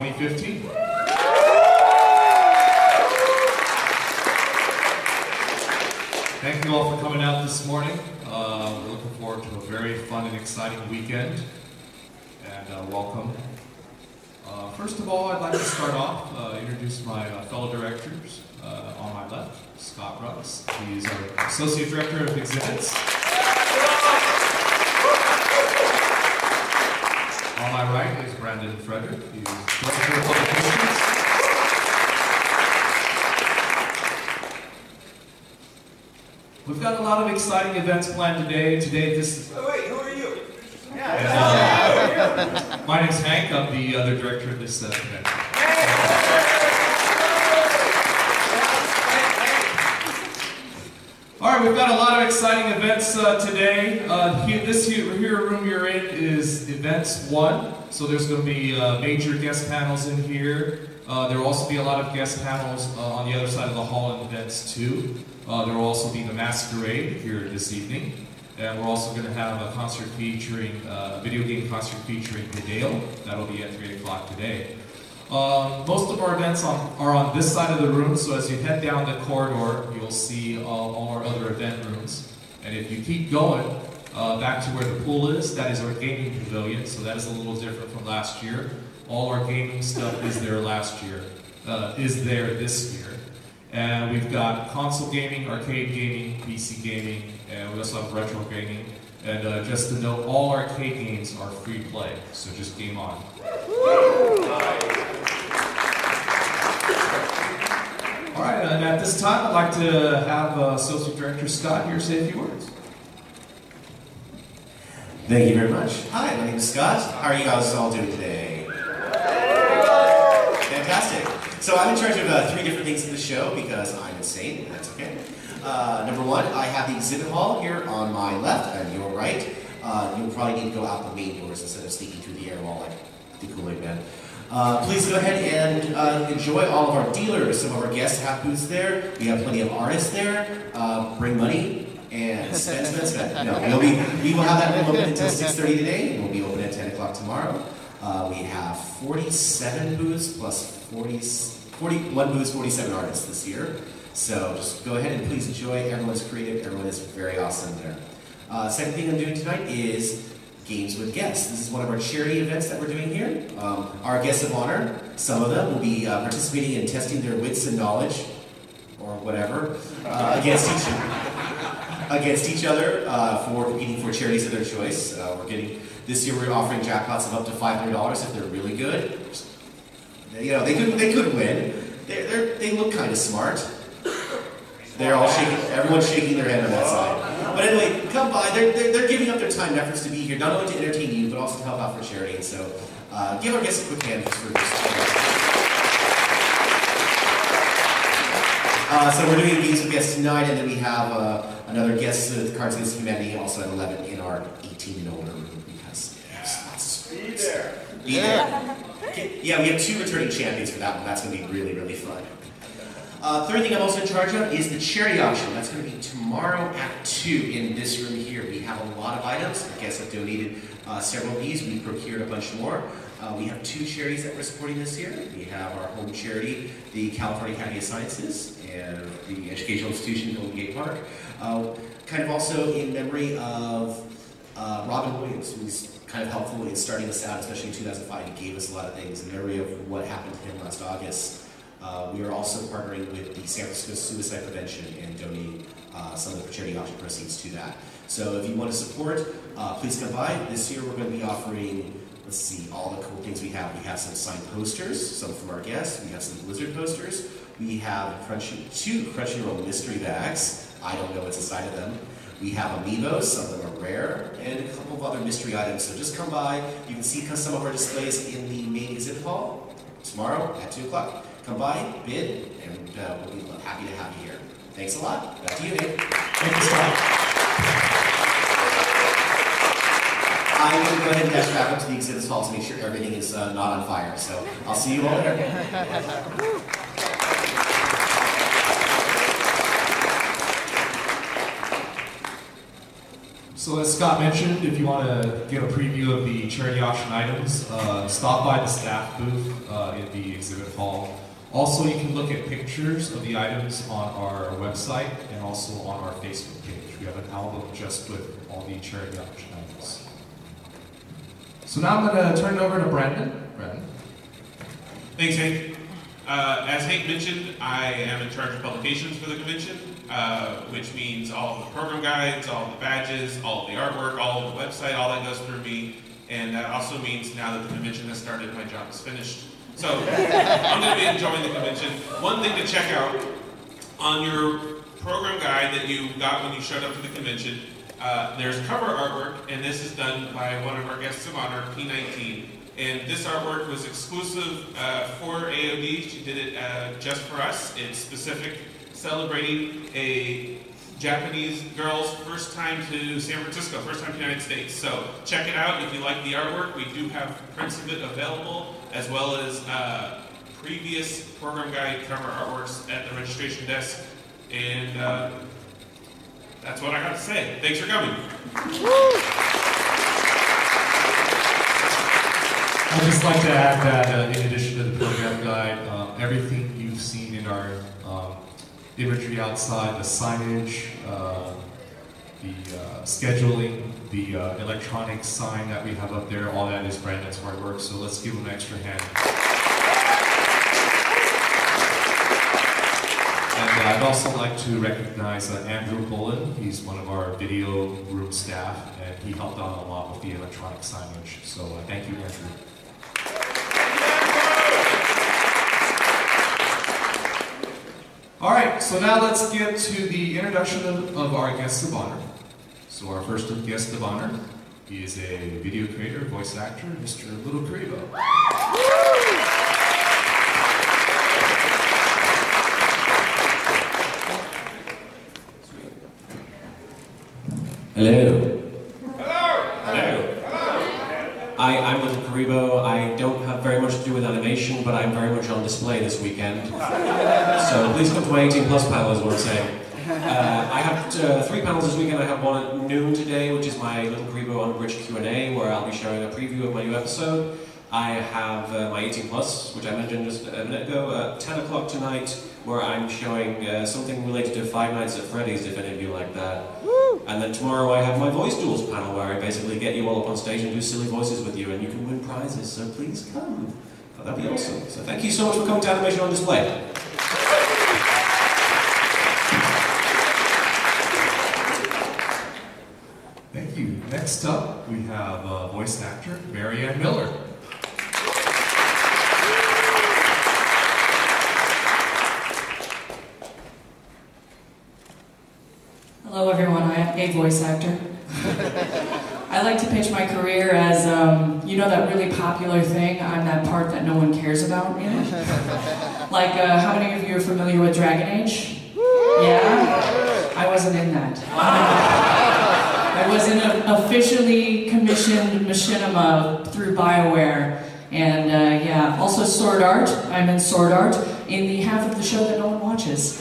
2015. Thank you all for coming out this morning. We're looking forward to a very fun and exciting weekend, and welcome. First of all, I'd like to start off, introduce my fellow directors. On my left, Scott Rux. He's our Associate Director of Exhibits. On my right is Brandon Frederick. He's Director of Publications. We've got a lot of exciting events planned today. Wait, who are you? My name's Hank. I'm the other director of this event. All right, we've got a lot of exciting events today. This room you're in is Events 1, so there's going to be major guest panels in here. There will also be a lot of guest panels on the other side of the hall in Events 2. There will also be the Masquerade here this evening. And we're also going to have a concert featuring, video game concert featuring Hideo. That'll be at 3 o'clock today. Most of our events are on this side of the room, so as you head down the corridor, you'll see all our other event rooms. And if you keep going back to where the pool is, that is our gaming pavilion, so that is a little different from last year. All our gaming stuff is there this year. And we've got console gaming, arcade gaming, PC gaming, and we also have retro gaming. And just to note, all arcade games are free play, so just game on. All right, and at this time, I'd like to have Associate Director Scott here say a few words. Thank you very much. Hi, my name is Scott. How are you guys all doing today? Fantastic. So I'm in charge of 3 different things in the show because I'm insane, and that's okay. Number 1, I have the exhibit hall here on my left and your right. You'll probably need to go out the main doors instead of sneaking through the air wall like the Kool-Aid Man. Please go ahead and enjoy all of our dealers. Some of our guests have booths there. We have plenty of artists there. Bring money and spend. No, we will have that room open until 6:30 today, and we'll be open at 10 o'clock tomorrow. We have 47 booths plus 41 booths, 47 artists this year. So just go ahead and please enjoy. Everyone is creative. Everyone is very awesome there. Second thing I'm doing tonight is Games with Guests. This is one of our charity events that we're doing here. Our guests of honor, some of them will be participating in testing their wits and knowledge, or whatever, against each other for competing for charities of their choice. This year we're offering jackpots of up to $500 if they're really good. You know, they could win. They look kind of smart. They're all shaking. Everyone's shaking their head on that side. But anyway, come by. They're giving up their time and efforts to be here, not only to entertain you, but also to help out for charity. And so, give our guests a quick hand just for this. So we're doing Games with Guests tonight, and then we have another guest with Cards Against Humanity, also at 11 in our 18 and older room because there's lots of sports. Be there. Yeah, we have 2 returning champions for that one. That's going to be really, really fun. Third thing I'm also in charge of is the charity auction. That's going to be tomorrow at 2 in this room here. We have a lot of items. Our guests have donated several of these. We procured a bunch more. We have 2 charities that we're supporting this year. We have our home charity, the California Academy of Sciences, and the educational institution, Golden Gate Park. Kind of also in memory of Robin Williams, who's kind of helpful in starting us out, especially in 2005. He gave us a lot of things in memory of what happened to him last August. We are also partnering with the San Francisco Suicide Prevention and donating some of the charity auction proceeds to that. So if you want to support, please come by. This year we're going to be offering, let's see, all the cool things we have. We have some signed posters, some from our guests. We have some Blizzard posters. We have 2 Crunchyroll mystery bags. I don't know what's inside of them. We have amiibos, some of them are rare, and a couple of other mystery items. So just come by. You can see some of our displays in the main exhibit hall tomorrow at 2 o'clock. Come by, bid, and we'll be happy to have you here. Thanks a lot. Back to you, Nick. Thank you, Scott. I'm going to go ahead and dash back up to the exhibit hall to make sure everything is not on fire. So I'll see you all there. So as Scott mentioned, if you want to get a preview of the charity auction items, stop by the staff booth in the exhibit hall. Also, you can look at pictures of the items on our website and also on our Facebook page. We have an album just with all the charity auction items. So now I'm going to turn it over to Brandon. Brandon. Thanks, Hank. As Hank mentioned, I am in charge of publications for the convention, which means all of the program guides, all of the badges, all of the artwork, all of the website, all that goes through me. And that also means now that the convention has started, my job is finished. So I'm going to be enjoying the convention. One thing to check out on your program guide that you got when you showed up to the convention, there's cover artwork, and this is done by one of our guests of honor, P19. And this artwork was exclusive for AOD. She did it just for us. It's specific, celebrating a Japanese girl's first time to San Francisco, first time to the United States. So check it out if you like the artwork. We do have prints of it available, as well as previous program guide cover artworks at the registration desk. And that's what I got to say. Thanks for coming. I'd just like to add that in addition to the program guide, everything you've seen in our imagery outside, the signage, the scheduling, the electronic sign that we have up there, all that is Brandon's hard work, so let's give him an extra hand. And I'd also like to recognize Andrew Bullen. He's one of our video room staff, and he helped out a lot with the electronic signage, so thank you, Andrew. All right, so now let's get to the introduction of our guest of honor. So our first guest of honor, he is a video creator, voice actor, Mr. Little Karibo. Hello. I'm Little Karibo. I don't have very much to do with animation, but I'm very much on display this weekend. So please come to my 18+ panel is what I'm saying. I have 3 panels this weekend. I have one at noon today, which is my Little Karibo Unbridged Q&A, where I'll be showing a preview of my new episode. I have my 18+, which I mentioned just a minute ago, at 10 o'clock tonight, where I'm showing something related to Five Nights at Freddy's, if any of you like that. And then tomorrow I have my voice duels panel where I basically get you all up on stage and do silly voices with you and you can win prizes, so please come. Oh, that'd be awesome. So thank you so much for coming to Animation on Display. Thank you. Next up, we have voice actor Marianne Miller. Hello everyone, I am a voice actor. I like to pitch my career as, you know that really popular thing, I'm that part that no one cares about, you know? Like, how many of you are familiar with Dragon Age? Yeah? I wasn't in that. I was in an officially commissioned machinima through BioWare. And yeah, also Sword Art. I'm in Sword Art in the half of the show that no one watches.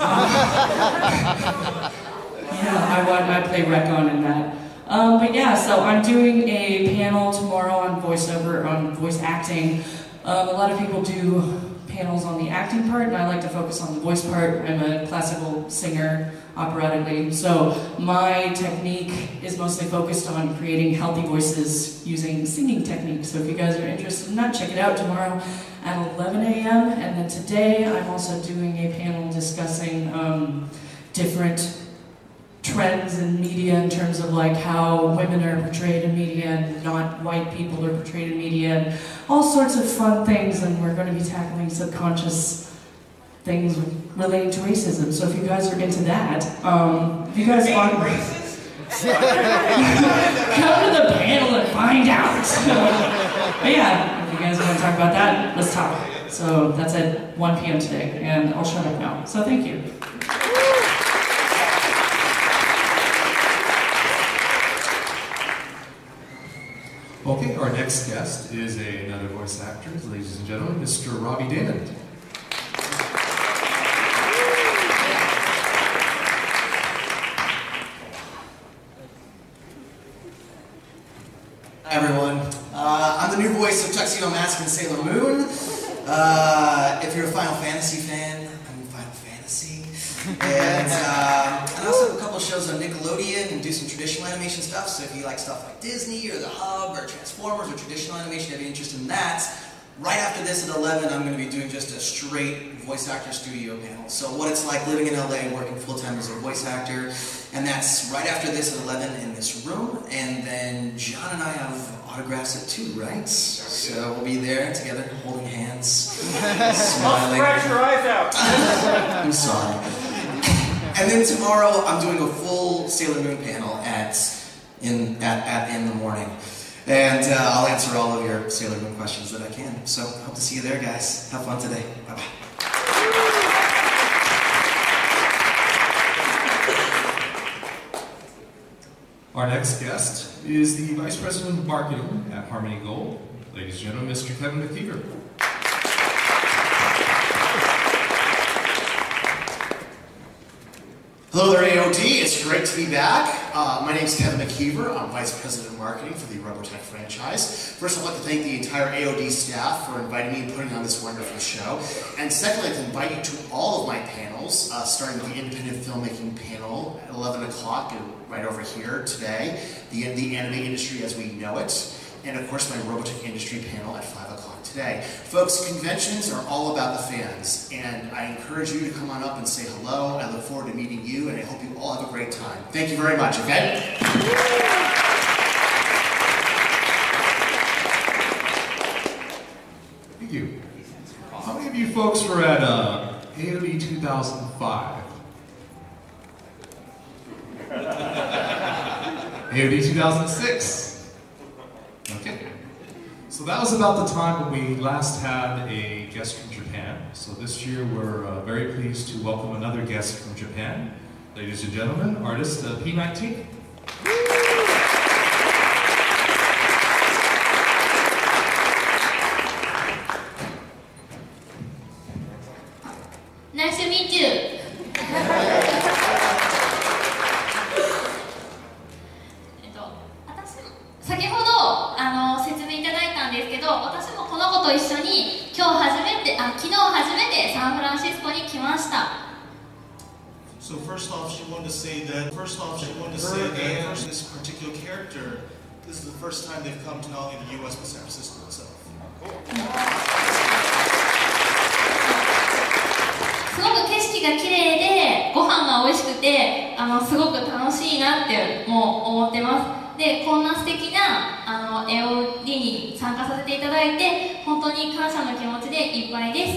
Yeah, I play Recon in that. But yeah, so I'm doing a panel tomorrow on voiceover, on voice acting. A lot of people do panels on the acting part, and I like to focus on the voice part. I'm a classical singer, operatically, so my technique is mostly focused on creating healthy voices using singing techniques. So if you guys are interested in that, check it out tomorrow at 11 a.m. And then today I'm also doing a panel discussing different trends in media in terms of like how women are portrayed in media and not white people are portrayed in media and all sorts of fun things, and we're going to be tackling subconscious things relating to racism. So if you guys are into that, if you guys want racist? come to the panel and find out. But yeah, if you guys want to talk about that, let's talk. So that's at 1 p.m. today, and I'll shut up now. So thank you. Okay, our next guest is another voice actor, ladies and gentlemen, Mr. Robbie Damon. Hi everyone, I'm the new voice of Tuxedo Mask and Sailor Moon. If you're a Final Fantasy fan, I'm in Final Fantasy. And I also have a couple of shows on Nickelodeon and do some traditional animation stuff, so if you like stuff like Disney or The Hub or Transformers or traditional animation, if you have any interest in that, right after this at 11, I'm going to be doing just a straight voice actor studio panel. So what it's like living in LA and working full-time as a voice actor, and that's right after this at 11 in this room, and then John and I have autographs at 2, right? So we'll be there together, holding hands, smiling. Scratch your eyes out. I'm sorry. And then tomorrow I'm doing a full Sailor Moon panel in the morning. And I'll answer all of your Sailor Moon questions that I can. So hope to see you there, guys. Have fun today. Bye-bye. Our next guest is the Vice President of Marketing at Harmony Gold, ladies and gentlemen, Mr. Kevin McKeever. Hello there, AOD. It's great to be back. My name is Kevin McKeever. I'm Vice President of Marketing for the Robotech franchise. First, I'd like to thank the entire AOD staff for inviting me and putting on this wonderful show. And secondly, I'd like to invite you to all of my panels, starting with the Independent Filmmaking panel at 11 o'clock and right over here today, the anime industry as we know it, and of course my Robotech industry panel at 5 o'clock today. Folks, conventions are all about the fans, and I encourage you to come on up and say hello. I look forward to meeting you, and I hope you all have a great time. Thank you very much, okay? Thank you. How many of you folks were at AOD 2005? AOD 2006? Okay. So that was about the time when we last had a guest from Japan. So this year we're very pleased to welcome another guest from Japan. Ladies and gentlemen, artist P19. Nice to meet you. 先ほど説明いただいたんですけど、私もこの子と一緒に昨日初めてサンフランシスコに来ました。So first off, she wanted to say that this particular character, this is the first time they've come to not only the U.S. but San Francisco itself. すごく景色が綺麗で、ご飯が美味しくて、すごく楽しいなってもう思ってます。で、こんな素敵なAOD に参加させていただいて、本当に感謝の気持ちでいっぱいです。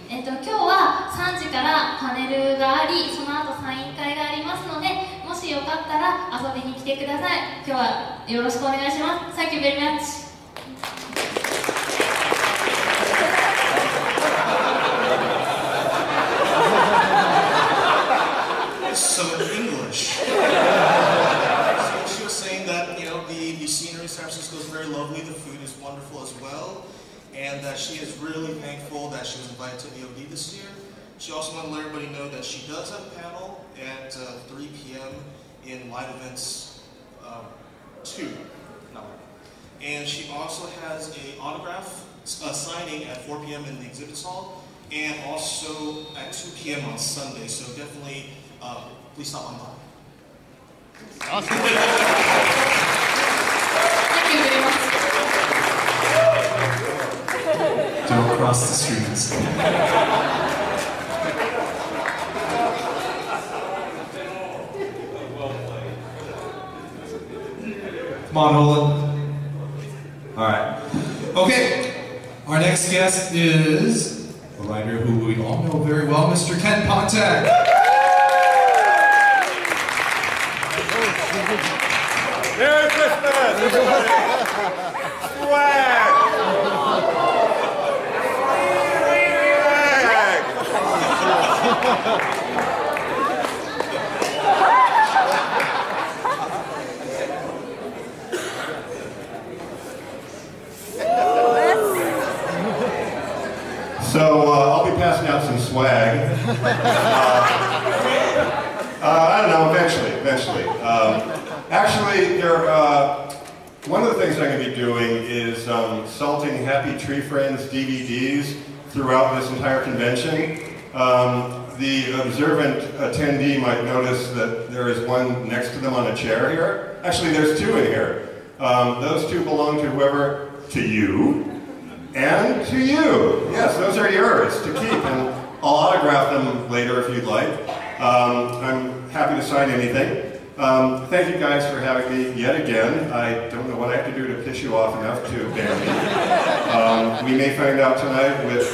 今日は3時からパネルがあり、その後サイン会がありますので、もしよかったら遊びに来てください。今日はよろしくお願いします。Thank you very much. So in English. So she was saying that, the scenery in San Francisco is very lovely, the food is wonderful as well, and that she is really thankful that she was invited to AOD this year. She also wanted to let everybody know that she does have a panel at 3 p.m. in Live Events 2. And she also has an autograph signing at 4 p.m. in the exhibit hall, and also at 2 p.m. on Sunday, so definitely please stop on by. Thank you very much. Don't cross the streets. Come on, Nolan. All right. Okay. Our next guest is a writer who we all know very well, Mr. Ken Pontek. Merry Christmas! Swag! So I'll be passing out some swag. I don't know, eventually. Actually, one of the things I'm going to be doing is salting Happy Tree Friends DVDs throughout this entire convention. The observant attendee might notice that there is one next to them on a chair here. Actually, there's two in here. Those two belong to whoever, to you, and to you. Yes, those are yours to keep, and I'll autograph them later if you'd like. I'm happy to sign anything. Thank you guys for having me yet again. I don't know what I have to do to piss you off enough to ban me. We may find out tonight with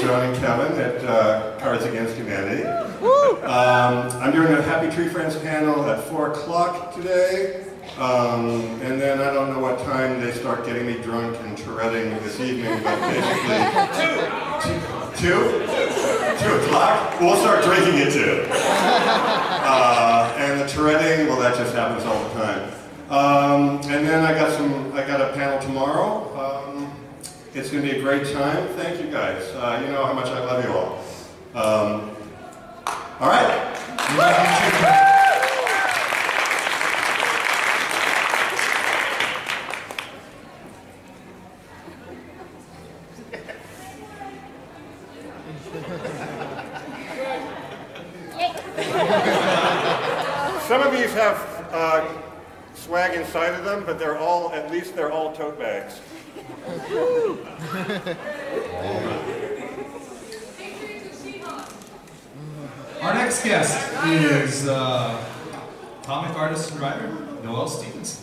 John and Kevin at Cards Against Humanity. I'm doing a Happy Tree Friends panel at 4 o'clock today. And then I don't know what time they start getting me drunk and Touretting this evening, but basically... 2 o'clock? We'll start drinking at 2. And the Touretting, well, that just happens all the time. And then I got a panel tomorrow. It's going to be a great time. Thank you guys. You know how much I love you all. All right. Some of these have swag inside of them, but at least they're all tote bags. Our next guest is comic artist and writer Noelle Stevenson.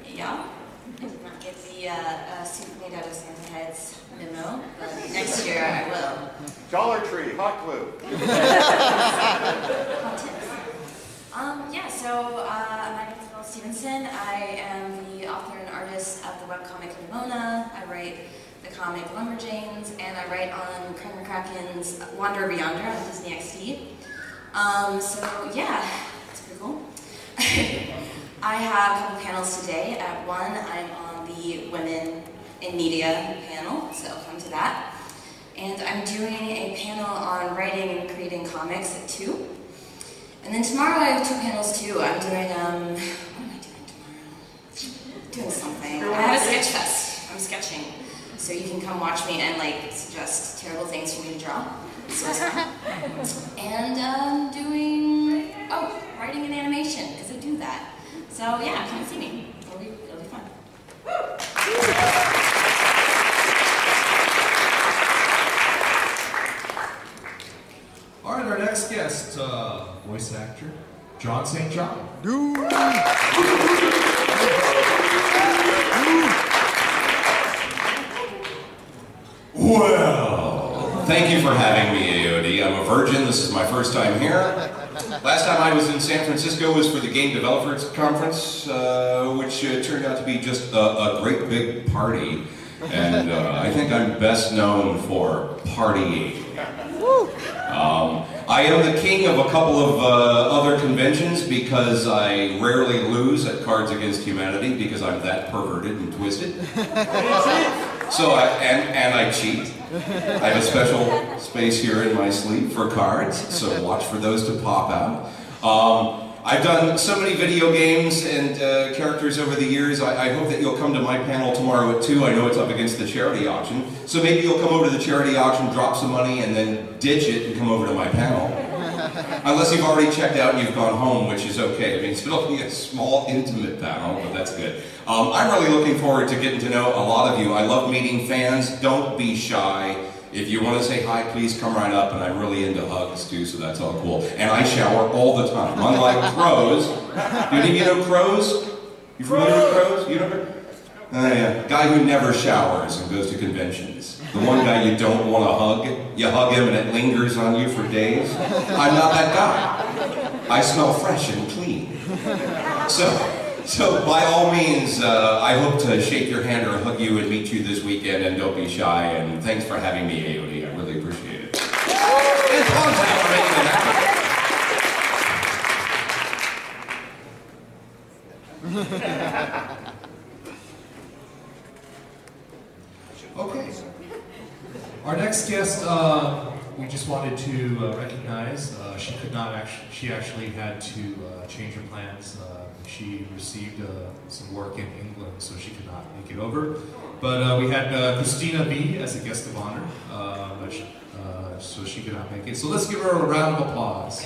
Yeah, I did not get the suit made out of Santa heads memo, but next year I will. Dollar Tree, hot glue. Hot tips. My name is Noelle Stevenson. I am the author and artist of the webcomic Limona. I write the comic Lumberjanes, and I write on Kramer Kraken's Wanderer Beyonder on Disney XD. It's pretty cool. I have a couple panels today. At 1, I'm on the Women in Media panel, so come to that. And I'm doing a panel on writing and creating comics at 2. And then tomorrow I have 2 panels too. I'm doing, what am I doing tomorrow? doing something. I have a sketch fest. I'm sketching. So you can come watch me and like suggest terrible things for me to draw. So it's fun. And doing, writing and animation, because I do that. So yeah, come and see me. It'll be fun. All right, our next guest, voice actor, John St. John. Well, thank you for having me, AOD. I'm a virgin. This is my first time here. Last time I was in San Francisco was for the Game Developers Conference, which turned out to be just a great big party. And I think I'm best known for partying. I am the king of a couple of other conventions because I rarely lose at Cards Against Humanity because I'm that perverted and twisted. So I cheat. I have a special space here in my sleeve for cards, so watch for those to pop out. I've done so many video games and characters over the years. I hope that you'll come to my panel tomorrow at 2. I know it's up against the charity auction. So maybe you'll come over to the charity auction, drop some money, and then ditch it and come over to my panel. Unless you've already checked out and you've gone home, which is okay. I mean, it's only a small, intimate panel, but that's good. I'm really looking forward to getting to know a lot of you. I love meeting fans. Don't be shy. If you want to say hi, please come right up, and I'm really into hugs too, so that's all cool. And I shower all the time, unlike crows. Do any of you know crows? You familiar with crows? You know? Yeah. Guy who never showers and goes to conventions. The one guy you don't want to hug. You hug him and it lingers on you for days. I'm not that guy. I smell fresh and clean. So by all means, I hope to shake your hand or hug you and meet you this weekend, and don't be shy, and thanks for having me, AOD. I really appreciate it. Okay. Our next guest, we just wanted to recognize. She could not actually. She actually had to change her plans. She received some work in England, so she could not make it over. But we had Christina B as a guest of honor, so she could not make it. So let's give her a round of applause.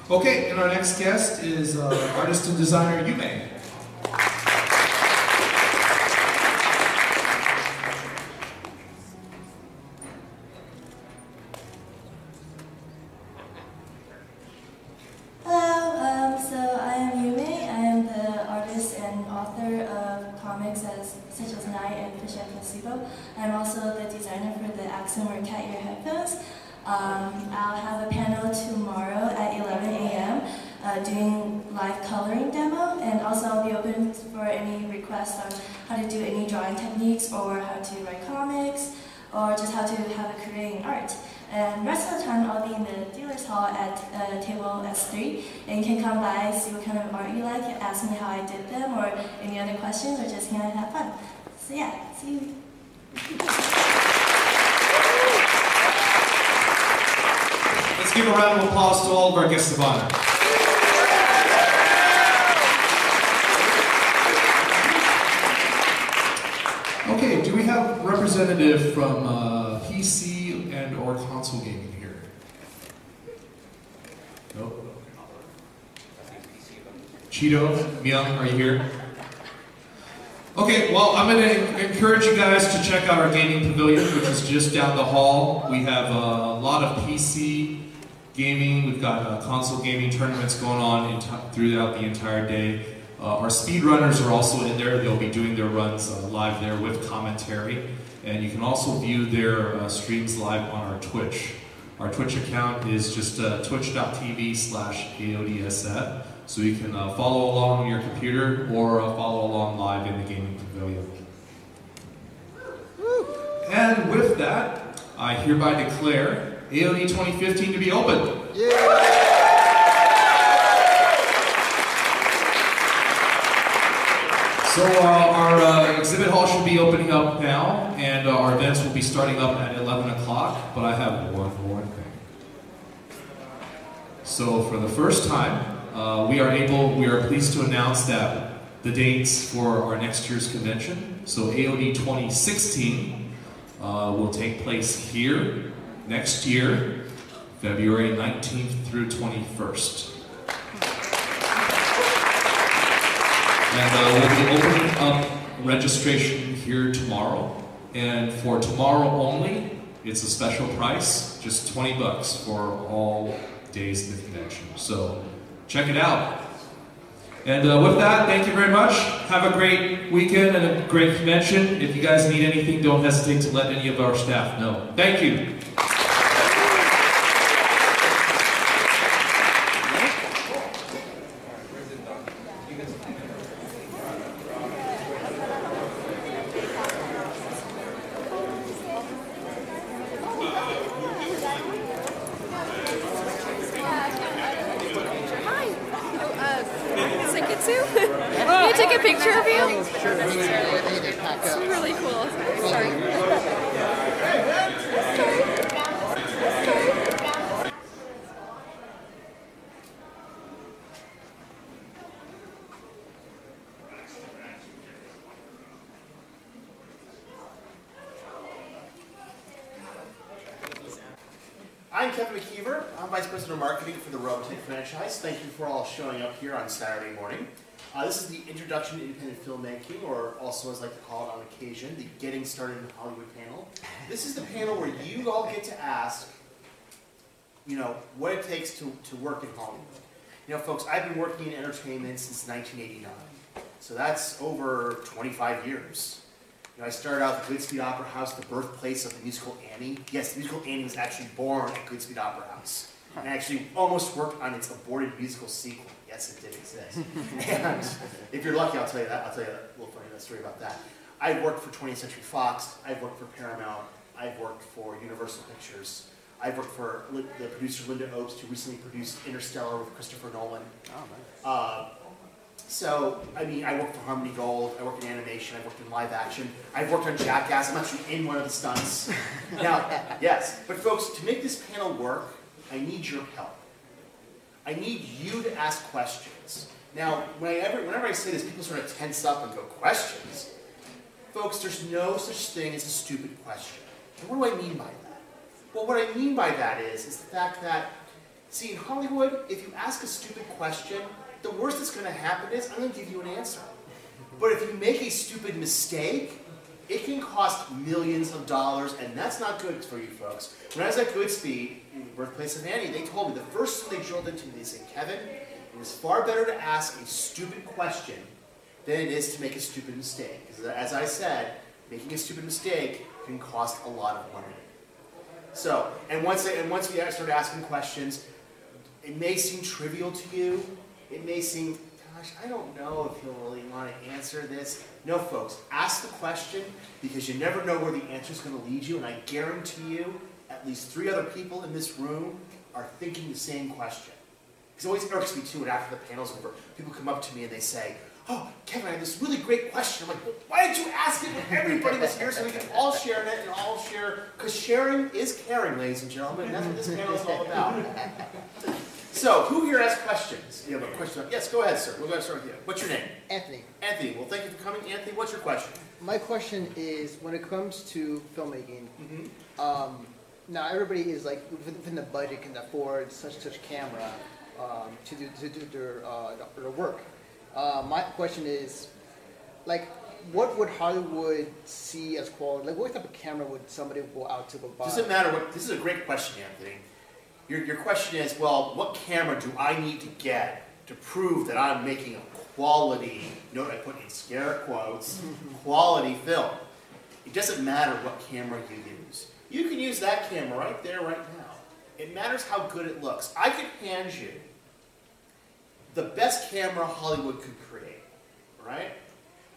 Okay, and our next guest is artist and designer Yume. I'm also the designer for the Axum or Cat Ear headphones. I'll have a panel tomorrow at 11 a.m. Doing live coloring demo, and also I'll be open for any requests on how to do any drawing techniques or how to write comics or just how to have a career in art. And the rest of the time I'll be in the dealer's hall at table S3, and you can come by, see what kind of art you like, ask me how I did them or any other questions, or just hang out and have fun. So yeah, see you. Let's give a round of applause to all of our guests of honor. Okay, do we have a representative from PC and or console gaming here? Nope. Cheeto, Myung, are you here? Okay, well, I'm going to encourage you guys to check out our gaming pavilion, which is just down the hall. We have a lot of PC gaming. We've got console gaming tournaments going on throughout the entire day. Our speedrunners are also in there. They'll be doing their runs live there with commentary. And you can also view their streams live on our Twitch. Our Twitch account is just twitch.tv/AODSF. So you can follow along on your computer or follow along live in the gaming pavilion. And with that, I hereby declare AOD 2015 to be open. So our exhibit hall should be opening up now, and our events will be starting up at 11 o'clock, but I have one more thing. So for the first time, we are pleased to announce that the dates for our next year's convention, so AOD 2016, will take place here next year, February 19th through 21st. And we'll be opening up registration here tomorrow. And for tomorrow only, it's a special price, just $20 for all days of the convention. So check it out. And with that, thank you very much. Have a great weekend and a great convention. If you guys need anything, don't hesitate to let any of our staff know. Thank you. Can you take a picture of you? Sure. It's really cool. Sorry. I'm Kevin McKeever. I'm Vice President of Marketing for the Robotech franchise. Thank you for all showing up here on Saturday morning. This is the Introduction to Independent Filmmaking, or also as I like to call it on occasion, the Getting Started in Hollywood panel. This is the panel where you all get to ask, what it takes to work in Hollywood. Folks, I've been working in entertainment since 1989. So that's over 25 years. I started out at Goodspeed Opera House, the birthplace of the musical Annie. Yes, the musical Annie was actually born at Goodspeed Opera House. And I actually almost worked on its aborted musical sequel. Yes, it did exist. And if you're lucky, I'll tell you that. I'll tell you a little funny story about that. I've worked for 20th Century Fox. I've worked for Paramount. I've worked for Universal Pictures. I've worked for the producer Linda Obst, who recently produced Interstellar with Christopher Nolan. Oh, nice. So, I worked for Harmony Gold, I worked in animation, I worked in live action, I've worked on Jackass, I'm actually in one of the stunts. Now, yes, but folks, to make this panel work, I need your help. I need you to ask questions. Now, whenever I say this, people sort of tense up and go, questions? Folks, there's no such thing as a stupid question. And what do I mean by that? Well, what I mean by that is the fact that, see, in Hollywood, if you ask a stupid question, the worst that's going to happen is I'm going to give you an answer. But if you make a stupid mistake, it can cost millions of dollars, and that's not good for you folks. When I was at Goodspeed, in the birthplace of Annie, they told me the first thing they drilled into me, they said, Kevin, it is far better to ask a stupid question than it is to make a stupid mistake. Because as I said, making a stupid mistake can cost a lot of money. So, and once we start asking questions, it may seem trivial to you. It may seem, gosh, I don't know if you'll really want to answer this. No, folks, ask the question because you never know where the answer is going to lead you, and I guarantee you at least 3 other people in this room are thinking the same question. Because it always irks me, too, and after the panel's over, people come up to me and they say, oh, Kevin, I have this really great question. I'm like, well, why did you ask it when everybody was here so we can all share in it and all share? Because sharing is caring, ladies and gentlemen, and that's what this panel is all about. So, who here has questions? You have a question? Yes, go ahead, sir. We're going to start with you. What's your name? Anthony. Anthony. Well, thank you for coming. Anthony, what's your question? My question is, when it comes to filmmaking, now everybody is like, within the budget can afford such camera to do their work. My question is, like, what would Hollywood see as quality? Like, what type of camera would somebody go out to go buy? Doesn't matter what. This is a great question, Anthony. Your question is, well, what camera do I need to get to prove that I'm making a quality, note I put in scare quotes, quality film? It doesn't matter what camera you use. You can use that camera right there, right now. It matters how good it looks. I could hand you the best camera Hollywood could create, right?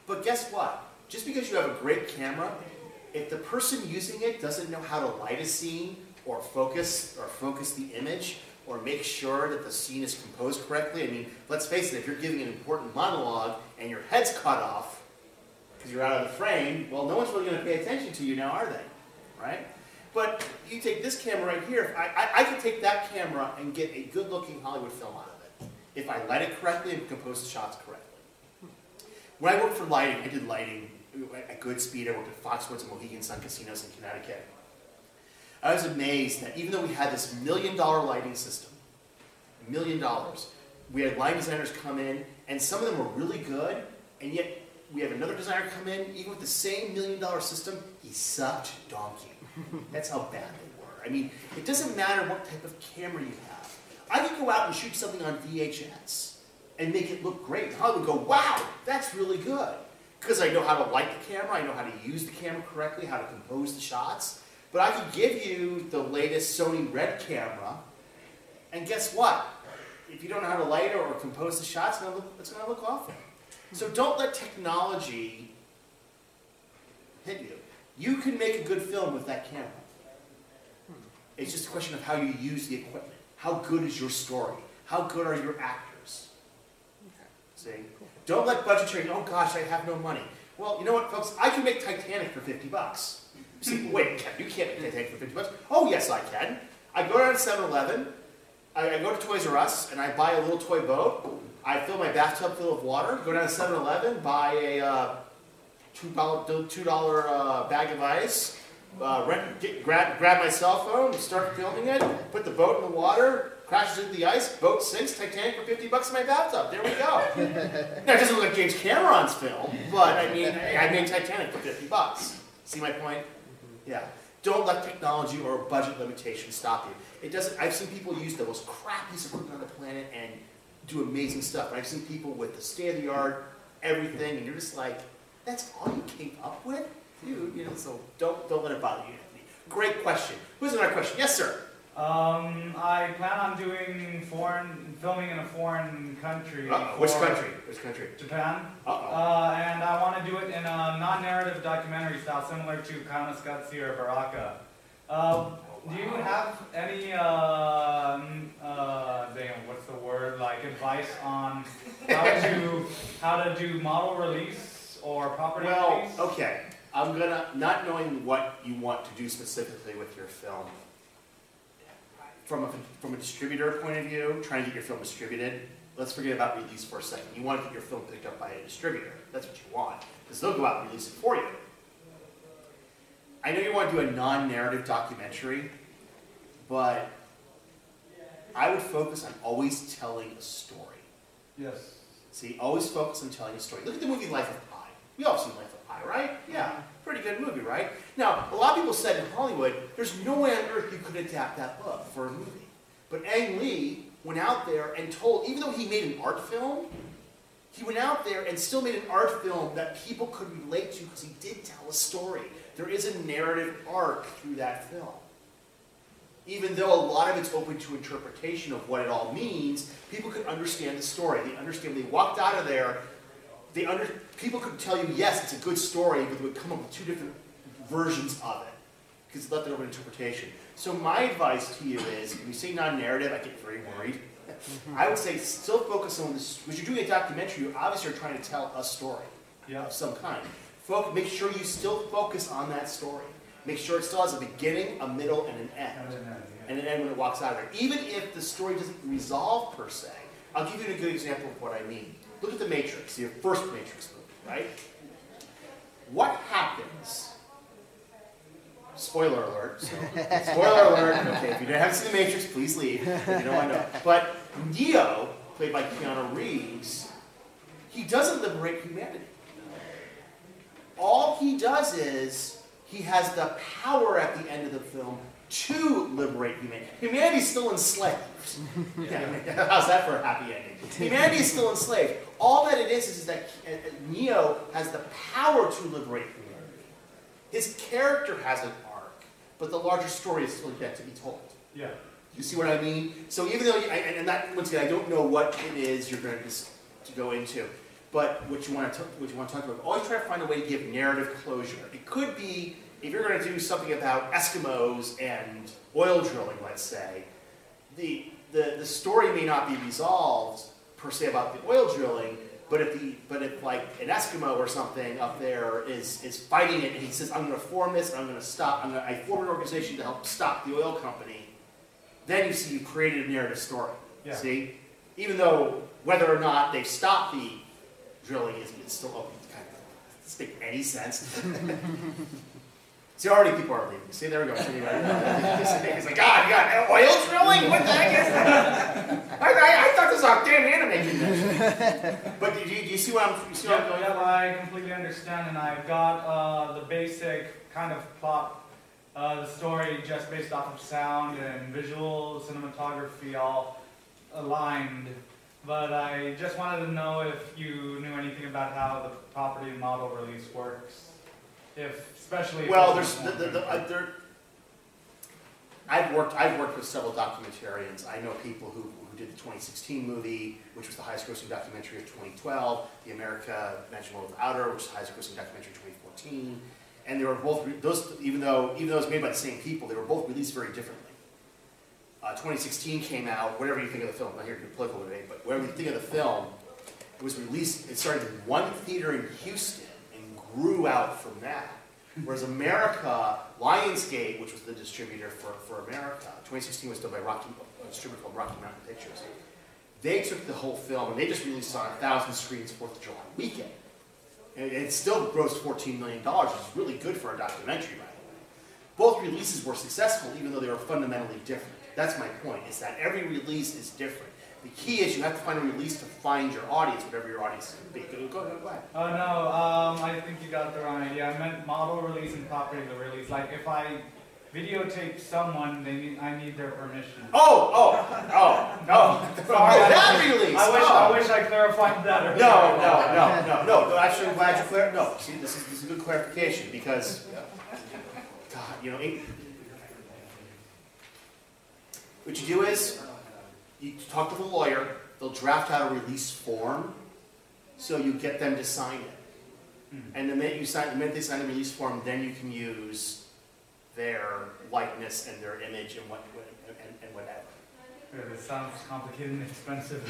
But guess what? Just because you have a great camera, if the person using it doesn't know how to light a scene, or focus the image, or make sure that the scene is composed correctly. I mean, let's face it, if you're giving an important monologue and your head's cut off because you're out of the frame, well, no one's really going to pay attention to you now, are they? Right? But you take this camera right here, I could take that camera and get a good-looking Hollywood film out of it if I light it correctly and compose the shots correctly. When I worked for lighting, I did lighting at good speed. I worked at Foxwoods and Mohegan Sun Casinos in Connecticut. I was amazed that even though we had this $1 million lighting system, $1 million, we had lighting designers come in, and some of them were really good, and yet we have another designer come in, even with the same $1 million system, he sucked donkey. That's how bad they were. I mean, it doesn't matter what type of camera you have. I could go out and shoot something on VHS and make it look great. And I would go, wow, that's really good. Because I know how to light the camera, I know how to use the camera correctly, how to compose the shots. But I could give you the latest Sony Red camera, and guess what? If you don't know how to light it or compose the shots, it's going to look awful. So don't let technology hit you. You can make a good film with that camera. It's just a question of how you use the equipment. How good is your story? How good are your actors? See? Don't let budgetary, oh gosh, I have no money. Well, you know what, folks? I can make Titanic for 50 bucks. See, wait, you can't make Titanic for 50 bucks. Oh, yes, I can. I go down to 7-Eleven, I go to Toys R Us, and I buy a little toy boat. I fill my bathtub full of water, go down to 7-Eleven, buy a $2 bag of ice, grab my cell phone, start filming it, put the boat in the water, crashes into the ice, boat sinks, Titanic for 50 bucks in my bathtub. There we go. Now, it doesn't look like James Cameron's film, but I mean, I made Titanic for 50 bucks. See my point? Yeah. Don't let technology or budget limitations stop you. It doesn't. I've seen people use the most crappiest equipment on the planet and do amazing stuff. I've seen people with the state-of-the-art everything, and you're just like, that's all you came up with? Dude, you know, so don't let it bother you, Anthony. Great question. Who's another question? Yes, sir. I plan on doing filming in a foreign country. Which country? Which country? Japan. And I want to do it in a non-narrative documentary style, similar to Kanaskatsi or Baraka. Do you have any, what's the word, like advice on how to do model release or property release? Well, okay. I'm gonna, not knowing what you want to do specifically with your film, from a distributor point of view, trying to get your film distributed, let's forget about release for a second. You want to get your film picked up by a distributor. That's what you want, because they'll go out and release it for you. I know you want to do a non-narrative documentary, but I would focus on always telling a story. Yes. See, always focus on telling a story. Look at the movie Life of Pi. We all seen Life of Pi, right? Yeah. Pretty good movie, right? Now, a lot of people said in Hollywood, there's no way on earth you could adapt that book for a movie. But Ang Lee went out there and told, even though he made an art film, he went out there and still made an art film that people could relate to because he did tell a story. There is a narrative arc through that film. Even though a lot of it's open to interpretation of what it all means, people could understand the story. They understand, they walked out of there, people could tell you, yes, it's a good story, but they would come up with two different versions of it, because it's left it open to interpretation. So my advice to you is, when you say non-narrative, I get very worried. I would say still focus on this, because you're doing a documentary, you obviously are trying to tell a story of some kind. Make sure you still focus on that story. Make sure it still has a beginning, a middle, and an end. And an end when it walks out of there. Even if the story doesn't resolve per se, I'll give you a good example of what I mean. Look at The Matrix, the first Matrix movie, right? What happens? Spoiler alert. So, spoiler alert. Okay, if you haven't seen The Matrix, please leave. If you don't want to know. But Neo, played by Keanu Reeves, he doesn't liberate humanity. All he does is, he has the power at the end of the film to liberate humanity. Humanity's still enslaved. How's that for a happy ending? Humanity is still enslaved. All that it is that Neo has the power to liberate humanity. His character has an arc, but the larger story is still yet to be told. Yeah. You see what I mean? So even though, and that, once again, I don't know what it is you're going to go into, but what you want to talk about, always try to find a way to give narrative closure. It could be, if you're going to do something about Eskimos and oil drilling, let's say, the story may not be resolved per se about the oil drilling, But if like an Eskimo or something up there is fighting it, and he says, I'm going to form this, I'm going to stop, I form an organization to help stop the oil company, then you see you created a narrative story. Yeah. See? Even though whether or not they've stopped the drilling is still open. Doesn't make any sense. See, already people are leaving. See, there we go. It's like, God, you got oil drilling? What the heck is that? I thought this was a damn anime convention. But do you see what I'm going? Yeah, I completely understand, and I've got the basic kind of plot, the story just based off of sound and visual, cinematography all aligned. But I just wanted to know if you knew anything about how the property model release works. Especially well, I've worked with several documentarians. I know people who did the 2016 movie, which was the highest grossing documentary of 2012, the America Dimensional Outer, which is the highest grossing documentary of 2014, and they were both even though it was made by the same people, they were both released very differently. 2016 came out. Whatever you think of the film, I'm not here to be political today, but whatever you think of the film, it was released. It started in one theater in Houston and grew out from that. Whereas America, Lionsgate, which was the distributor for America, 2016 was done by a distributor called Rocky Mountain Pictures. They took the whole film and they just released it on 1,000 screens 4th of July weekend. And it still grossed $14 million, which is really good for a documentary, by the way. Both releases were successful, even though they were fundamentally different. That's my point, is that every release is different. The key is you have to find a release to find your audience, whatever your audience can be. Go ahead. Oh, no, I think you got the wrong idea. I meant model release and property release. Like, if I videotape someone, I need their permission. No. Sorry, that release! I wish I clarified that. No. Actually, I'm glad you clarified. No, see, this is a good clarification, because, God, you know, what you do is, you talk with a lawyer, they'll draft out a release form, so you get them to sign it. And the minute they sign the release form, then you can use their likeness and their image and whatever. Good, it sounds complicated and expensive.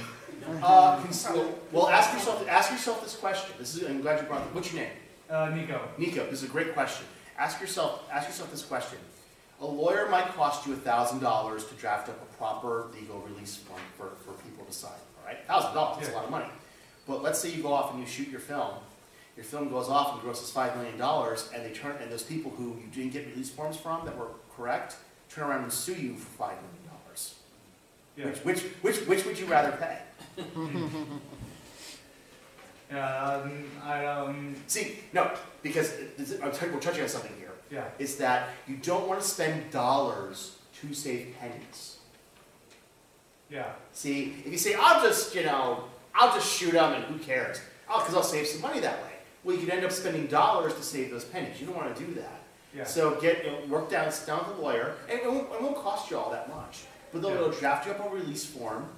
Well, ask yourself this question. I'm glad you brought it. What's your name? Nico. Nico, this is a great question. Ask yourself this question. A lawyer might cost you $1,000 to draft up a proper legal release form for people to sign. All right, $1,000, that's a lot of money. But let's say you go off and you shoot your film. Your film goes off and grosses $5 million, and those people who you didn't get release forms from that were correct turn around and sue you for $5 million. Yeah. Which would you rather pay? See, no, because we're touching on something here. Yeah. Is that you don't want to spend dollars to save pennies. Yeah. See, if you say, I'll just shoot them and who cares? Because I'll save some money that way. Well, you could end up spending dollars to save those pennies. You don't want to do that. Yeah. So work down with the lawyer, and it won't cost you all that much. But they'll draft you up a release form,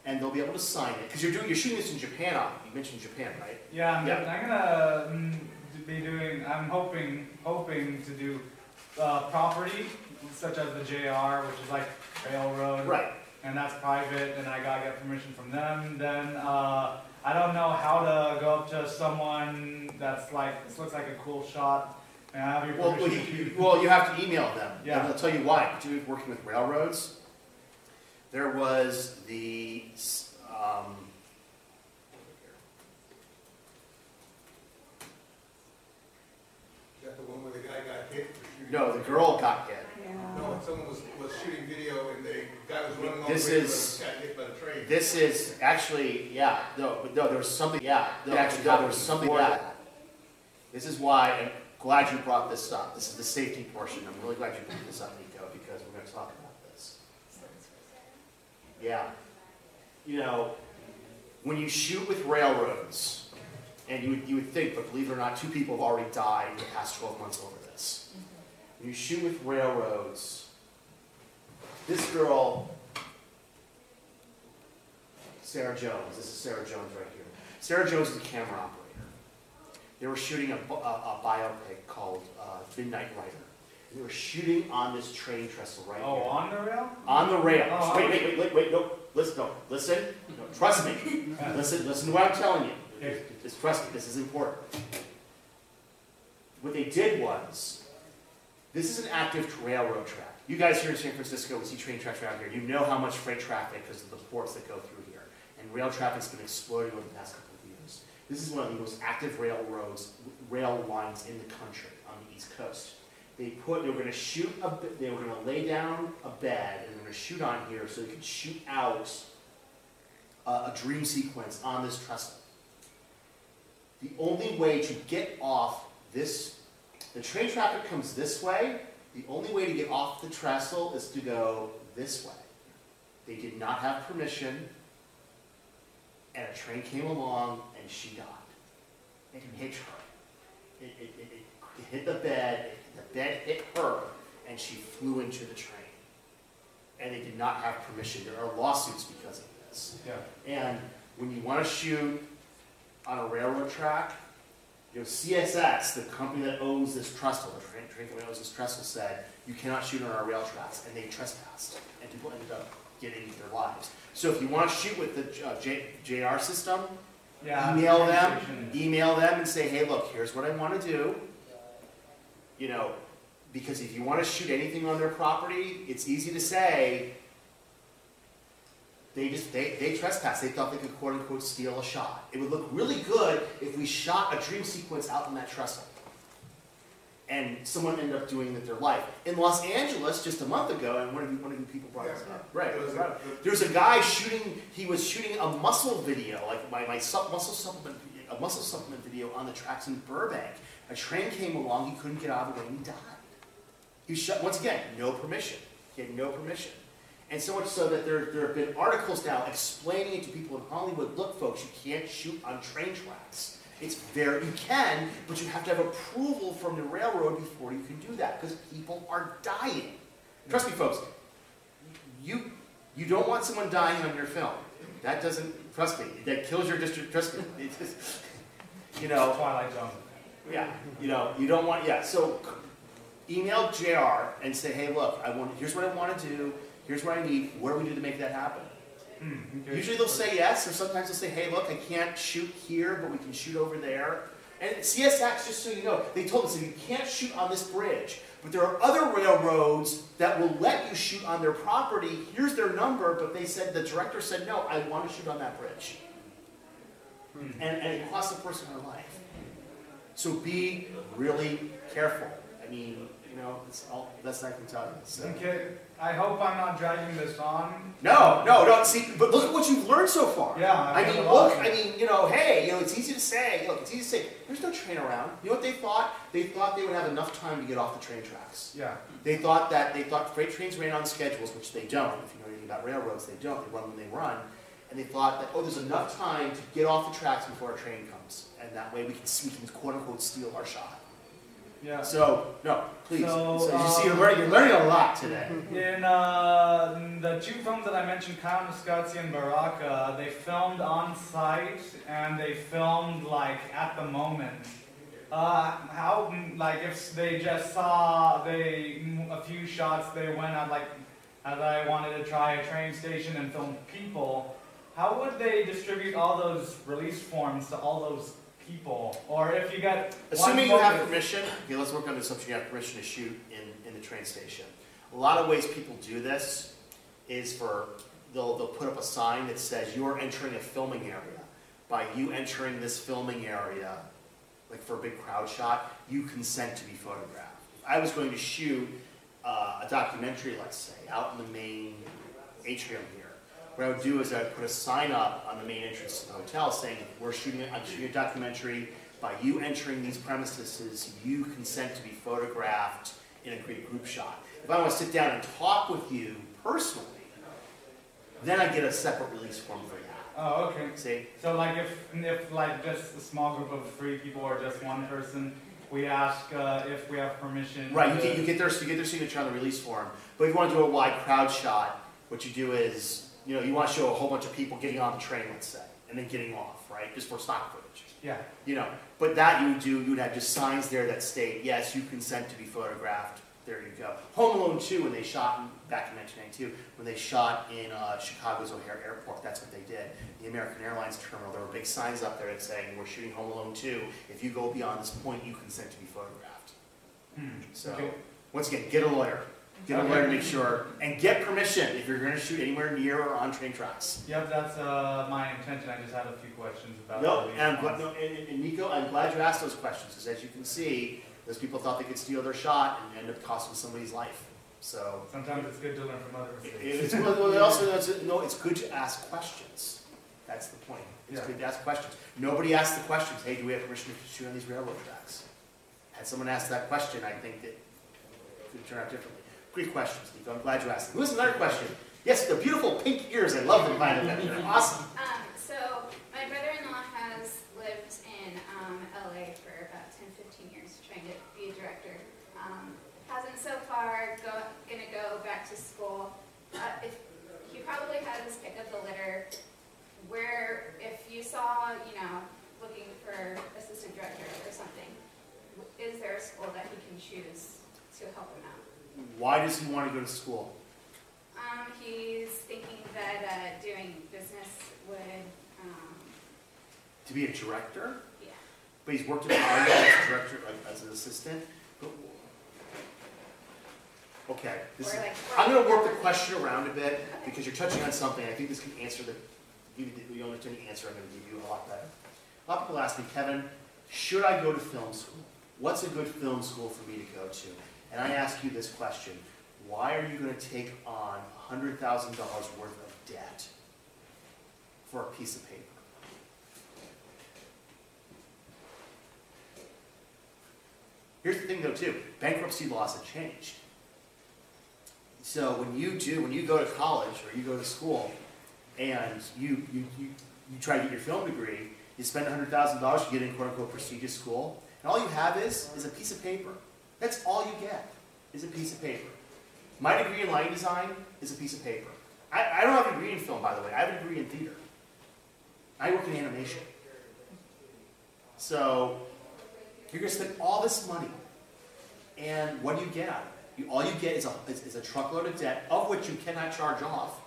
and they'll be able to sign it. Because you're shooting this in Japan. You mentioned Japan, right? Yeah, I'm gonna be doing. I'm hoping to do property such as the JR, which is like railroad, right? And that's private, and I gotta get permission from them. Then I don't know how to go up to someone that's like, this looks like a cool shot, and I have your permission. Well, you have to email them. Yeah. And I'll tell you why. Particularly working with railroads, there was the The one where the guy got hit? No, the girl got hit. Yeah. No, someone was shooting video and the guy was running on the way and got hit by the train. This is actually, there was something, there was something like that. This is why I'm glad you brought this up. This is the safety portion. I'm really glad you brought this up, Nico, because we're going to talk about this. Yeah. You know, when you shoot with railroads, and you would think, but believe it or not, 2 people have already died in the past 12 months over this. When you shoot with railroads, this girl, Sarah Jones, this is Sarah Jones right here. Sarah Jones is a camera operator. They were shooting a biopic called Midnight Rider. And they were shooting on this train trestle right here. Oh, on the rail? On the rail. Oh, wait, no, listen. No, trust me. Listen to what I'm telling you. Just trust me, this is important. What they did was, this is an active railroad track. You guys here in San Francisco, we see train tracks around here. You know how much freight traffic because of the ports that go through here. And rail traffic's been exploding over the past couple of years. This is one of the most active rail lines in the country on the East Coast. They were going to shoot they were going to lay down a bed and they were going to shoot on here so they could shoot out a dream sequence on this trestle. The only way to get off this, the train traffic comes this way, the only way to get off the trestle is to go this way. They did not have permission, and a train came along and she died. It hit her. It hit the bed hit her, and she flew into the train. And they did not have permission. There are lawsuits because of this. Yeah. And when you want to shoot on a railroad track, you know, CSX, the company that owns this trestle, the train company that owns this trestle, said, you cannot shoot on our rail tracks, and they trespassed, and people ended up getting their lives. So if you want to shoot with the JR system, email them and say, hey, look, here's what I want to do. You know, because if you want to shoot anything on their property, it's easy to say, they trespassed. They thought they could, quote unquote, steal a shot. It would look really good if we shot a dream sequence out on that trestle. And someone ended up doing it with their life. In Los Angeles, just a month ago, and one of you people brought this up. Right. There's a guy shooting, he was shooting a muscle video, like muscle supplement video on the tracks in Burbank. A train came along, he couldn't get out of the way, and he died. He shot, once again, no permission. He had no permission. And so much so that there have been articles now explaining it to people in Hollywood, look folks, you can't shoot on train tracks. You can, but you have to have approval from the railroad before you can do that, because people are dying. Trust me folks, you don't want someone dying on your film. That doesn't, trust me, that kills your district, trust me. You know. Twilight Zone. Yeah, you know, you don't want, so email JR and say, hey look, here's what I want to do, here's what I need, what do we do to make that happen? Okay. Usually they'll say yes, or sometimes they'll say, hey look, I can't shoot here, but we can shoot over there. And CSX, just so you know, they told us that you can't shoot on this bridge, but there are other railroads that will let you shoot on their property, here's their number, but they said, the director said, no, I want to shoot on that bridge. And it costs the person her life. So be really careful. I mean, you know, it's all the best I can tell you. So. Okay, I hope I'm not dragging this on. No, don't see. But look at what you've learned so far. Yeah, I mean, look. I mean, you know, hey, you know, it's easy to say. Look, it's easy to say. There's no train around. You know what they thought? They thought they would have enough time to get off the train tracks. Yeah. They thought freight trains ran on schedules, which they don't. If you know anything about railroads, they don't. They run when they run. And they thought that, oh, there's enough time to get off the tracks before a train comes. And that way we can quote unquote steal our shot. Yeah. So, no, please. So you see, you're learning a lot today. In the two films that I mentioned, Count Muscatsi and Baraka, they filmed on site and they filmed like at the moment. How, like, if they just saw a few shots, they went at like, as I wanted to try a train station and film people. How would they distribute all those release forms to all those people? Or if you get assuming you have permission, okay, let's work on the assumption you have permission to shoot in the train station. A lot of ways people do this is they'll put up a sign that says you're entering a filming area. By you entering this filming area, like for a big crowd shot, you consent to be photographed. If I was going to shoot a documentary, let's say, out in the main atrium here, what I would do is I would put a sign up on the main entrance to the hotel saying, I'm shooting a documentary. By you entering these premises, you consent to be photographed in a great group shot. If I want to sit down and talk with you personally, then I get a separate release form for that. Oh, okay. See? So like if like just a small group of 3 people or just one person, we ask if we have permission. Right, you get their signature on the release form. But if you want to do a wide crowd shot, what you do is, you know, you want to show a whole bunch of people getting on the train, let's say, and then getting off, right? Just for stock footage. Yeah. You know, but that you would have just signs there that state, yes, you consent to be photographed. There you go. Home Alone 2, when they shot back in 1992, when they shot in Chicago's O'Hare Airport, that's what they did. The American Airlines terminal, there were big signs up there that saying, we're shooting Home Alone 2. If you go beyond this point, you consent to be photographed. So, once again, get a lawyer. Get a lawyer to make sure, and get permission if you're going to shoot anywhere near or on train tracks. Yep, that's my intention. I just have a few questions about and Nico, I'm glad you asked those questions, because as you can see, those people thought they could steal their shot and end up costing somebody's life. So sometimes it's good to learn from other mistakes. It's good to ask questions. That's the point. It's good to ask questions. Nobody asked the questions, hey, do we have permission to shoot on these railroad tracks? Had someone asked that question, I think that it could turn out differently. Great questions, Nico. I'm glad you asked them. Who has another question? Yes, the beautiful pink ears. I love them by the way. They're awesome. So my brother-in-law has lived in LA for about 10-15 years trying to be a director. Hasn't so far going to go back to school. If he probably has his pick of the litter, where if you saw, looking for assistant director or something, is there a school that he can choose to help him out? Why does he want to go to school? He's thinking that doing business would... To be a director? Yeah. But he's worked in Hollywood as a director, like, as an assistant? Okay. I'm going to work the question around a bit, because you're touching on something. I think this can answer give you the only answer I'm going to give you a lot better. A lot of people ask me, Kevin, should I go to film school? What's a good film school for me to go to? And I ask you this question, why are you going to take on $100,000 worth of debt for a piece of paper? Here's the thing though too, bankruptcy laws have changed. So when you go to college or you go to school and you try to get your film degree, you spend $100,000 to get in quote-unquote prestigious school, and all you have is a piece of paper. That's all you get, is a piece of paper. My degree in lighting design is a piece of paper. I don't have a degree in film, by the way. I have a degree in theater. I work in animation. So you're going to spend all this money, and what do you get out of it? All you get is a truckload of debt, of which you cannot charge off.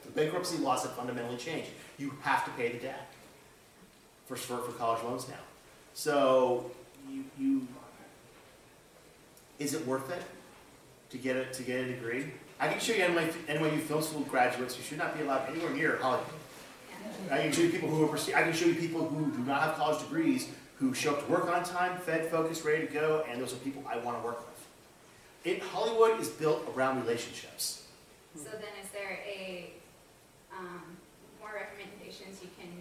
The bankruptcy laws have fundamentally changed. You have to pay the debt for college loans now. So is it worth it to get a degree? I can show you NYU Film School graduates who should not be allowed anywhere near Hollywood. I can show you people who I can show you people who do not have college degrees who show up to work on time, fed, focused, ready to go, and those are people I want to work with. Hollywood is built around relationships. So then, is there more recommendations you can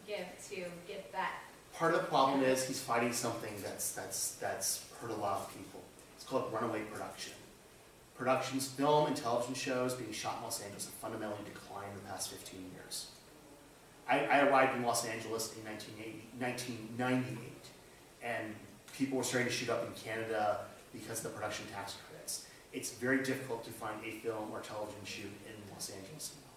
give to get that? Part of the problem is he's fighting something that's hurt a lot of people. It's called runaway production. Productions, film and television shows being shot in Los Angeles have fundamentally declined in the past 15 years. I arrived in Los Angeles in 1998, and people were starting to shoot up in Canada because of the production tax credits. It's very difficult to find a film or television shoot in Los Angeles now.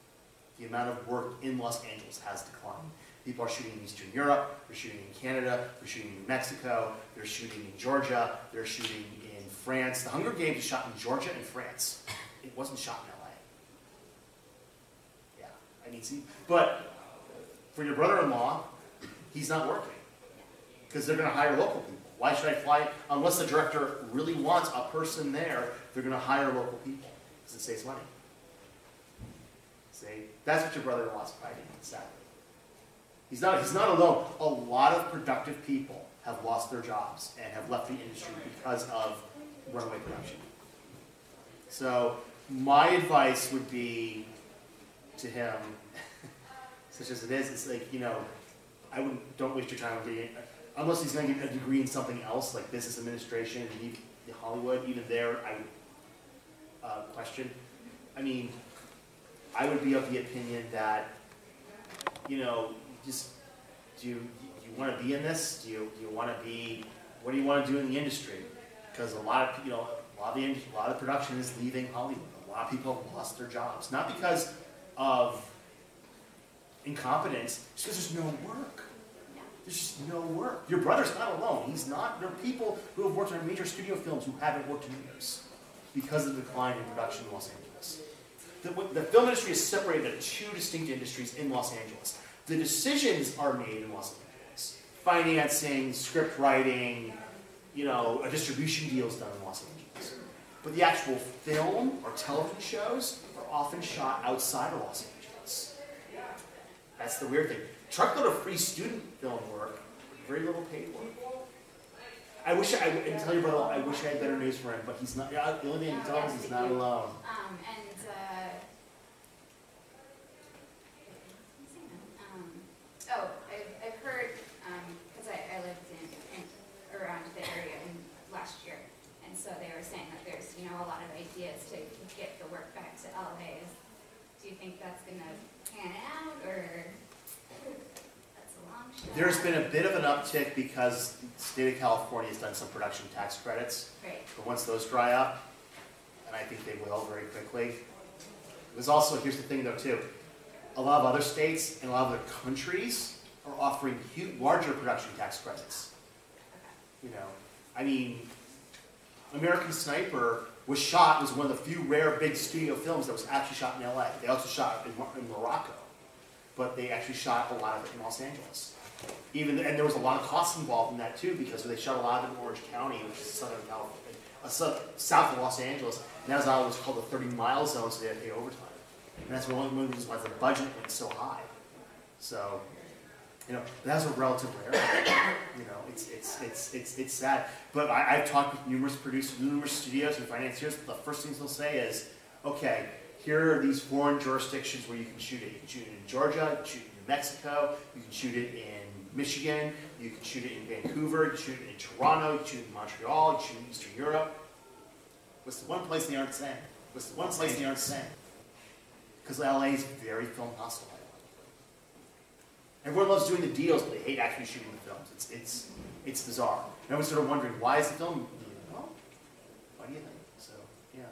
The amount of work in Los Angeles has declined. People are shooting in Eastern Europe, they're shooting in Canada, they're shooting in New Mexico, they're shooting in Georgia, they're shooting in France. The Hunger Games is shot in Georgia and France. It wasn't shot in LA. Yeah, I mean, see, but for your brother-in-law, he's not working because they're going to hire local people. Why should I fly? Unless the director really wants a person there, they're going to hire local people because it saves money. See, that's what your brother-in-law is fighting, sadly. He's not alone. A lot of productive people have lost their jobs and have left the industry because of runaway production. So my advice would be to him, such as it is, it's like, don't waste your time on being, unless he's going to get a degree in something else, like business administration and Hollywood, even there, I would question. I mean, I would be of the opinion that, just, do you want to be in this? Do you want to be, what do you want to do in the industry? Because a lot of production is leaving Hollywood. A lot of people have lost their jobs, not because of incompetence, just because there's no work. There's just no work. Your brother's not alone. He's not. There are people who have worked on major studio films who haven't worked in years. because of the decline in production in Los Angeles. The film industry is separated into two distinct industries in Los Angeles. The decisions are made in Los Angeles. Financing, script writing, a distribution deal is done in Los Angeles. But the actual film or television shows are often shot outside of Los Angeles. That's the weird thing. Truckload of free student film work, very little paid work. I wish I can tell your brother, I wish I had better news for him, but he's not. The only thing he tells us he's not alone. I've heard, because I lived around the area last year, and so they were saying that there's a lot of ideas to get the work back to LA. Do you think that's going to pan out, or that's a long shot? There's been a bit of an uptick because the state of California has done some production tax credits. Right. But once those dry up, and I think they will very quickly. There's also, here's the thing though too, a lot of other states and a lot of other countries are offering larger production tax credits. I mean, American Sniper was one of the few rare big studio films that was actually shot in LA. They also shot in Morocco, but they actually shot a lot of it in Los Angeles. And there was a lot of costs involved in that too, because they shot a lot of it in Orange County, which is Southern California, south of Los Angeles, and that was what was called the 30-mile zone, so they had to pay overtime. And that's one of the reasons why the budget went so high. So, that's a relative rarity. It's sad. But I've talked with numerous producers, numerous studios and financiers. The first things they'll say is, okay, here are these foreign jurisdictions where you can shoot it. You can shoot it in Georgia, you can shoot it in New Mexico, you can shoot it in Michigan, you can shoot it in Vancouver, you can shoot it in Toronto, you can shoot it in Montreal, you can shoot it in Eastern Europe. What's the one place they aren't saying? What's the one place they aren't saying? Because LA is very film hostile. Everyone loves doing the deals, but they hate actually shooting the films. It's bizarre. And everyone's sort of wondering, why is the film? Well, why do you think? So yeah,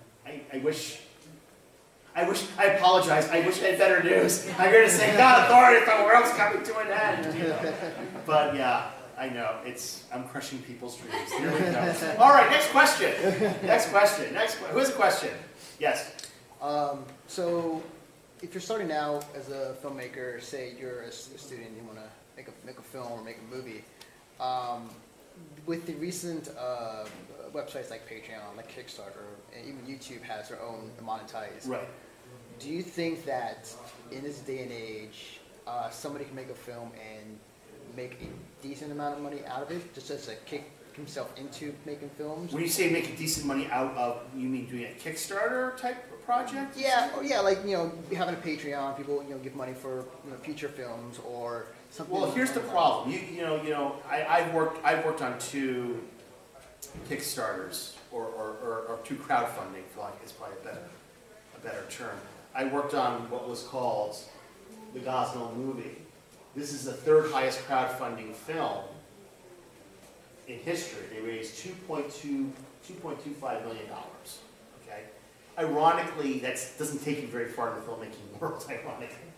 I apologize. I wish I had better news. I'm here to say, God, authority, the world's coming to an end. But yeah, I know I'm crushing people's dreams. Here we go. All right, next question. Who has a question? Yes. So, if you're starting out as a filmmaker, say you're a student, you want to make a film or make a movie, with the recent websites like Patreon, like Kickstarter, and even YouTube has their own monetized. Right. Do you think that in this day and age, somebody can make a film and make a decent amount of money out of it, just as a kick himself into making films? When you say making decent money out of, you mean doing a Kickstarter type of project? Yeah, like having a Patreon, people give money for future films or something. Well, here's the problem. I've worked on 2 Kickstarters or 2 crowdfunding, for like is probably a better term. I worked on what was called the Gosnell Movie. This is the 3rd highest crowdfunding film in history. They raised $2.25 million. Okay. Ironically, that doesn't take you very far in the filmmaking world. Ironically,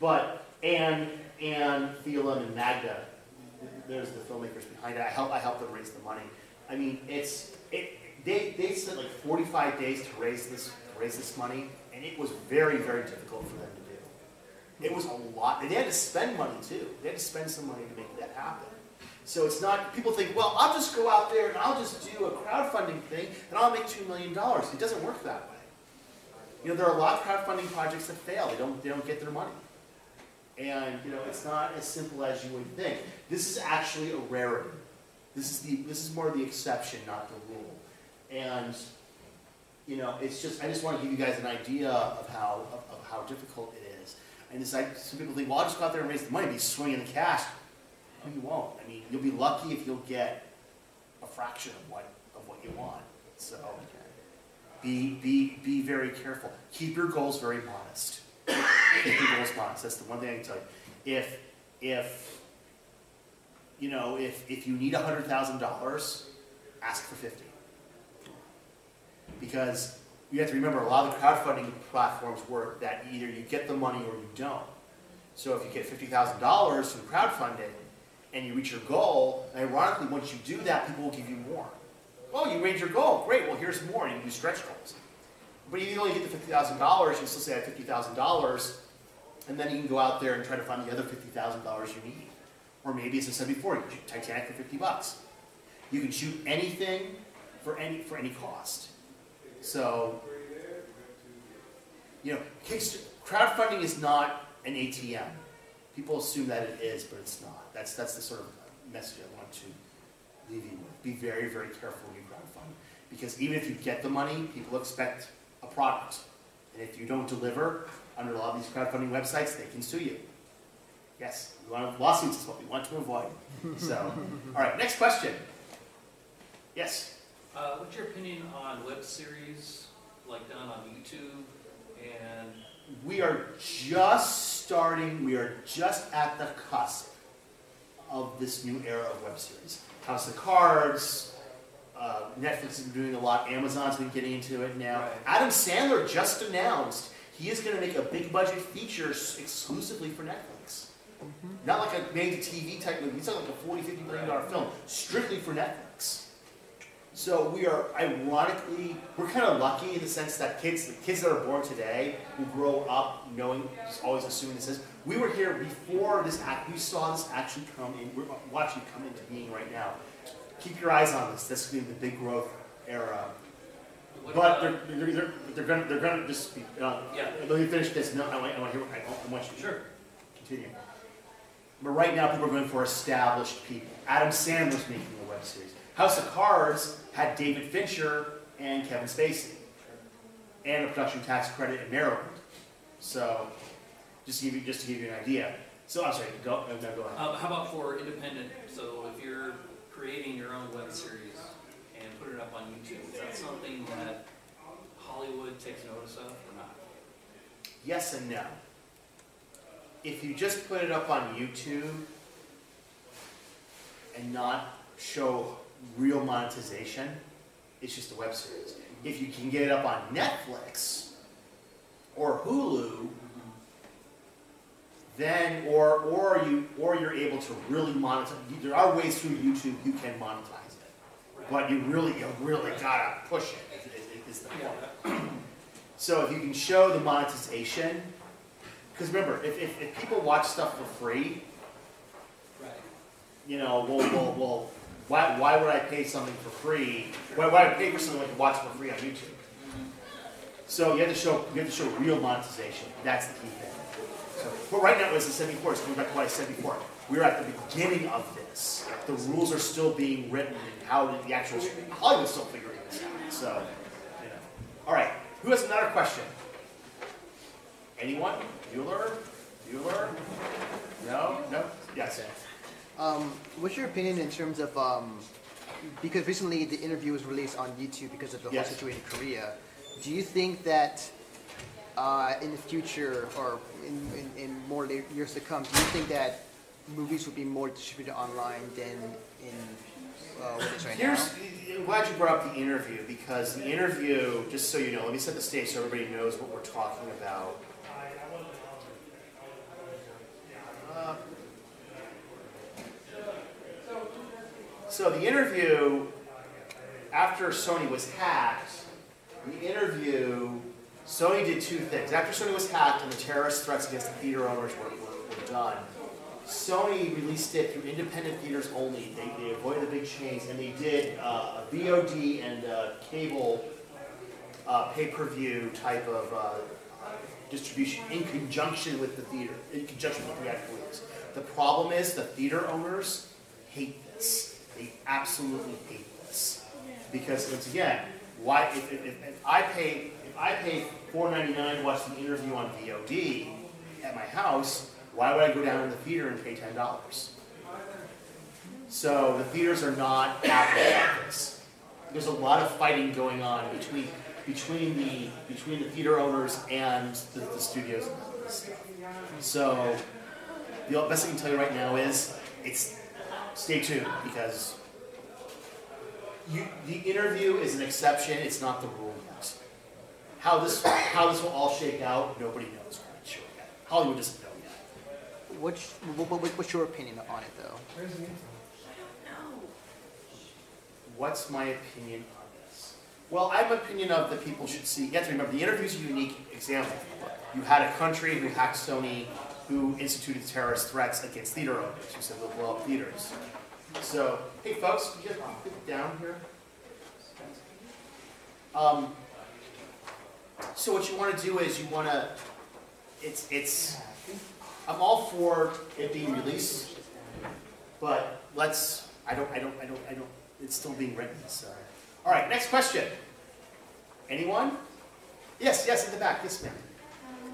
but Anne, Thela, and Magda, there's the filmmakers behind it. I helped them raise the money. I mean, they spent like 45 days to raise this money, and it was very, very difficult for them to do. It was a lot. And they had to spend money too. They had to spend some money to make that happen. So it's not, people think, well, I'll just go out there and I'll just do a crowdfunding thing and I'll make $2 million. It doesn't work that way. There are a lot of crowdfunding projects that fail. They don't get their money. And it's not as simple as you would think. This is actually a rarity. This is more the exception, not the rule. And it's just, I just want to give you guys an idea of how difficult it is. And it's like, some people think, well, I'll just go out there and raise the money, be swinging the cash. No, you won't. I mean, you'll be lucky if you'll get a fraction of what you want. So be very careful. Keep your goals very modest. Keep your goals modest. That's the one thing I can tell you. If you need $100,000, ask for 50. Because you have to remember, a lot of the crowdfunding platforms work that either you get the money or you don't. So if you get $50,000 from crowdfunding and you reach your goal, ironically, once you do that, people will give you more. well, you made your goal. Great. Well, here's more. You can do stretch goals. But you only get the $50,000. You still say I have $50,000, and then you can go out there and try to find the other $50,000 you need. Or maybe, as I said before, you shoot Titanic for $50. You can shoot anything for any cost. So, you know, crowdfunding is not an ATM. People assume that it is, but it's not. That's the sort of message I want to leave you with. Be very, very careful when you crowdfund. Because even if you get the money, people expect a product. And if you don't deliver, under a lot of these crowdfunding websites, they can sue you. Yes, lawsuits is what we want to avoid. So, all right, next question. Yes? What's your opinion on web series, like done on YouTube? And we are just starting, we are just at the cusp of this new era of web series. House of Cards, Netflix has been doing a lot, Amazon's been getting into it now. Right. Adam Sandler just announced he is going to make a big budget feature exclusively for Netflix. Not like a made-to-TV type movie, it's not like a $40, $50 million film, strictly for Netflix. So we are, ironically, we're kind of lucky in the sense that the kids that are born today will grow up knowing, just always assuming this is. We were here before this we saw this actually come in, we're watching it come into being right now. Keep your eyes on this. This is going to be the big growth era. But they're gonna just be. Let me finish this. No, I want to hear. I want you to continue. But right now, people are going for established people. Adam Sandler's making a web series. House of Cards had David Fincher and Kevin Spacey, and a production tax credit in Maryland. So, just to give you an idea. So I'm sorry. Go ahead. How about for independent? So if you're creating your own web series and put it up on YouTube, is that something that Hollywood takes notice of or not? Yes and no. If you just put it up on YouTube and not show real monetization, it's just a web series. If you can get it up on Netflix or Hulu, then or you're able to really monetize. There are ways through YouTube you can monetize it, but you really gotta push it. Is the point. So if you can show the monetization, because remember, if people watch stuff for free, you know, well, why would I pay something for free? Why would I pay for something I can watch for free on YouTube? So you have to show real monetization. That's the key thing. So, but right now, as I said before, it's going back to what I said before. We're at the beginning of this. The rules are still being written, and how the actual Hollywood's still figuring this out. So, you know. All right. Who has another question? Anyone? Bueller? No? Yes. What's your opinion in terms of, because recently the interview was released on YouTube because of the whole situation in Korea. Do you think that in the future or in more years to come, do you think that movies will be more distributed online than in what it is right now? I'm glad you brought up the interview, because the interview, just so you know, let me set the stage so everybody knows what we're talking about. So the interview, after Sony was hacked, Sony did two things. After Sony was hacked and the terrorist threats against the theater owners were done, Sony released it through independent theaters only. They avoided the big chains, and they did a VOD and cable pay-per-view type of distribution in conjunction with the theater, in conjunction with the theatrical release. The problem is the theater owners hate this. They absolutely hate this, because once again, why if I pay $4.99 to watch the interview on VOD at my house, why would I go down to the theater and pay $10? So the theaters are not happy about this. There's a lot of fighting going on between the theater owners and the studios and this stuff. So the best I can tell you right now is stay tuned, because the interview is an exception. It's not the rule yet. How this will all shake out, nobody knows quite sure yet. Hollywood doesn't know yet. What's your opinion on it, though? what's my opinion on this? Well, I have an opinion of that people should see. You have to remember, the interview is a unique example. You had a country who hacked Sony, who instituted terrorist threats against theater owners, who said they'll blow up theaters. So, hey folks, you guys want to put down here? So what you want to do is you want to, I'm all for it being released, but it's still being written, so. All right, next question. Anyone? Yes, in the back, yes ma'am.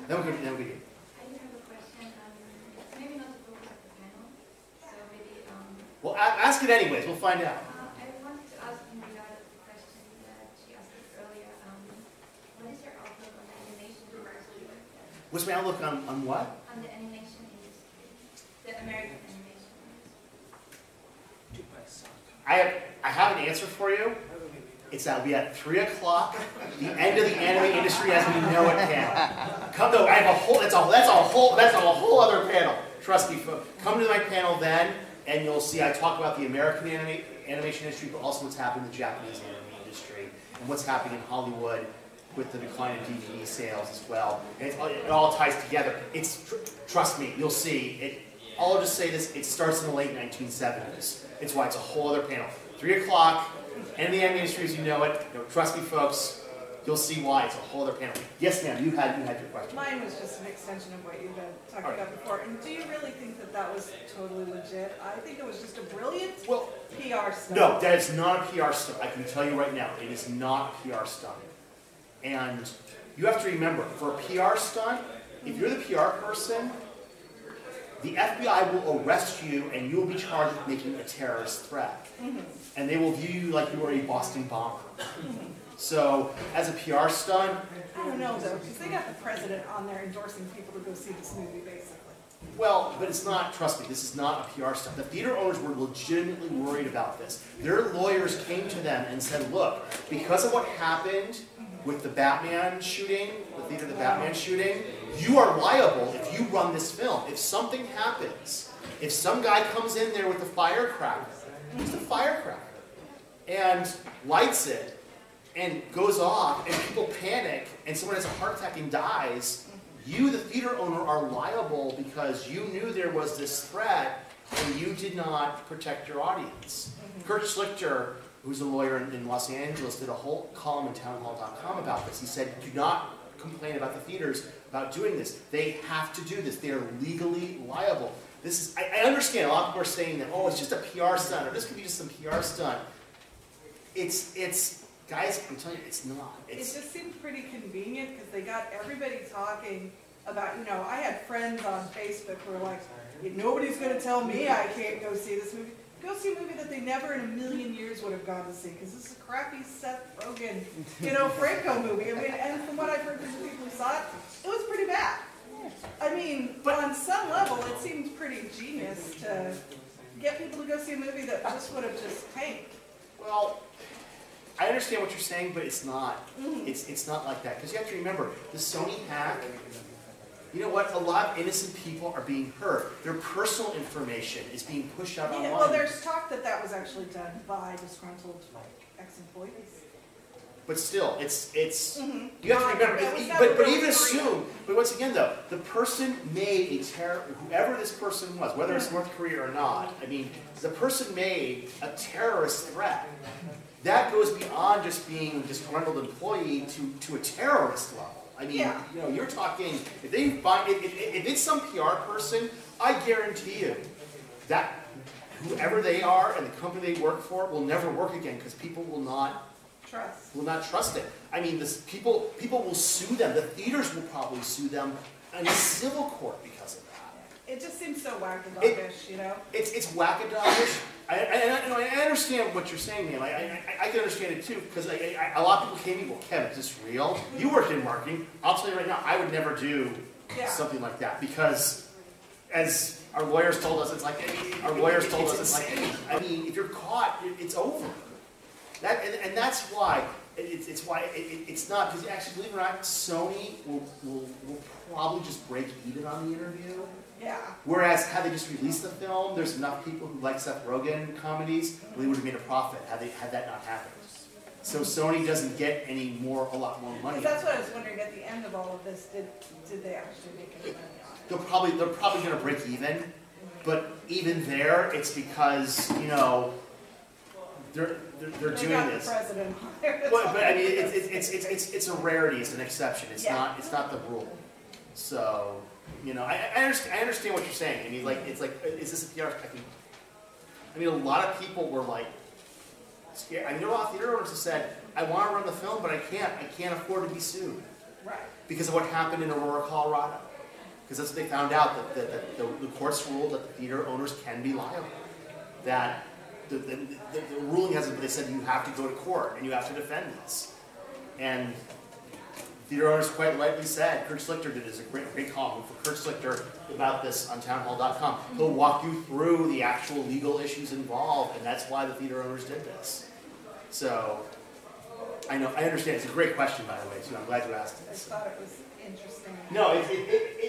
Then we'll go to you. I have a question. Maybe not to focus at the panel, so maybe... Well, ask it anyways, we'll find out. I wanted to ask in regard to the question that she asked us earlier, what is your outlook on the animation industry? What's my outlook on what? On the animation industry, the American animation industry. I have an answer for you. It's that we at 3 o'clock, the end of the anime industry as we know it panel. Come to, I have a whole, that's a whole other panel. Trust me, folks. Come to my panel then, and you'll see I talk about the American animation industry, but also what's happening in the Japanese anime industry, and what's happening in Hollywood with the decline of DVD sales as well. And it all ties together. Trust me, you'll see. I'll just say this, it starts in the late 1970s. It's why it's a whole other panel. 3 o'clock, and the anime industry as you know it. Trust me, folks, you'll see why. It's a whole other panel. Yes, ma'am, you had your question. Mine was just an extension of what you've been talking about before. And do you really think that that was totally legit? I think it was just a brilliant PR stunt. No, that is not a PR stunt. I can tell you right now, it is not a PR stunt. And you have to remember, for a PR stunt, if you're the PR person, the FBI will arrest you and you will be charged with making a terrorist threat. And they will view you like you were a Boston bomber. So, as a PR stunt... I don't know though, because they got the president on there endorsing people to go see this movie, basically. Well, but it's not, trust me, this is not a PR stunt. The theater owners were legitimately worried about this. Their lawyers came to them and said, look, because of what happened with the Batman shooting, the Batman shooting, you are liable if you run this film. If something happens, if some guy comes in there with a firecracker, just a firecracker, and lights it, and goes off, and people panic, and someone has a heart attack and dies, you, the theater owner, are liable because you knew there was this threat, and you did not protect your audience. Kurt Schlichter, who's a lawyer in Los Angeles, did a whole column in townhall.com about this. He said, do not complain about the theaters about doing this. They have to do this. They are legally liable. This is, I understand a lot of people are saying that, oh, it's just a PR stunt, or this could be just some PR stunt. Guys, I'm telling you, it's not. It just seemed pretty convenient because they got everybody talking about, I had friends on Facebook who were like, nobody's going to tell me I can't go see this movie. Go see a movie that they never in a million years would have gone to see because this is a crappy Seth Rogen, Franco movie. I mean, and from what I've heard from the people who saw it, it was pretty bad. I mean, but on some level, it seemed pretty genius to get people to go see a movie that just would have just tanked. Well, I understand what you're saying, but it's not. It's not like that. Because you have to remember, the Sony hack, you know what? A lot of innocent people are being hurt. Their personal information is being pushed out online. Well, there's talk that that was actually done by disgruntled ex-employees. But still, you have to remember, but even assume, but once again though, the person made whoever this person was, whether it's North Korea or not, I mean, the person made a terrorist threat. That goes beyond just being a disgruntled employee to a terrorist level. I mean, you're talking, if it's some PR person, I guarantee you that whoever they are and the company they work for will never work again because people will not trust it. I mean, people will sue them. The theaters will probably sue them in a civil court because of that. It just seems so wackadogish, It's wackadogish. I understand what you're saying, man. I can understand it too, because a lot of people came to me, well, Kevin, is this real? You worked in marketing. I'll tell you right now, I would never do something like that, because as our lawyers told us, I mean, if you're caught, it's over. And that's why it's not, because actually, believe it or not, Sony will probably just break even on the interview. Yeah. Whereas had they just released the film, there's enough people who like Seth Rogen comedies, they would have made a profit had that not happened. So Sony doesn't get a lot more money. That's what I was wondering at the end of all of this, did they actually make any money on it? They're probably going to break even, but even there, it's because they're doing this. The president. But I mean, it's a rarity. It's an exception. It's not the rule. So I understand what you're saying. I mean, is this a PR? I mean, a lot of people were like scared. I mean, there were a lot of theater owners who said, "I want to run the film, but I can't. I can't afford to be sued." Right. Because of what happened in Aurora, Colorado. Because that's what they found out, that the courts ruled that the theater owners can be liable. That the ruling hasn't, but they said you have to go to court and you have to defend this. And theater owners quite rightly said, Kurt Schlichter did a great column for Kurt Schlichter about this on townhall.com. He'll walk you through the actual legal issues involved, and that's why the theater owners did this. So, I understand. It's a great question, by the way, too. I'm glad you asked it. I thought it was interesting. No, it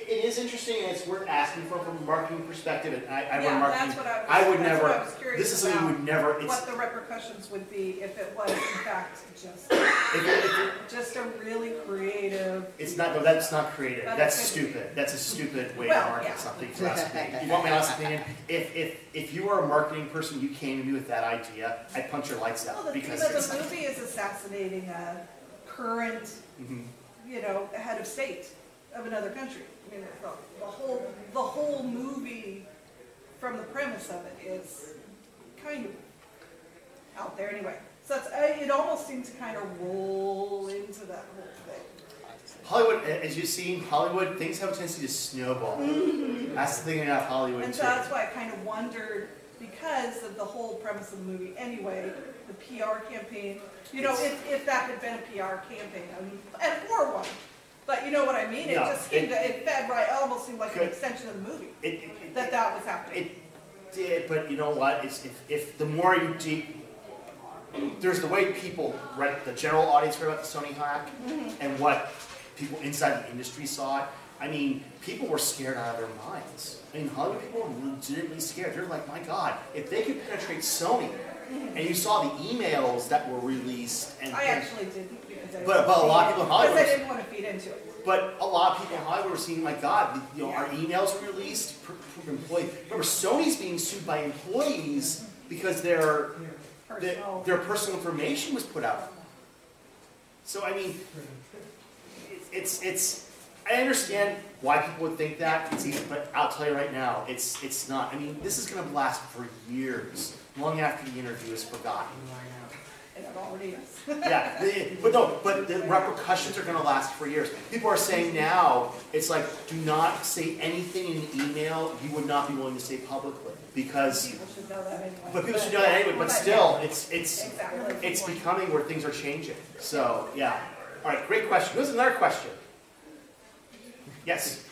is interesting, and it's worth asking for from a marketing perspective. And I run marketing. That's what I was curious this is something we would never. What the repercussions would be if it was, in fact, just a really creative. It's not. No, that's not creative. That's stupid. That's a stupid way to market something. For us. You want my honest opinion? If you were a marketing person, you came to me with that idea, I'd punch your lights out. Well, because the movie is assassinating a current, head of state of another country. I mean, the whole movie, from the premise of it, is kind of out there anyway. So it almost seemed to kind of roll into that whole thing. Hollywood, as you've seen, Hollywood, things have a tendency to snowball. Mm-hmm. That's the thing about Hollywood, and too. so that's why I kind of wondered, because of the whole premise of the movie anyway, the PR campaign, if that had been a PR campaign, and for one. But you know what I mean? It just seemed it fed right, almost seemed like an extension of the movie, that was happening. It did, but you know what? If the more you there's the way people read, the general audience read about the Sony hack, and what people inside the industry saw it. I mean, people were scared out of their minds. I mean, Hollywood people were legitimately scared. They're like, my God, if they could penetrate Sony, and you saw the emails that were released, and I actually didn't. But a lot of people in Hollywood, because I didn't want to feed into it. But a lot of people in Hollywood were seeing, my God, our emails were released. Employees. Remember, Sony's being sued by employees because their personal information was put out. So I mean, I understand why people would think that. It's easy, but I'll tell you right now, it's not. I mean, this is going to last for years, long after the interview is forgotten. And it already is. but the repercussions are going to last for years. People are saying now, it's like, do not say anything in an email you would not be willing to say publicly, because people should know that anyway. But people should know that anyway. But still, it's becoming where things are changing. So yeah. All right, great question. Who's another question? Yes.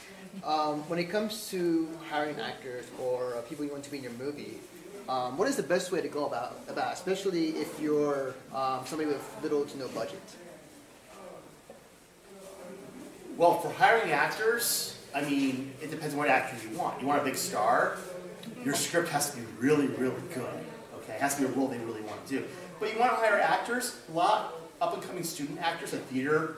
When it comes to hiring actors or people you want to be in your movie, what is the best way to go about especially if you're somebody with little to no budget? Well, for hiring actors, I mean, it depends on what actor you want. You want a big star, your script has to be really, really good. Okay, it has to be a role they really want to do. But you want to hire actors, a lot up-and-coming student actors at theater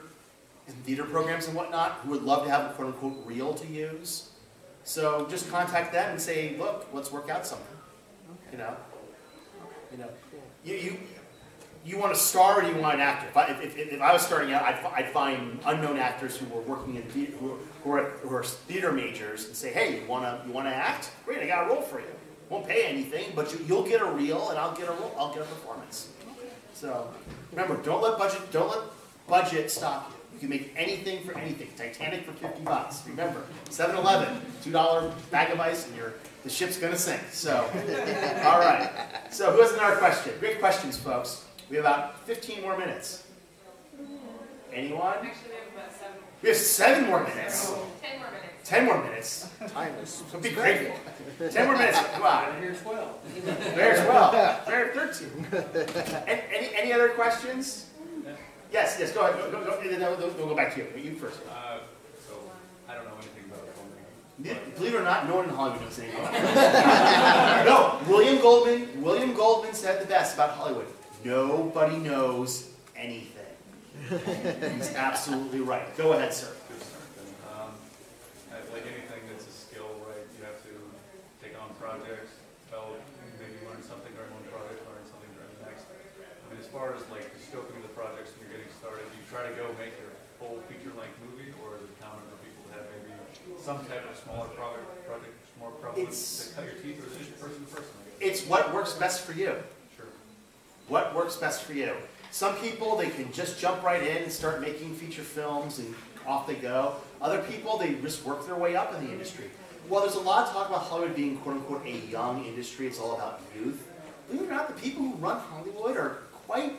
programs and whatnot, who would love to have a quote-unquote reel to use. So just contact them and say, look, let's work out something. You want a star or do you want an actor? If I was starting out, I'd find unknown actors who were working in theater, who are theater majors, and say, hey, you want to act? Great, I got a role for you. Won't pay anything, but you'll get a reel, and I'll get a role. I'll get a performance. So remember, don't let budget stop you. You can make anything for anything. Titanic for $50. Remember, 7-Eleven, $2 bag of ice, and the ship's gonna sink. So, all right. So, who has another question? Great questions, folks. We have about 15 more minutes. Anyone? Actually, we have 7 more minutes. 10 more minutes. 10 more minutes. Time is. So be grateful. 10 more minutes. Come on. Here's 12. There's 12. There's 13. Any other questions? Yes, go ahead. We'll go back to you. You first. So, I don't know anything about filmmaking. Believe it or not, no one in Hollywood knows anything about it. No, William Goldman said the best about Hollywood. Nobody knows anything. He's absolutely right. Go ahead, sir. Like anything that's a skill, right? You have to take on projects, develop, maybe learn something during one project, learn something during the next. I mean, as far as like the scoping of the projects when you're getting started, do you try to go make your full feature-length movie, or is it common for people to have maybe some type of smaller project more prevalent to cut your teeth, or is it just person to person? It's what works best for you. Sure. What works best for you. Some people, they can just jump right in and start making feature films and off they go. Other people, they just work their way up in the industry. Well, there's a lot of talk about Hollywood being quote-unquote a young industry. It's all about youth. Believe it or not, the people who run Hollywood are quite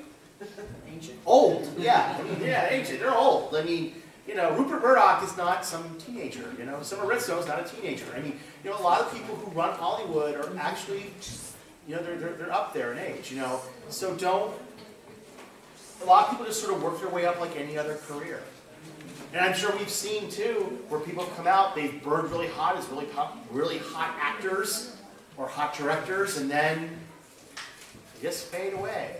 ancient. Old, yeah. I mean, yeah, ancient. They're old. I mean, you know, Rupert Murdoch is not some teenager. You know, Summer Rizzo is not a teenager. I mean, you know, a lot of people who run Hollywood are actually, you know, they're up there in age. You know, so don't. A lot of people just sort of work their way up like any other career. And I'm sure we've seen too, where people come out, they've burned really hot as really hot actors or hot directors, and then they just fade away.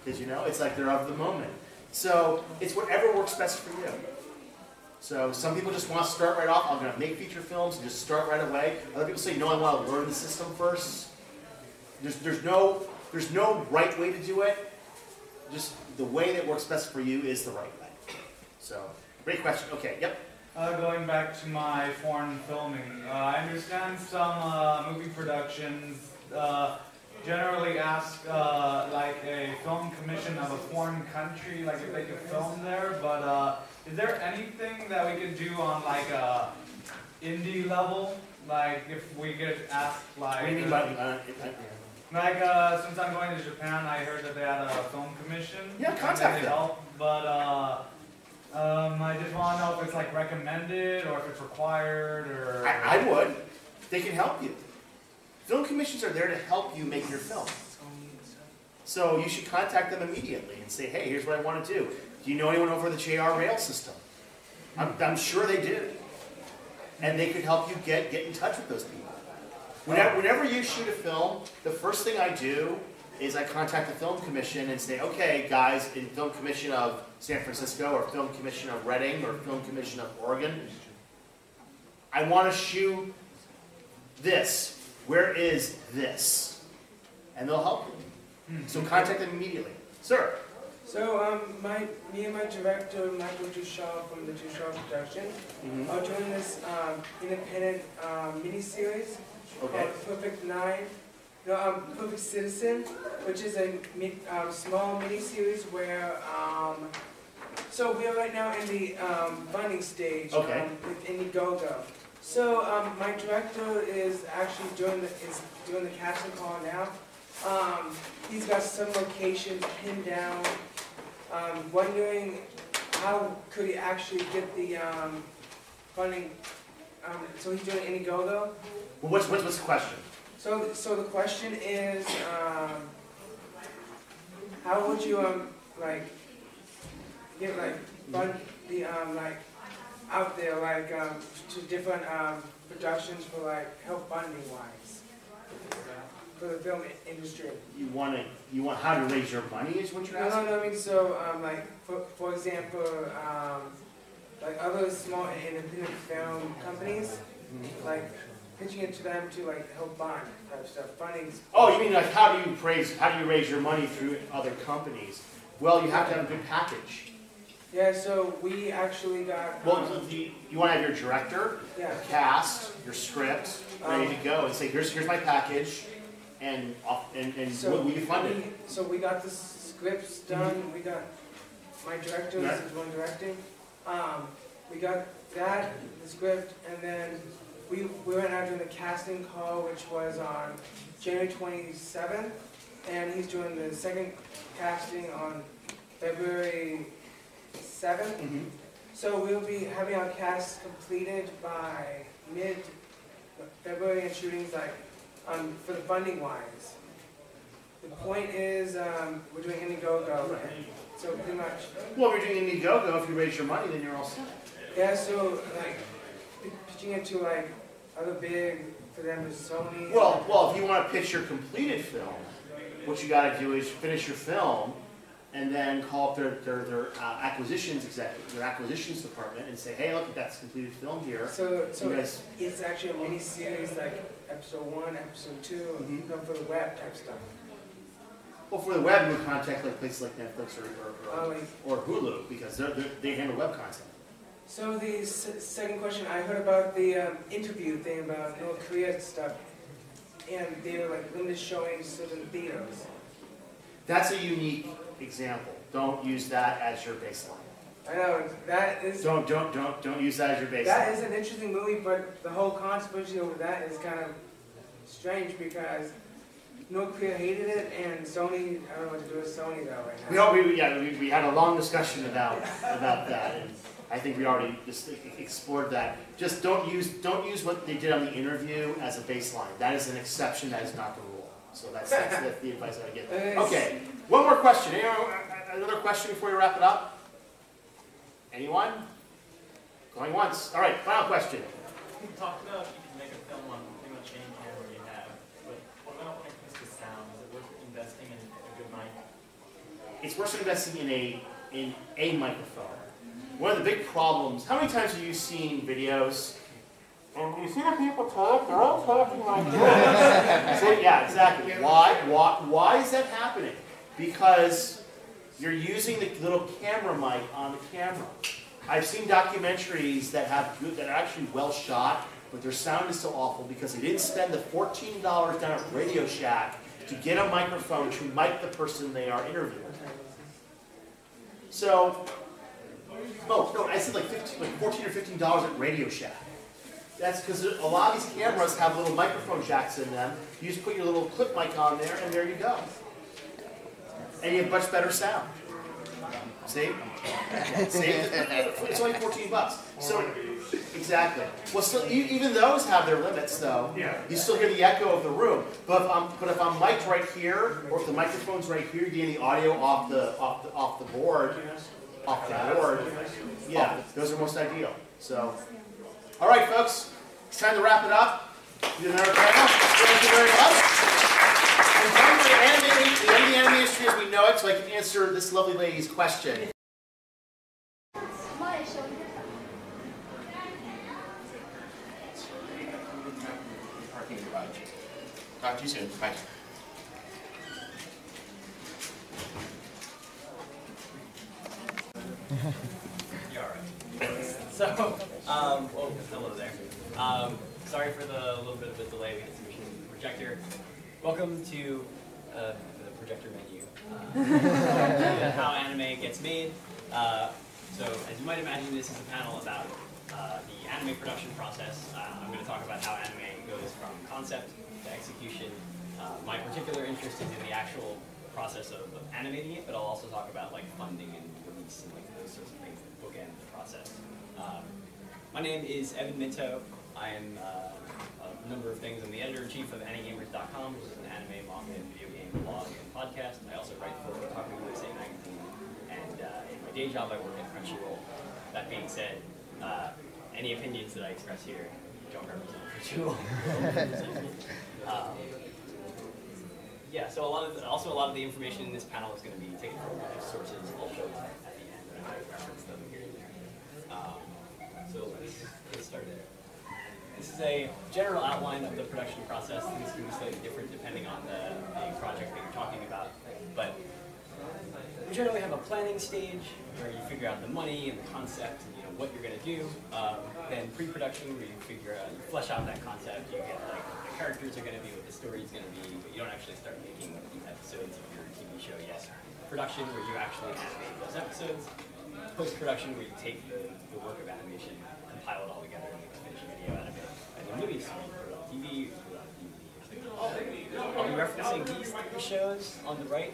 Because, you know, it's like they're of the moment. So it's whatever works best for you. So some people just want to start right off. I'm going to make feature films and just start right away. Other people say, no, I want to learn the system first. There's no right way to do it. Just the way that works best for you is the right way. So, great question. Okay, yep. Going back to my foreign filming, I understand some movie productions generally ask like a film commission of a foreign country, like if they could film there, but is there anything that we could do on like a indie level? Like if we get asked like... What do you mean by... Like, since I'm going to Japan, I heard that they had a film commission. Yeah, contact them. Help, but I just want to know if it's like recommended or if it's required or... I would. They can help you. Film commissions are there to help you make your film. So you should contact them immediately and say, hey, here's what I want to do. Do you know anyone over the JR rail system? I'm sure they do. And they could help you get in touch with those people. Whenever you shoot a film, the first thing I do is I contact the film commission and say, okay, guys, in film commission of San Francisco or film commission of Reading or film commission of Oregon, I want to shoot this. Where is this? And they'll help you. So contact them immediately. Sir? So me and my director, Michael Duchamp from the Duchamp production, are doing this independent mini-series called Perfect Nine, Perfect Citizen, which is a small mini-series where, so we are right now in the funding stage with Indiegogo. So my director is actually doing the casting call now. He's got some locations pinned down. Wondering how could he actually get the funding. So he's doing Indiegogo. Well, what's the question? So the question is, how would you get fund the out there to different productions for help funding wise for the film industry? You want how to raise your money is what you're asking? No, I mean so for example other small independent film companies pitching it to them to help fund type stuff funding. Oh, you mean how do you raise your money through other companies? Well, you have to have a good package. Yeah, so we actually got... Well, you want to have your director, your cast, your script, ready to go, and say, here's my package, and so will you fund it? So we got the scripts done, we got my director is the one directing, we got that, the script, and then we went out doing the casting call, which was on January 27th, and he's doing the second casting on February 7th. So we'll be having our cast completed by mid-February and shootings for the funding wise. The point is we're doing Indiegogo, so pretty much. Well, we're doing Indiegogo. If you raise your money, then you're all set. Yeah, so pitching it to like other big for them is Sony. Well, if you want to pitch your completed film, what you got to do is finish your film, and then call up their acquisitions executive, their acquisitions department, and say, hey, look, that's completed film here. So guys, it's actually a mini series like episode 1, episode 2, for the web type stuff. Well, for the web, you would contact like places like Netflix or Hulu because they handle web content. So the second question, I heard about the interview thing about North Korea stuff, and they were like limited showing certain theaters. That's a unique example. Don't use that as your baseline. I know that is. Don't use that as your baseline. That is an interesting movie, but the whole controversy over that is kind of strange because North Korea hated it, and Sony. I don't know what to do with Sony though right now. We had a long discussion about that, and I think we already just explored that. Just don't use what they did on the interview as a baseline. That is an exception. That is not the rule. So that's the advice I give. Okay, one more question. Another question before we wrap it up? Anyone? Going once. All right, final question. You talked about you can make a film on pretty much any camera you have, but what about when it comes to sound? Is it worth investing in a good mic? It's worth investing in a microphone. One of the big problems, how many times have you seen videos? And you see the people talk, they're all talking like this. So, yeah, exactly. Why is that happening? Because you're using the little camera mic on the camera. I've seen documentaries that are actually well shot, but their sound is so awful because they didn't spend the $14 down at Radio Shack to get a microphone to mic the person they are interviewing. So, no, I said like $14 or $15 at Radio Shack. That's because a lot of these cameras have little microphone jacks in them. You just put your little clip mic on there, and there you go. And you have much better sound. See? It's only $14. So, exactly. Well, still, even those have their limits, though. You still hear the echo of the room. But if I'm mic'd right here, or if the microphone's right here, you're getting the audio off the board. Yeah, those are most ideal. So, all right, folks, it's time to wrap it up. We did another panel. Thank you very much. And time for the end of the anime industry as we know it, so I can answer this lovely lady's question. Talk to you soon. Bye. You're alright. So, hello there. Sorry for the little bit of a delay. We had some issues with the projector. Welcome to the projector menu. How anime gets made. So, as you might imagine, this is a panel about the anime production process. I'm going to talk about how anime goes from concept to execution. My particular interest is in the actual process of animating it, but I'll also talk about like funding and release and like those sorts of things that bookend the process. My name is Evan Minto. I am a number of things. I'm the editor-in-chief of AniGamers.com, which is an anime, manga, and video game blog and podcast. I also write for Talking USA magazine, and in my day job I work at Crunchyroll. That being said, any opinions that I express here don't represent Crunchyroll. Yeah, so a lot of the information in this panel is going to be taken from sources. I'll show you at the end, and I might reference them here and there. So let's get started. This is a general outline of the production process. Things can be slightly different depending on the project that you're talking about, but we generally have a planning stage where you figure out the money and the concept and what you're going to do. Then pre-production, where you flesh out that concept. You get like what the characters are going to be, what the story is going to be, but you don't actually start making the episodes of your TV show yet. Production, where you actually animate those episodes. Post-production, where you take the work of animation, compile it all together, and make a finished video out of it. And then movies, so you put it on TV, you put it on DVD. I'll be referencing these three shows on the right.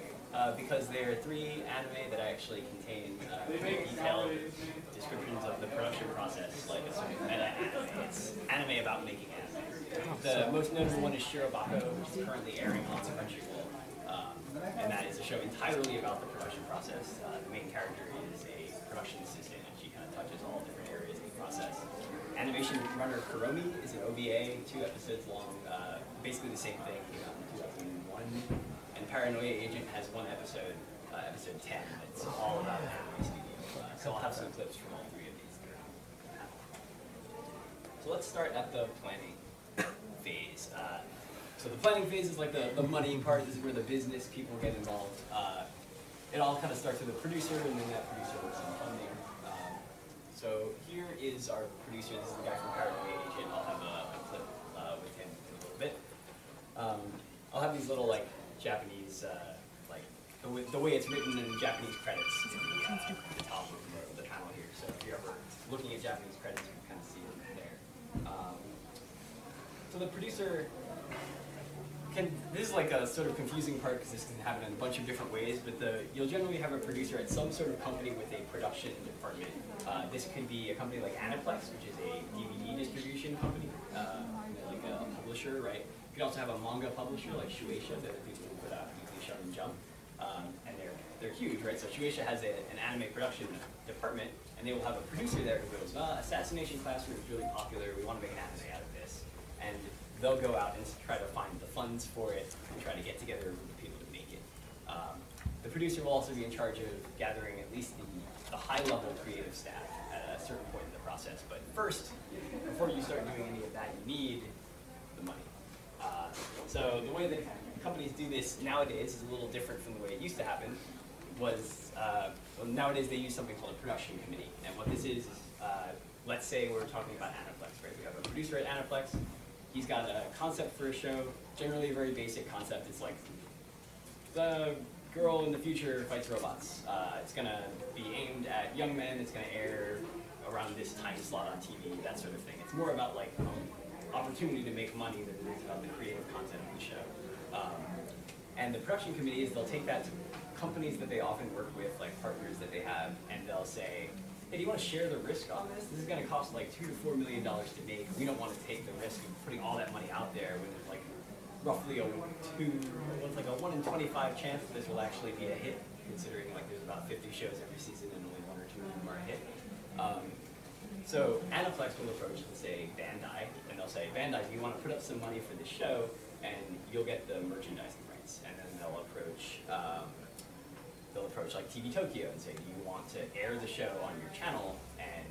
Because there are three anime that actually contain pretty detailed descriptions of the production process, like a sort of meta anime. It's anime about making anime. The most notable one is Shirobako, which is currently airing on Crunchyroll, and that is a show entirely about the production process. The main character is a production assistant, and she kind of touches all different areas of the process. Animation runs Runner Kuromi is an OVA, 2 episodes long, basically the same thing, came out in 2001. And Paranoia Agent has 1 episode, episode 10, that's all about Anime Studio. So I'll have some clips from all 3 of these. So let's start at the planning phase. So the planning phase is like the money part. This is where the business people get involved. It all kind of starts with a producer, and then that producer works on funding. So here is our producer. This is the guy from Paranoia Agent. I'll have a clip with him in a little bit. I'll have these little like Japanese, like the way it's written in Japanese credits at the top of the panel here. So if you're ever looking at Japanese credits, you can kind of see it there. So the producer this is like a sort of confusing part because this can happen in a bunch of different ways, but you'll generally have a producer at some sort of company with a production department. This could be a company like Aniplex, which is a DVD distribution company, like a publisher, right? You could also have a manga publisher like Shueisha, that are people who put out Weekly Shonen Jump, and they're huge, right? So Shueisha has an anime production department, and they will have a producer there who goes, Assassination Classroom is really popular, we want to make an anime out of this. And they'll go out and try to find the funds for it and try to get together a group of people to make it. The producer will also be in charge of gathering at least the high-level creative staff at a certain point in the process. But first, before you start doing any of that, you need the money. So the way that companies do this nowadays is a little different from the way it used to happen. Well, nowadays they use something called a production committee. And what this is let's say we're talking about Aniplex, right? We have a producer at Aniplex. He's got a concept for a show, generally a very basic concept. It's like the girl in the future fights robots. It's going to be aimed at young men. It's going to air around this time slot on TV, that sort of thing. It's more about like opportunity to make money than it is about the creative content of the show. And the production committees, they'll take that to companies that they often work with, like partners that they have, and they'll say, hey, do you want to share the risk on this? This is going to cost like $2 to $4 million to make. We don't want to take the risk of putting all that money out there when there's like roughly a 1 in 25 chance that this will actually be a hit, considering like there's about 50 shows every season and only 1 or 2 of them are a hit. So Aniplex will approach, let's say, Bandai, and they'll say, Bandai, do you want to put up some money for the show, and you'll get the merchandising rights. And then they'll approach like TV Tokyo and say, do you want to air the show on your channel and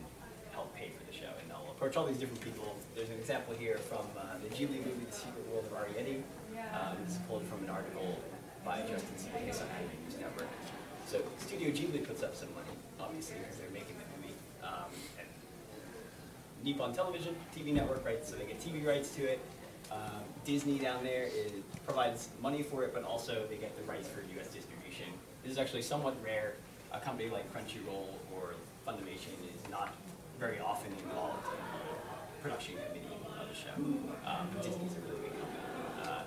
help pay for the show? And they'll approach all these different people. There's an example here from the Ghibli movie, The Secret World of Arrietty. This is pulled from an article by Justin Sudeikis on Anime News Network. So Studio Ghibli puts up some money, obviously, because they're making the movie. And Nippon Television, TV network, right? So they get TV rights to it. Disney down there provides money for it, but also they get the rights for US distribution. This is actually somewhat rare. A company like Crunchyroll or Funimation is not very often involved in the production committee of the show. Disney's a really big company.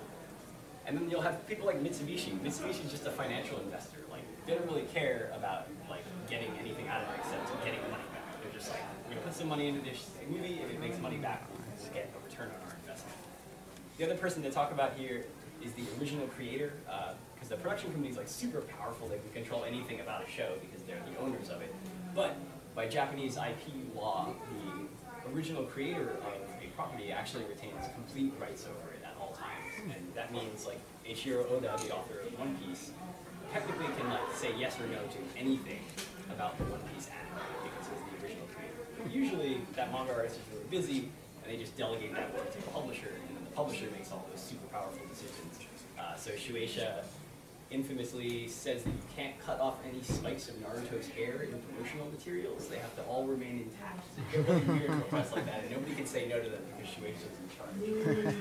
And then you'll have people like Mitsubishi. Mitsubishi is just a financial investor. Like, they don't really care about like getting anything out of it except getting money back. They're just like, we're gonna put some money into this movie. If it makes money back, we'll just get a return on our investment. The other person to talk about here is the original creator, because the production company is like super powerful. They can control anything about a show because they're the owners of it. But by Japanese IP law, the original creator of a property actually retains complete rights over it at all times. And that means like Eiichiro Oda, the author of One Piece, technically can like say yes or no to anything about the One Piece anime because he's the original creator. Usually that manga artist is really busy and they just delegate that work to the publisher, and then the publisher makes all those super powerful decisions. So Shueisha infamously says that you can't cut off any spikes of Naruto's hair in promotional materials. They have to all remain intact. They're really weird to press like that, and nobody can say no to them because Shueisha's in charge.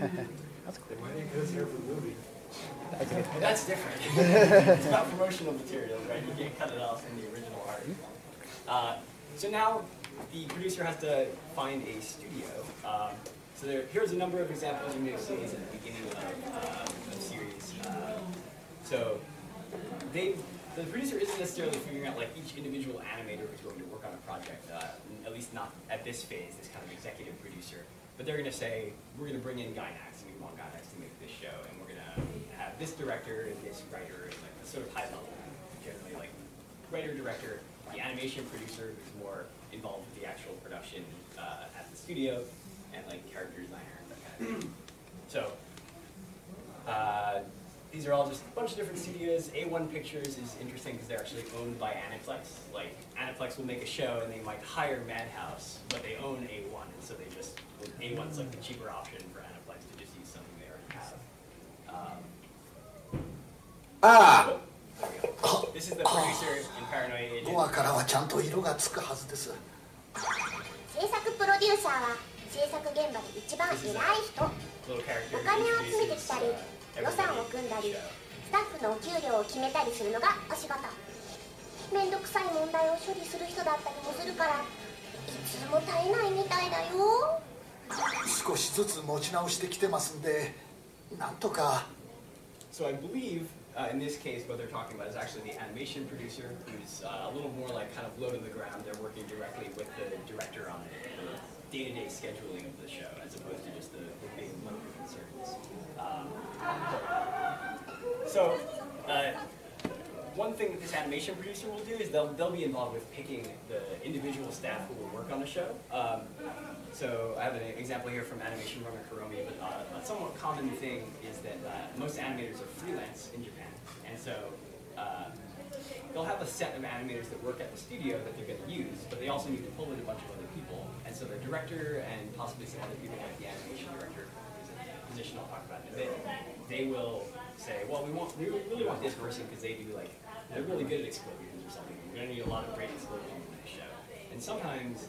That's cool. Why didn't you hair for the movie? That's different. It's not promotional materials, right? You can't cut it off in the original art. So now the producer has to find a studio. So here's a number of examples you may have seen at the beginning of the series. So the producer isn't necessarily figuring out like each individual animator who's going to work on a project, at least not at this phase, this kind of executive producer. But they're going to say, we're going to bring in Gainax, and we want Gainax to make this show, and we're going to have this director and this writer, and like the sort of high level, generally like writer, director, the animation producer who's more involved with the actual production at the studio, and like character designer and that kind of thing. So these are all just a bunch of different studios. A1 Pictures is interesting because they're actually owned by Aniplex. Like Aniplex will make a show and they might hire Madhouse, but they own A1, and so they just A1's like the cheaper option for Aniplex to just use something they already have. This is the producer in Paranoia Agent. ドアからはちゃんと色がつくはずです。制作プロデューサーは制作現場で一番偉い人。お金を集めてきたり、予算を組んだり、スタッフのお給料を決めたりするのがお仕事。めんどくさい問題を処理する人だったりもするから、いつも絶えないみたいだよ。少しずつ持ち直してきてますんで、なんとか。So I believe in this case what they're talking about is actually the animation producer, who's a little more like kind of low to the ground. They're working directly with the director on the day-to-day scheduling of the show, as opposed to just the big monthly concerns. One thing that this animation producer will do is they'll be involved with picking the individual staff who will work on the show. So I have an example here from Animation Runner Kuromi, but a somewhat common thing is that most animators are freelance in Japan, and so they'll have a set of animators that work at the studio that they're going to use, but they also need to pull in a bunch of other people, and so the director and possibly some other people like the animation director, who's a position I'll talk about in a bit, they will say, well, we really want this person because they're really good at explosions or something. We're going to need a lot of great explosions in this show, and sometimes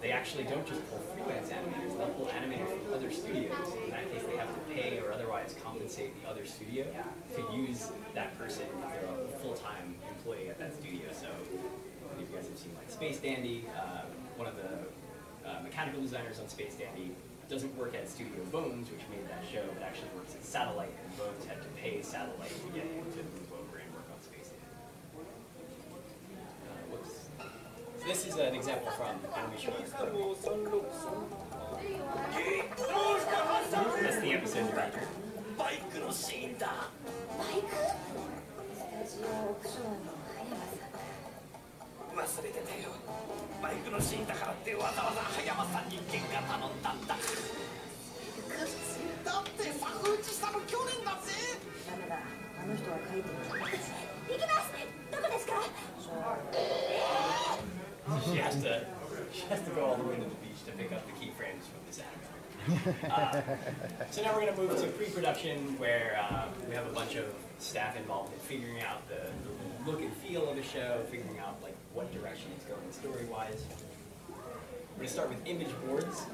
they actually don't just pull freelance animators, they'll pull animators from other studios. In that case, they have to pay or otherwise compensate the other studio to use that person if they're a full-time employee at that studio. So, if you guys have seen like Space Dandy, one of the mechanical designers on Space Dandy doesn't work at Studio Bones, which made that show, but actually works at Satellite, and Bones had to pay Satellite to get him to move over and work on Space Dandy. So this is an example from Animation Runner. That's the episode director. バイクのシーンだ。バイク？スタジオオークションの葉山さん。忘れてたよ。バイクのシーンだからってわざわざ葉山さんに原画頼んだんだ。だって作打ちしたの去年だぜ。ダメだ。あの人は書いてる。行きます。どこですか？She has to go all the way to the beach to pick up the keyframes from this anime. So now we're going to move to pre-production, where we have a bunch of staff involved in figuring out the look and feel of the show, figuring out like what direction it's going story-wise. We're going to start with image boards.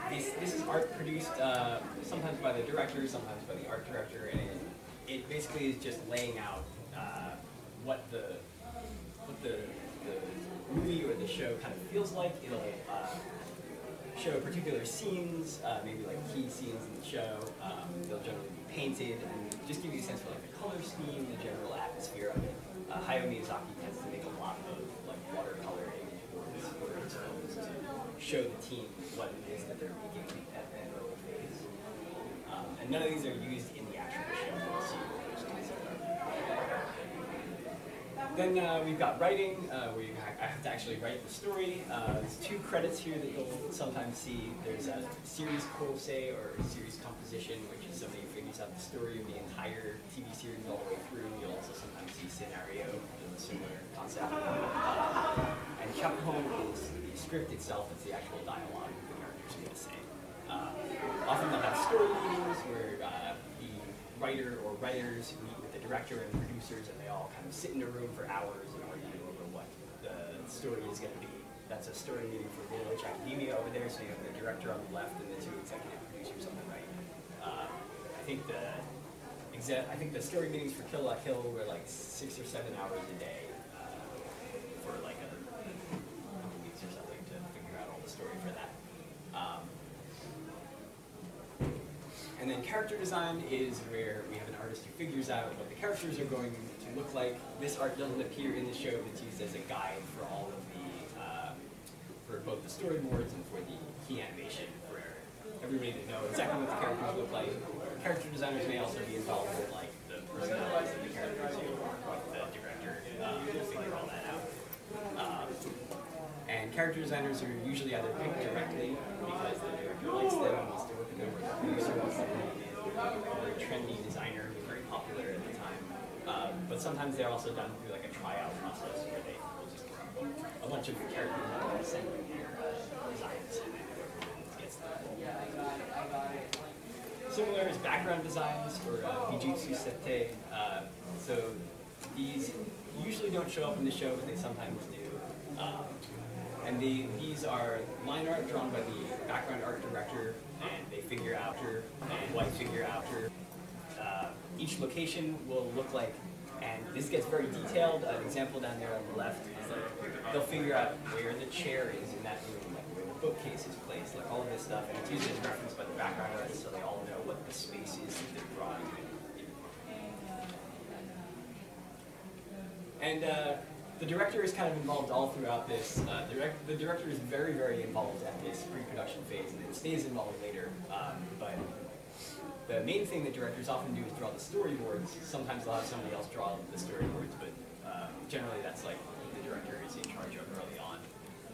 This is art produced sometimes by the director, sometimes by the art director, and it basically is just laying out what the movie or the show kind of feels like. It'll show particular scenes, maybe like key scenes in the show. They'll generally be painted and just give you a sense for like the color scheme, the general atmosphere of it. Hayao Miyazaki tends to make a lot of like watercolor image boards for his films to show the team what it is that they're making at an early phase. And none of these are used in the actual show. You'll see which ones are. Then we've got writing, where I have to actually write the story. There's two credits here that you'll sometimes see. There's a series kosei, or series composition, which is somebody who figures out the story of the entire TV series all the way through. You'll also sometimes see scenario, a similar concept. And chakuhon is the script itself, it's the actual dialogue the characters are going to say. Often they'll have story meetings where the writer or writers meet with the director and producers, and they all kind of sit in a room for hours and argue over what the story is going to be. That's a story meeting for Village Academia over there, so you have the director on the left and the two executive producers on the right. I think the story meetings for Kill La Kill were like 6 or 7 hours a day for like a couple weeks or something to figure out all the story for that. And then character design is where we have an artist who figures out what the characters are going to look like. This art doesn't appear in the show, but it's used as a guide for all of the, for both the storyboards and for the key animation, for everybody to know exactly what the characters look like. Character designers may also be involved with like the personalities of the characters, you know, like the director to figure all that out. And character designers are usually either picked directly because the director likes them and wants to work with them, or the producer wants to bring in a very trendy designer who's very popular at the time. But sometimes they're also done through like a tryout process where they will just throw a bunch of characters and send in their designs and then everyone gets them. Similar is background designs for Bijutsu Sette. So these usually don't show up in the show, but they sometimes do. And these are line art drawn by the background art director, and they figure out and white figure out. Each location will look like, and this gets very detailed. An example down there on the left is like they'll figure out where the chair is in that room, like where the bookcase is placed, like all of this stuff, and it's usually referenced by the background artist, so they all know what the space is that they're drawing. And the director is kind of involved all throughout this. The director is very, very involved at this pre-production phase, and then stays involved later. But the main thing that directors often do is draw the storyboards. Sometimes they'll have somebody else draw the storyboards, but generally that's like what the director is in charge of early on.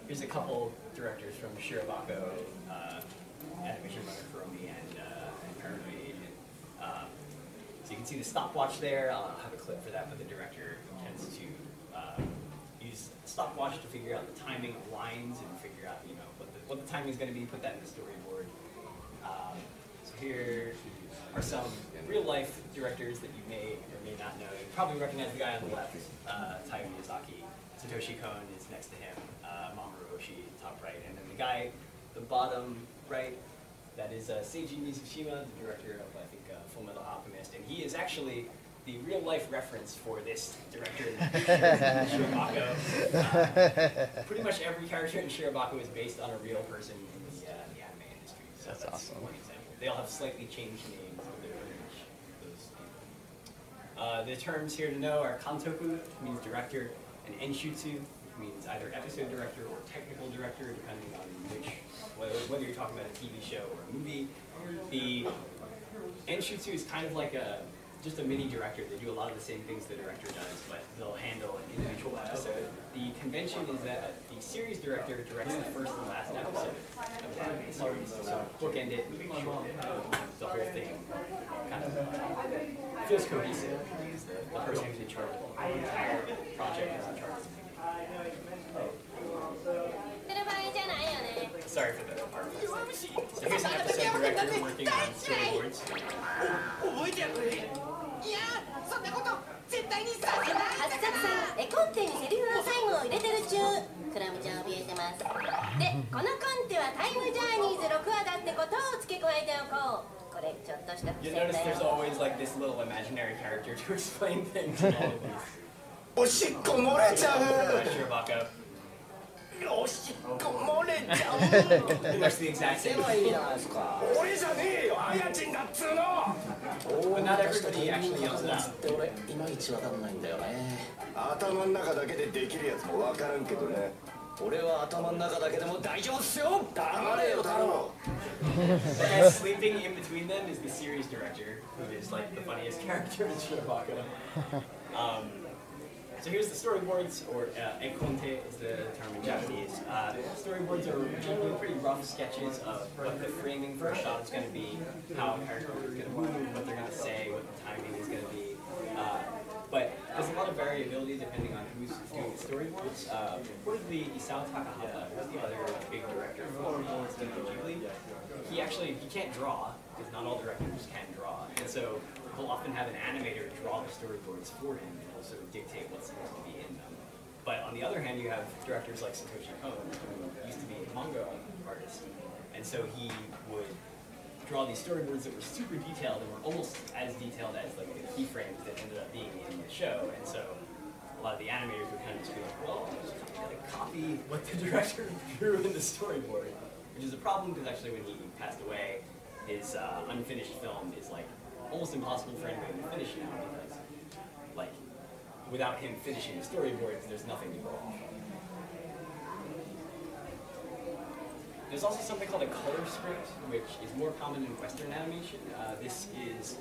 Here's a couple directors from Shirobako, Animation Runner Kuromi, and Paranoid Agent. So you can see the stopwatch there. I'll have a clip for that, but the director tends to use stopwatch to figure out the timing of lines and figure out, you know, what the timing is going to be. Put that in the storyboard. So here are some real-life directors that you may or may not know. You probably recognize the guy on the left, Taiyo Miyazaki. Satoshi Kon is next to him. Mamoru Oshii, top right, and then the guy, the bottom right, that is Seiji Mizushima, the director of, I think, Fullmetal Alchemist, and he is actually the real-life reference for this director in Shirobako. Pretty much every character in Shirobako is based on a real person in the anime industry. So that's awesome. One example. They all have slightly changed names for their image, those people. The terms here to know are kantoku, which means director, and enshutsu, which means either episode director or technical director, depending on whether you're talking about a TV show or a movie. The enshutsu is kind of like just a mini director. They do a lot of the same things the director does, but they'll handle an individual episode. The convention is that the series director directs the first and last episode of the anime series, so bookend it and make sure the whole thing kind of feels cohesive. The person who's in charge of the entire project is in charge of it. Sorry for the part. So here's an episode director working on storyboards. 覚えてやるいやそんなこと絶対にさせないはずさん絵コンテにセリフの最後を入れてる中クラムちゃん怯えてますでこのコンテはタイムジャーニーズ6話だってことを付け加えておこうこれちょっとした伏 You 線だ notice よ there's always like this little imaginary character to explain things in all of these. おしっこ漏れちゃう Shirobako. おしっこ漏れちゃう Pretty much the exact same. 俺じゃねえよあやちんだっつうの But not everybody actually yells it out. 俺いまいちわかんないんだよね頭の中だけでできるやつもわからんけどね俺は頭の中だけでも大丈夫っすよ黙れよ太郎 The guy sleeping in between them is the series director, who is like the funniest character in Shirobako. So here's the storyboards, or ekonte is the term in Japanese. Storyboards are generally pretty rough sketches of what the framing for a shot is going to be, how a character is going to move, what they're going to say, what the timing is going to be. But there's a lot of variability depending on who's doing the storyboards. Reportedly, Isao Takahata, who's the other big director for Studio Ghibli, he can't draw, because not all directors can draw. And so he'll often have an animator draw the storyboards for him, and he'll sort of dictate what's supposed to be in them. But on the other hand, you have directors like Satoshi Kon, who used to be a manga artist. And so he would draw these storyboards that were super detailed and were almost as detailed as like the keyframes that ended up being in the show. And so a lot of the animators would kind of just be like, well, I'm just going to copy what the director drew in the storyboard, which is a problem because actually when he passed away, his unfinished film is like almost impossible for anybody to finish now because like without him finishing the storyboards, there's nothing to go off of. There's also something called a color script, which is more common in Western animation. This is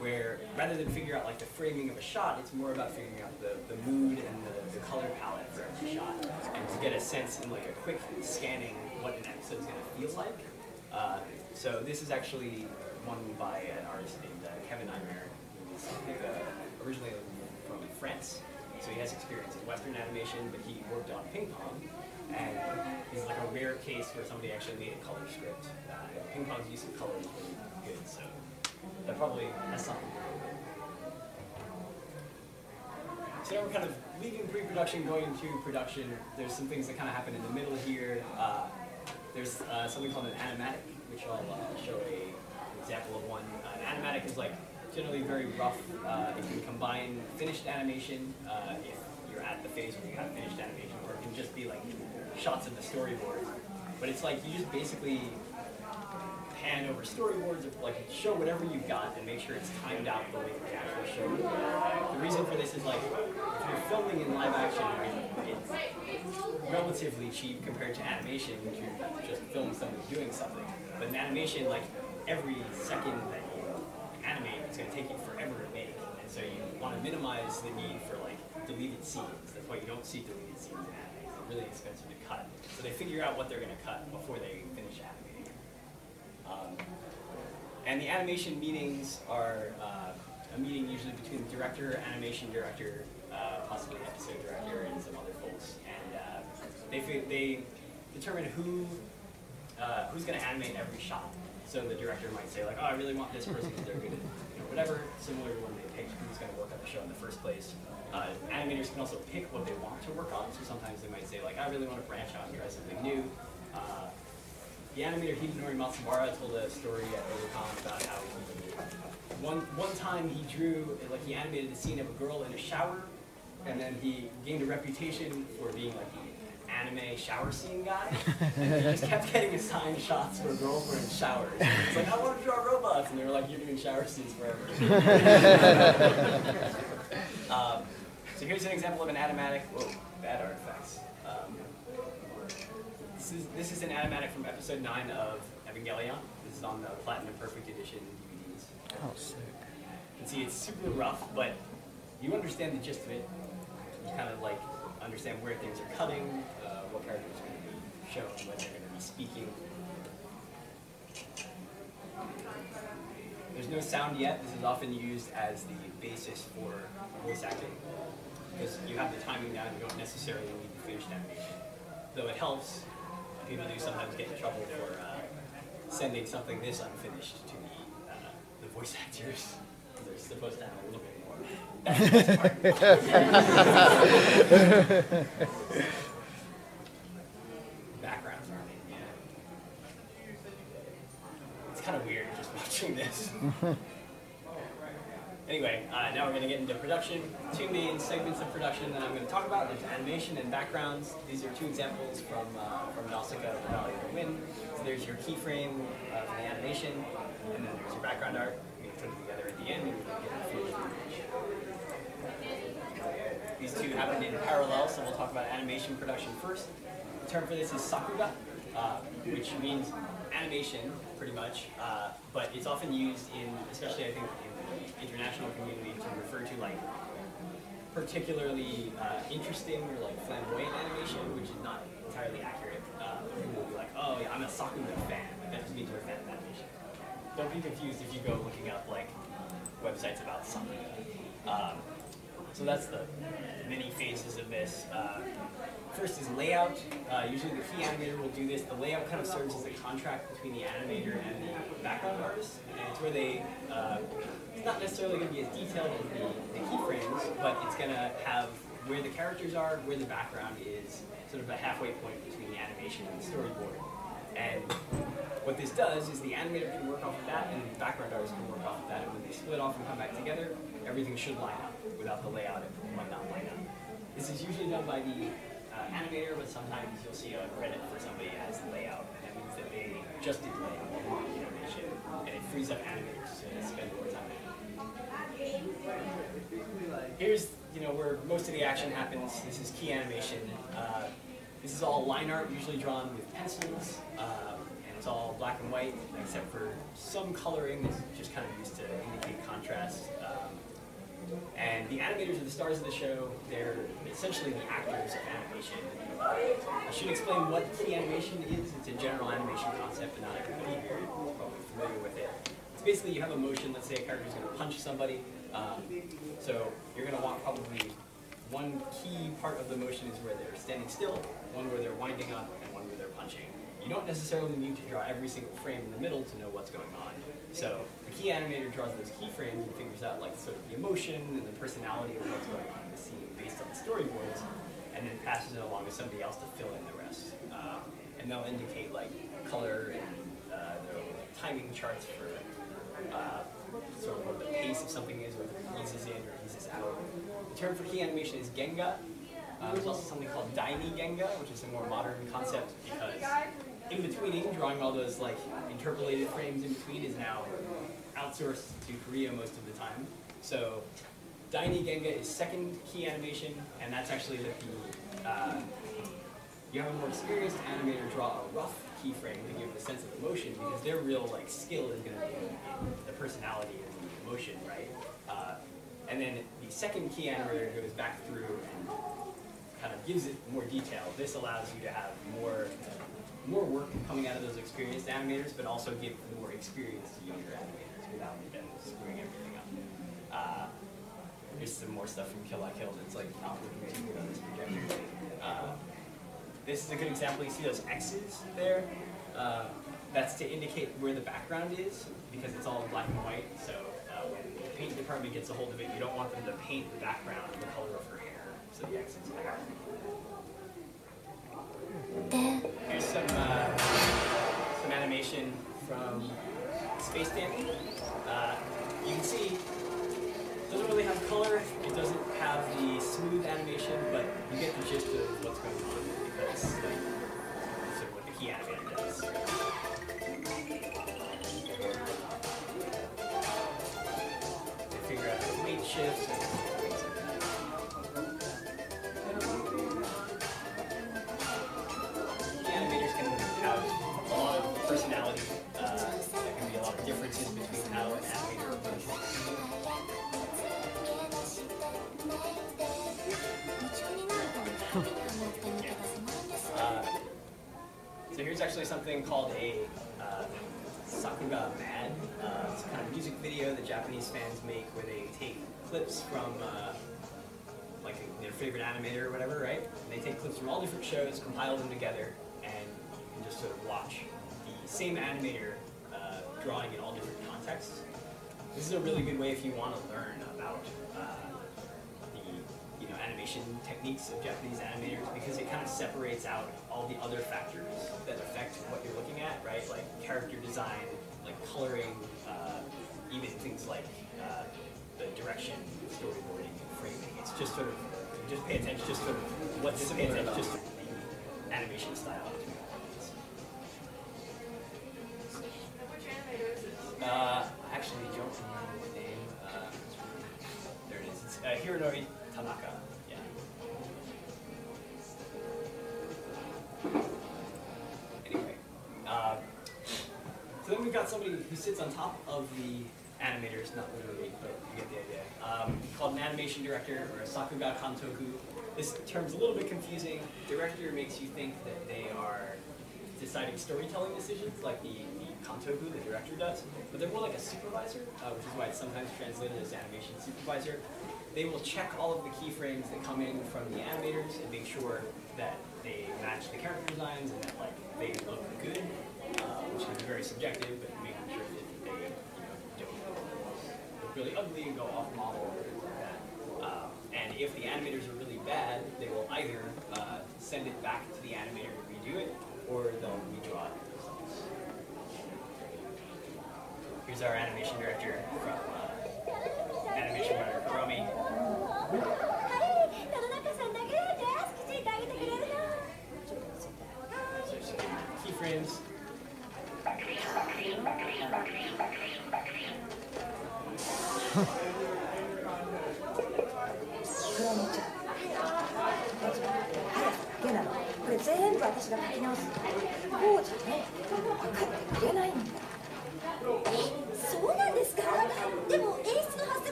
where, rather than figure out like the framing of a shot, it's more about figuring out the mood and the color palette for every shot. And to get a sense in like a quick scanning what an episode is going to feel like. So this is actually one by an artist named Kevin Eimer, who's originally from France. So he has experience in Western animation, but he worked on ping pong. And this is like a rare case where somebody actually made a color script. Ping pong's use of color is really good, so that probably has something to do with it. So now we're kind of leaving pre-production, going into production. There's some things that kind of happen in the middle here. There's something called an animatic, which I'll show an example of one. An animatic is like generally very rough. It can combine finished animation if you're at the phase where you have finished animation, or it can just be like shots of the storyboard. But it's like you just basically pan over storyboards, or like show whatever you've got and make sure it's timed out the way that they actually show it. The reason for this is like if you're filming in live action, it's relatively cheap compared to animation, which you just film somebody doing something. But in animation, like every second that you animate, it's going to take you forever to make. And so you want to minimize the need for like deleted scenes. That's why you don't see deleted scenes in anime. They're really expensive to cut. So they figure out what they're going to cut before they finish animating. And the animation meetings are a meeting usually between the director, animation director, possibly episode director, and some other folks. And they determine who's going to animate every shot. So the director might say like, oh, I really want this person because they're good at whatever, similar to when they pick who's going to work on the show in the first place. Animators can also pick what they want to work on. So sometimes they might say like, I really want to branch out and try something new. The animator Hidenori Matsubara told a story at Otakon about how one time he drew, like he animated the scene of a girl in a shower, and then he gained a reputation for being like the anime shower scene guy. And he just kept getting assigned shots where girls were in showers. It's like, I want to draw robots, and they were like, you're doing shower scenes forever. So here's an example of an animatic. Whoa, bad artifacts. This is an animatic from episode 9 of Evangelion. This is on the Platinum Perfect Edition DVDs. Oh, sick. You can see it's super rough, but you understand the gist of it. You kind of like understand where things are cutting, what characters are going to be shown, when they're going to be speaking. There's no sound yet. This is often used as the basis for voice acting, because you have the timing down. You don't necessarily need the finished animation, though it helps. People do sometimes get in trouble for sending something this unfinished to the voice actors. They're supposed to have a little bit more. Backgrounds aren't in yet. It's kind of weird just watching this. Anyway, now we're going to get into production. Two main segments of production that I'm going to talk about. There's animation and backgrounds. These are two examples from Nausicaa, The Valley of the Wind. So there's your keyframe of the animation, and then there's your background art. We're going to put them together at the end, and we're going to get a finished image. These two happen in parallel, so we'll talk about animation production first. The term for this is sakuga, which means animation, pretty much, but it's often used in, especially I think, in the international community to refer to like particularly interesting or like flamboyant animation, which is not entirely accurate. People will be like, oh yeah, I'm a sakuga fan. Like, that just means you're a fan of animation. Don't be confused if you go looking up like websites about sakuga. So that's the many phases of this. First is layout. Usually the key animator will do this. The layout kind of serves as a contract between the animator and the background artist. And it's where they, it's not necessarily going to be as detailed as the keyframes, but it's going to have where the characters are, where the background is, sort of a halfway point between the animation and the storyboard. And what this does is the animator can work off of that, and the background artist can work off of that. And when they split off and come back together, everything should line up. Without the layout, it might not line up. This is usually done by the animator, but sometimes you'll see a credit for somebody as the layout, and that means that they just did layout on the animation, and it frees up animators to spend more time. Here's where most of the action happens. This is key animation. This is all line art, usually drawn with pencils, and it's all black and white, except for some coloring that's just kind of used to indicate contrast. And the animators are the stars of the show. They're essentially the actors of animation. I should explain what key animation is. It's a general animation concept, but not everybody here is probably familiar with it. It's basically you have a motion. Let's say a character is going to punch somebody. So you're going to want probably one key part of the motion is where they're standing still, one where they're winding up, and one where they're punching. You don't necessarily need to draw every single frame in the middle to know what's going on. So the key animator draws those keyframes and figures out like sort of the emotion and the personality of what's going on in the scene based on the storyboards, and then passes it along to somebody else to fill in the rest. And they'll indicate like color and their timing charts for sort of what the pace of something is, whether it eases in or eases out. The term for key animation is Genga. There's also something called Daini Genga, which is a more modern concept because in betweening, drawing all those like interpolated frames in between is now outsourced to Korea most of the time. So Daini Genga is second key animation, and that's actually that you have a more experienced animator draw a rough keyframe to give the sense of emotion, because their real like skill is going to be in the personality and the emotion, right? And then the second key animator goes back through and kind of gives it more detail. This allows you to have more work coming out of those experienced animators, but also give more experience to younger animators without them screwing everything up. Here's some more stuff from Kill La Kill that's like not looking too good on this projector. This is a good example. You see those X's there? That's to indicate where the background is, because it's all in black and white. So when the paint department gets a hold of it, you don't want them to paint the background the color of her hair. So the X is there. Here's some animation from Space Dandy. You can see it doesn't really have color. It doesn't have the smooth animation, but you get the gist of what's going on because that's sort of what the key animator does. They figure out the weight shifts and things like that. The animators can have a lot of personality. There can be a lot of differences between how an animator approaches. So here's actually something called a Sakuga Mad. It's a kind of music video that Japanese fans make where they take clips from like their favorite animator or whatever, right? And they take clips from all different shows, compile them together, and you can just sort of watch the same animator drawing in all different contexts. This is a really good way if you want to learn about the animation techniques of Japanese animators, because it kind of separates out all the other factors that affect what you're looking at, right? Like character design, like coloring, even things like the direction, storyboarding, and framing. It's just sort of, just pay attention, just sort of what's similar about just the animation style. I actually don't remember his name. There it is. It's Hironori Tanaka. Yeah. Anyway, so then we've got somebody who sits on top of the animators, not literally, but you get the idea. Called an animation director, or a Sakuga Kantoku. This term's a little bit confusing. Director makes you think that they are deciding storytelling decisions, like the Kantoku, the director, does, but they're more like a supervisor, which is why it's sometimes translated as animation supervisor. They will check all of the keyframes that come in from the animators and make sure that they match the character designs and that like they look good, which can be very subjective, but making sure that they don't look really ugly and go off model or things like that. And if the animators are really bad, they will either send it back to the animator to redo it, or they'll redraw it themselves. Here's our animation director from animation writer Hiromi. So just keyframes.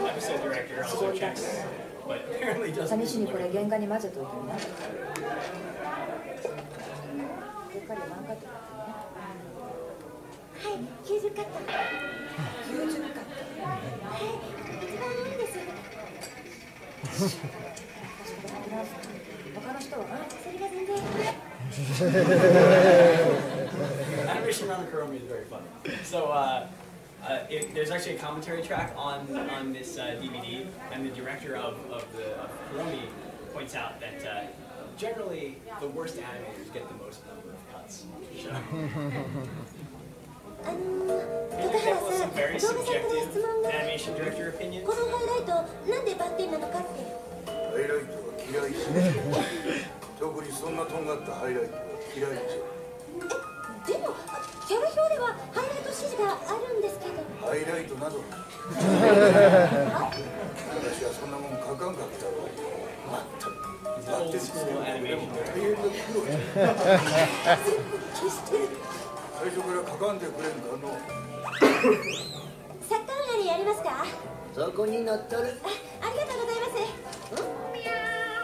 Episode director also checks but apparently doesn't. 試しにこれ原画に混ぜといてね。でかりワンカットだってね。はい、90カット。90カット。はい、一番多いです。他の人は？それが全然。Animation around the Kuromi is very funny. So there's actually a commentary track on this DVD, and the director of Kuromi points out that generally the worst animators get the most number of cuts. So. And there was some very subjective animation director opinions. このハイライト、なんでバッテンなのかって。ハイライトは嫌い。特にそんなとんがったハイライトは嫌いじゃ。でもキャラ表ではハイライト指示があるんですけど。ハイライトなど。私はそんなもん書かんかったわ。まったく。バッテンつけるの大変な苦労じゃ。最初から書かんでくれんかの。サッカー上がりやりますか？そこに乗っとる。ありがとうございます。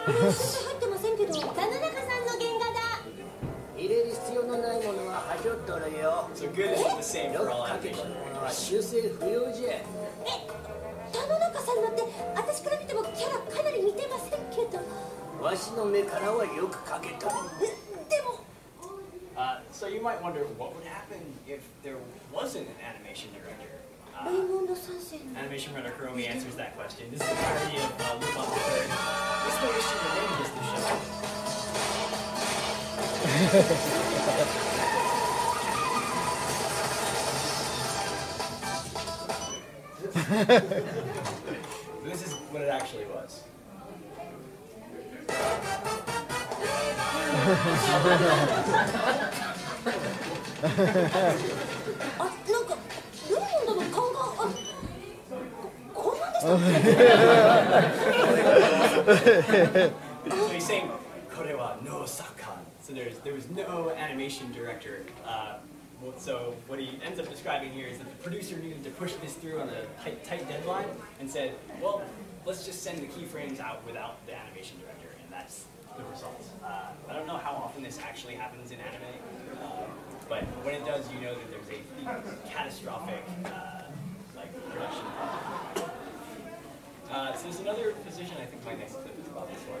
これは入ってませんけど、田中さんの原画だ。入れる必要のないものははしょっとるよ。So good is the same for all animation. 修正不要じゃ。田中さんのって私から見てもキャラかなり似てませんけど。わしの目からはよく描けた。でも。So you might wonder what would happen if there wasn't an animation director. Animation Runner Kuromi answers that question. This is the parody of Lupin the Third. This no issue to name is the show. This is what it actually was. So he's saying, "Kore wa no sakan." So there was no animation director. So what he ends up describing here is that the producer needed to push this through on a tight deadline, and said, "Well, let's just send the keyframes out without the animation director," and that's the results. I don't know how often this actually happens in anime, but when it does, you know that there's a catastrophic production. So there's another position, I think my next clip is about this one.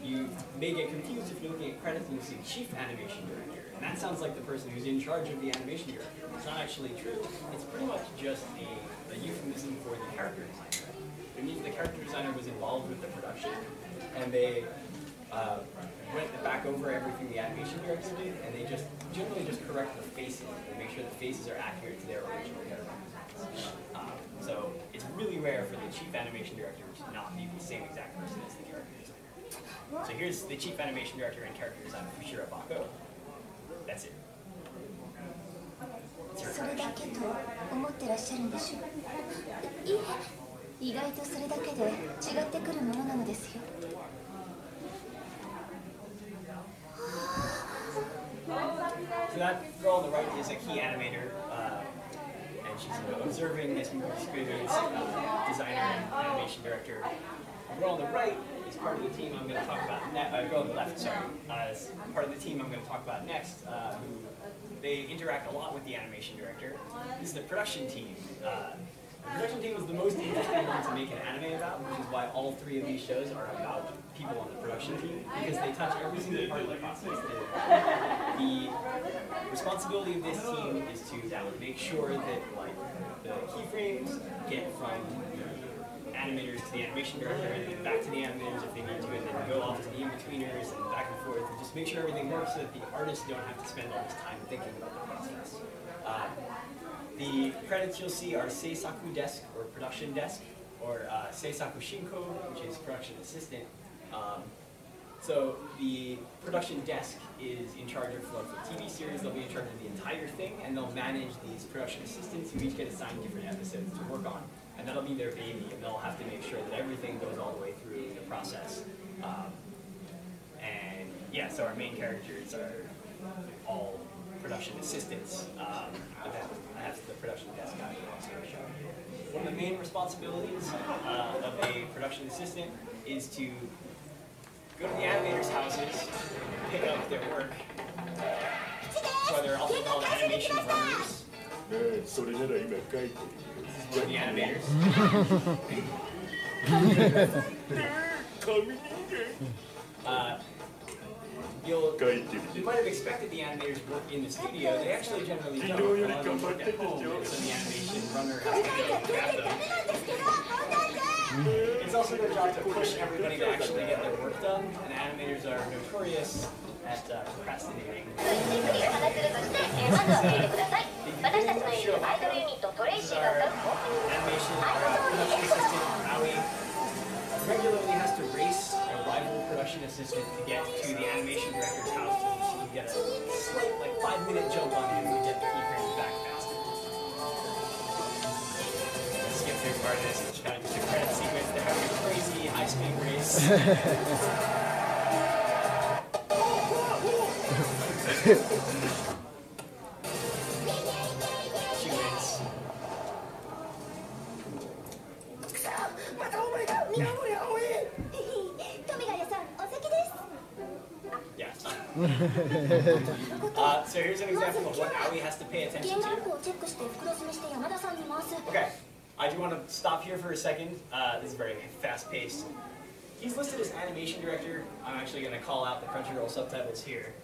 You may get confused if you're looking at credits and you see Chief Animation Director, and that sounds like the person who's in charge of the animation director. It's not actually true. It's pretty much just a euphemism for the character designer. It means the character designer was involved with the production, and they went back over everything the animation director did, and they just generally just correct the faces and make sure the faces are accurate to their original character designs. So it's really rare for the chief animation director to not be the same exact person as the character designer. So here's the chief animation director and character designer for Shirabako. That's it. それだけと思ってらっしゃるんでしょう。いえ、意外とそれだけで違ってくるものなのですよ。So that girl on the right is a key animator, and she's observing this movie experience, designer and animation director. The girl on the right is part of the team I'm going to talk about next. Girl on the left, sorry, is part of the team I'm going to talk about next. Who they interact a lot with the animation director. This is the production team. The production team was the most interesting one to make an anime about, which is why all three of these shows are about people on the production team, because they touch every single part of the process. The responsibility of this team is to make sure that the keyframes get from the animators to the animation director, and then back to the animators if they need to, and then go off to the in-betweeners and back and forth, and just make sure everything works so that the artists don't have to spend all this time thinking about the process. The credits you'll see are Seisaku Desk, or Production Desk, or Seisaku Shinko, which is Production Assistant. So the production desk is in charge of, for TV series, they'll be in charge of the entire thing, and they'll manage these production assistants who each get assigned different episodes to work on. And that'll be their baby, and they'll have to make sure that everything goes all the way through the process. And yeah, so our main characters are all production assistants that have the production desk out here also show. One of the main responsibilities of a production assistant is to go to the animators' houses, pick up their work. That's why they're also called animation runners. This is one of the animators. You might have expected the animators work in the studio. They actually generally don't. A lot of them work at home, so the animation runner has to go grab them. It's also their job to push everybody to actually get their work done, and animators are notorious at procrastinating. This is our animation production assistant, Howie. Regularly has to race a rival production assistant to get to the animation director's house so she can get a slight, like, 5-minute jump on him to get the keyframes back faster. Skip through part of this, just kind of just a credit sequence. They're having a crazy high-speed race. She wins. Yes. So here's an example of what Aoi has to pay attention to. Okay, I do want to stop here for a second. This is very fast-paced. He's listed as animation director. I'm actually going to call out the Crunchyroll subtitles here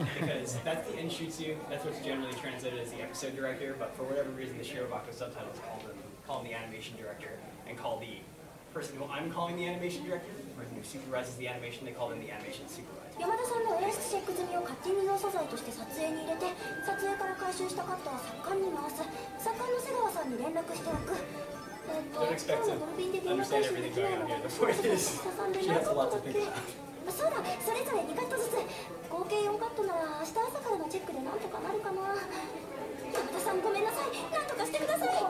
because that's the Enshutsu. That's what's generally translated as the episode director, but for whatever reason, the Shirobako subtitles call him the animation director and call the person who I'm calling the animation director, the person who supervises the animation, they call them the animation supervisor. 山田さんの演出チェック済みをカッティング用素材として撮影に入れて、撮影から回収したカットは作家に回す。作家の瀬川さんに連絡しておく。Don't expect to understand everything going on here. The point is, she has a lot to think about. そうだ、それぞれ2カットずつ。合計4カットなら明日朝からのチェックでなんとかなるかな。山田さんごめんなさい。なんとかしてください。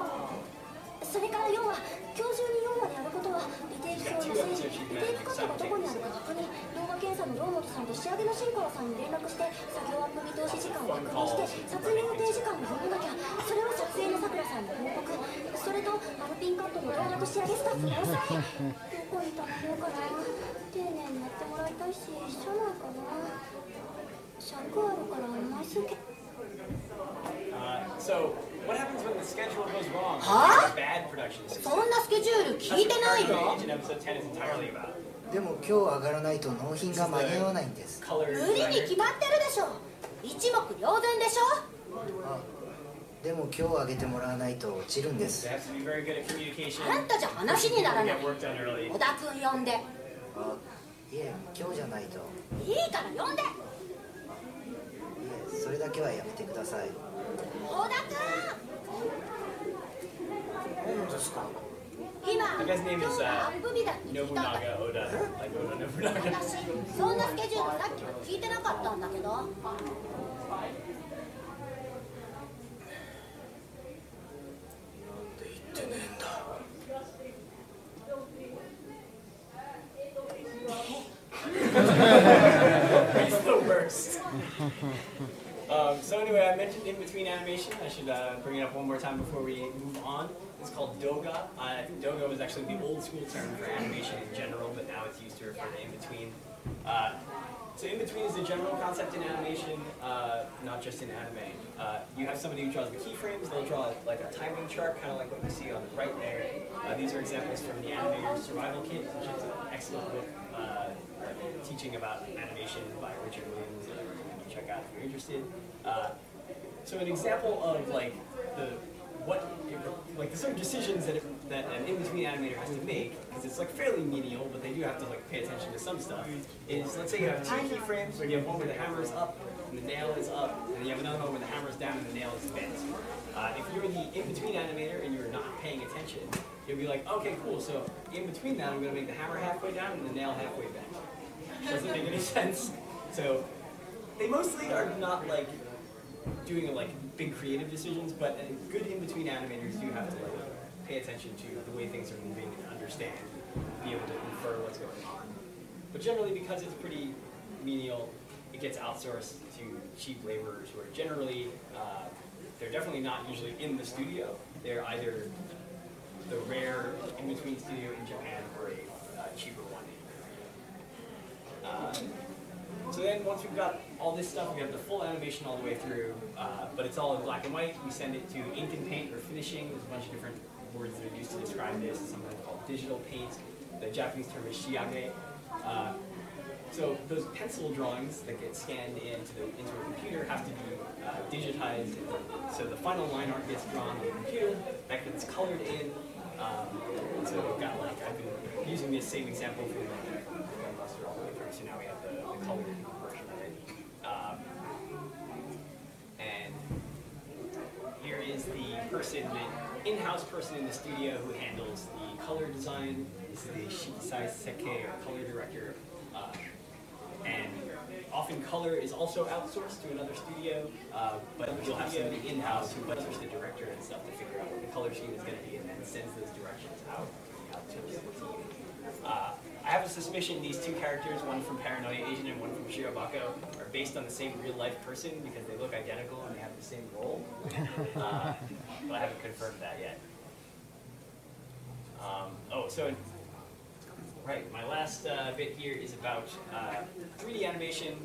それから4は今日中に4話でやることはリテイク表の整理、リテイクカットがどこにあるか確認、動画検査の堂本さんと仕上げの新川さんに連絡して作業アップ見通し時間を確認して撮影予定時間を読まなきゃ。それを撮影のさくらさんに報告。それとアルピンカットの動画と仕上げスタッフの押さえ。どこに頼もうかな。丁寧にやってもらいたいし、社内かな。尺あるから枚数け。So, what happens when the schedule goes wrong? Bad production system. そんなスケジュール聞いてないよ。でも今日上がらないと納品が間に合わないんです。無理に決まってるでしょ。一目瞭然でしょ。でも今日上げてもらわないと落ちるんです。あんたじゃ話にならない。小田君呼んで。いえ、今日じゃないと。いいから呼んで。いえ、それだけはやめてください。小田君。何ですか。今、 The guy's name is アップ日だって聞いたんだ。 Nobunaga Oda. Like Oda Nobunaga. そんなスケジュールさっきは聞いてなかったんだけど。なんで言ってねえんだ。It's the worst. So anyway, I mentioned in between animation. I should bring it up one more time before we move on. It's called doga. I think doga was actually the old school term for animation in general, but now it's used to refer to in between. So in between is a general concept in animation, not just in anime. You have somebody who draws the keyframes. They'll draw like a timing chart, kind of like what you see on the right there. These are examples from the Animator's Survival Kit, which is an excellent book teaching about animation by Richard Williams. You can check out if you're interested. So an example of like the sort of decisions that an in-between animator has to make, because it's like fairly menial, but they do have to like pay attention to some stuff, is let's say you have two keyframes where you have one where the hammer is up and the nail is up, and then you have another one where the hammer is down and the nail is bent. If you're the in-between animator and you're not paying attention, you'll be like, okay, cool, so in between that I'm going to make the hammer halfway down and the nail halfway bent. Doesn't make any sense. So they mostly are not like doing like big creative decisions, but good in-between animators do have to like pay attention to the way things are moving and understand, be able to infer what's going on. But generally, because it's pretty menial, it gets outsourced to cheap laborers who are generally, they're definitely not usually in the studio. They're either the rare in-between studio in Japan or a cheaper one in Korea. So then once we've got all this stuff, we have the full animation all the way through, but it's all in black and white. We send it to ink and paint or finishing. There's a bunch of different words that are used to describe this. It's sometimes called digital paint. The Japanese term is shiage. So those pencil drawings that get scanned into a computer have to be digitized. So the final line art gets drawn on the computer, that gets colored in. So we've got like, I've been using this same example for Gunbuster all the way through, so now we have the colored version of it. And here is the person, the in-house person in the studio who handles the color design. This is the Shikisai Seke, or color director. And often color is also outsourced to another studio, but you'll have somebody in-house who lectures the director and stuff to figure out what the color scheme is going to be and then sends those directions out to the team. I have a suspicion these two characters, one from Paranoia Agent and one from Shirobako, are based on the same real-life person because they look identical and they have the same role. But I haven't confirmed that yet. Right, my last bit here is about 3D animation.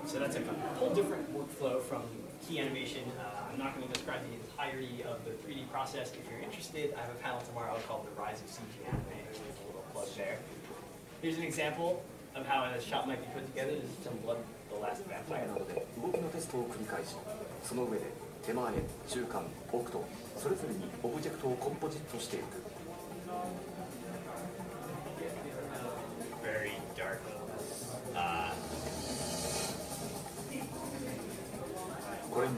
So that's a whole different workflow from key animation. I'm not going to describe the entirety of the 3D process. If you're interested, I have a panel tomorrow called The Rise of CG Anime. There's a little plug there. Here's an example of how a shot might be put together. This is some Blood the Last Vampire. 動きのテストを繰り返し、その上で手前、中間、奥とそれぞれにオブジェクトをコンポジットしていく。 Very dark. これに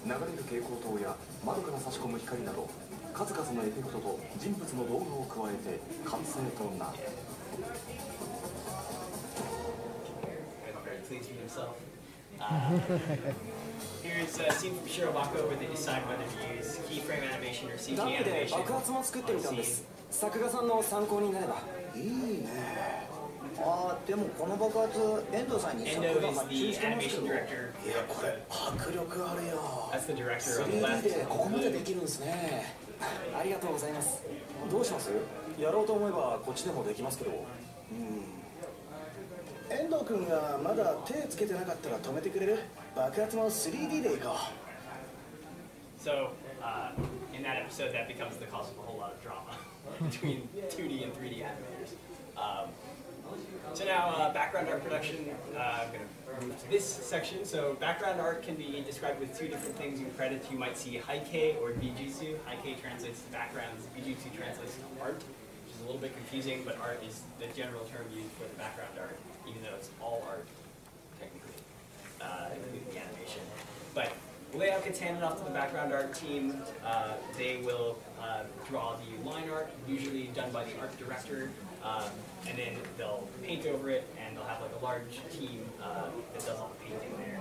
流れる蛍光灯や窓から差し込む光など数々のエフェクトと人物の動画を加えて完成となる。 Very pleased with himself. Here's a scene from Shirobako where they decide whether to use keyframe animation or CG animation. 爆発も作ってみたんです。作画さんの参考になれば。いいね。ああ、でもこの爆発、遠藤さんに作画発注してますけど。いや、これ迫力あるよ。3D でここまでできるんですね。ありがとうございます。どうします？やろうと思えばこっちでもできますけど。遠藤君がまだ手つけてなかったら止めてくれる？爆発も 3D でいこう。 So, in that episode, that becomes the cause of a whole lot of drama between 2D and 3D animators. So now, background art production, I'm going to move to this section. So background art can be described with two different things in credits. You might see haikei or bijutsu. Haikei translates to backgrounds, bijutsu translates to art, which is a little bit confusing, but art is the general term used for the background art, even though it's all art, technically, including the animation. But the layout gets handed off to the background art team. They will draw the line art, usually done by the art director, and then they'll paint over it, and they'll have like a large team that does all the painting there.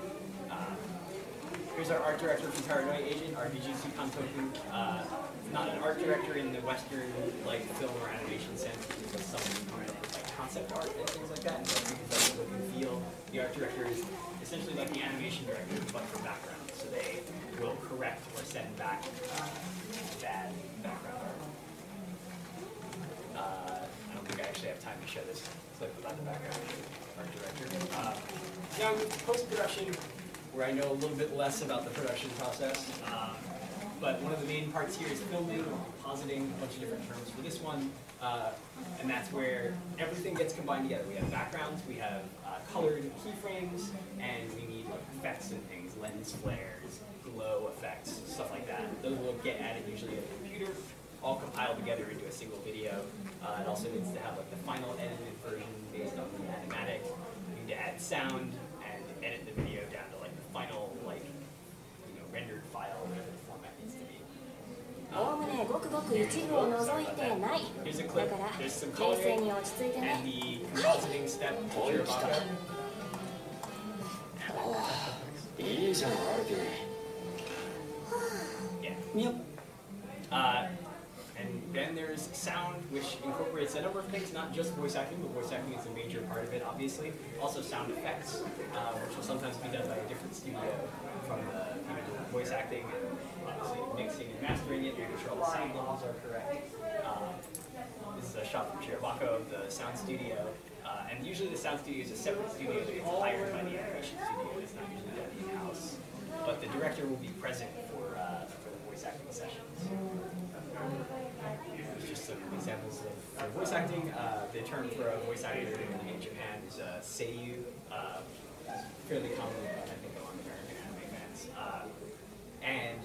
Here's our art director from Paranoia Agent, our Bijutsu Kantoku. Not an art director in the Western like film or animation sense, because someone who like concept art and things like that, and so because look and feel. The art director is essentially like the animation director, but for background. So they will correct or send back bad background art. I don't think I actually have time to show this clip about the background art director. Now, post-production, where I know a little bit less about the production process, but one of the main parts here is filming, positing, a bunch of different terms for this one, and that's where everything gets combined together. We have backgrounds, we have colored keyframes, and we need like effects and things, lens flares, glow effects, stuff like that. Those will get added usually on the computer, all compiled together into a single video. It also needs to have like the final edited version based on the animatic. You need to add sound and edit the video down to like the final rendered file, whatever the format needs to be. Here's a clip. There's some coloring and the compositing step. Yeah. And And then there's sound, which incorporates a number of things, not just voice acting, but voice acting is a major part of it, obviously. Also sound effects, which will sometimes be done by a different studio from the people doing voice acting, and obviously mixing and mastering it, making sure all the sound levels are correct. This is a shot from Chiribako of the sound studio. And usually the sound studio is a separate studio that gets hired by the animation studio. It's not usually done in-house. But the director will be present for the voice acting sessions. Just some examples of voice acting. The term for a voice actor in Japan is seiyuu. Fairly common, I think, among American anime fans. And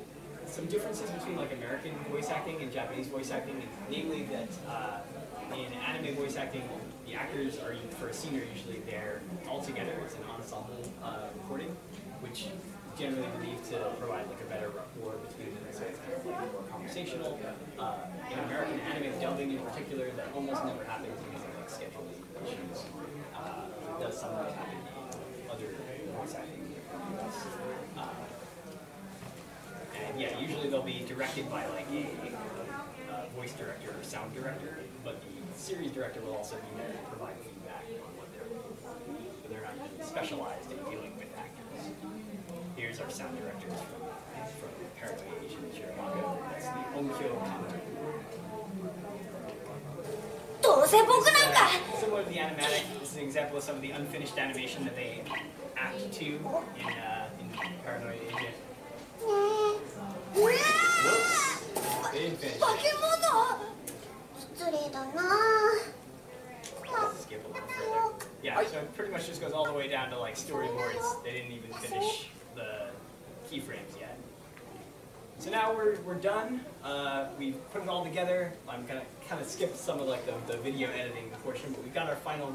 some differences between like American voice acting and Japanese voice acting, namely that in anime voice acting, the actors are, for a scene, are usually there all together. It's an ensemble recording, which generally believed to provide like a better rapport between them, so it's kind of like more conversational. In American anime dubbing in particular, that almost never happens because of like scheduling issues. It does sometimes happen in other voice acting. And yeah, usually they'll be directed by like a voice director or sound director, but the series director will also be there to provide feedback on what they're looking for. But they're not usually specialized in dealing with actors. Here's our sound directors from Paranoid Agent Chiribako. That's the Onkyo counter. Similar to the animatic, this is an example of some of the unfinished animation that they act to in Paranoid Agent. Whoops. They didn't finish. Skip a little further. Yeah, so it pretty much just goes all the way down to like storyboards. They didn't even finish the keyframes yet. So now we're done. We've put it all together. I'm gonna kind of skip some of like the video editing portion, but we've got our final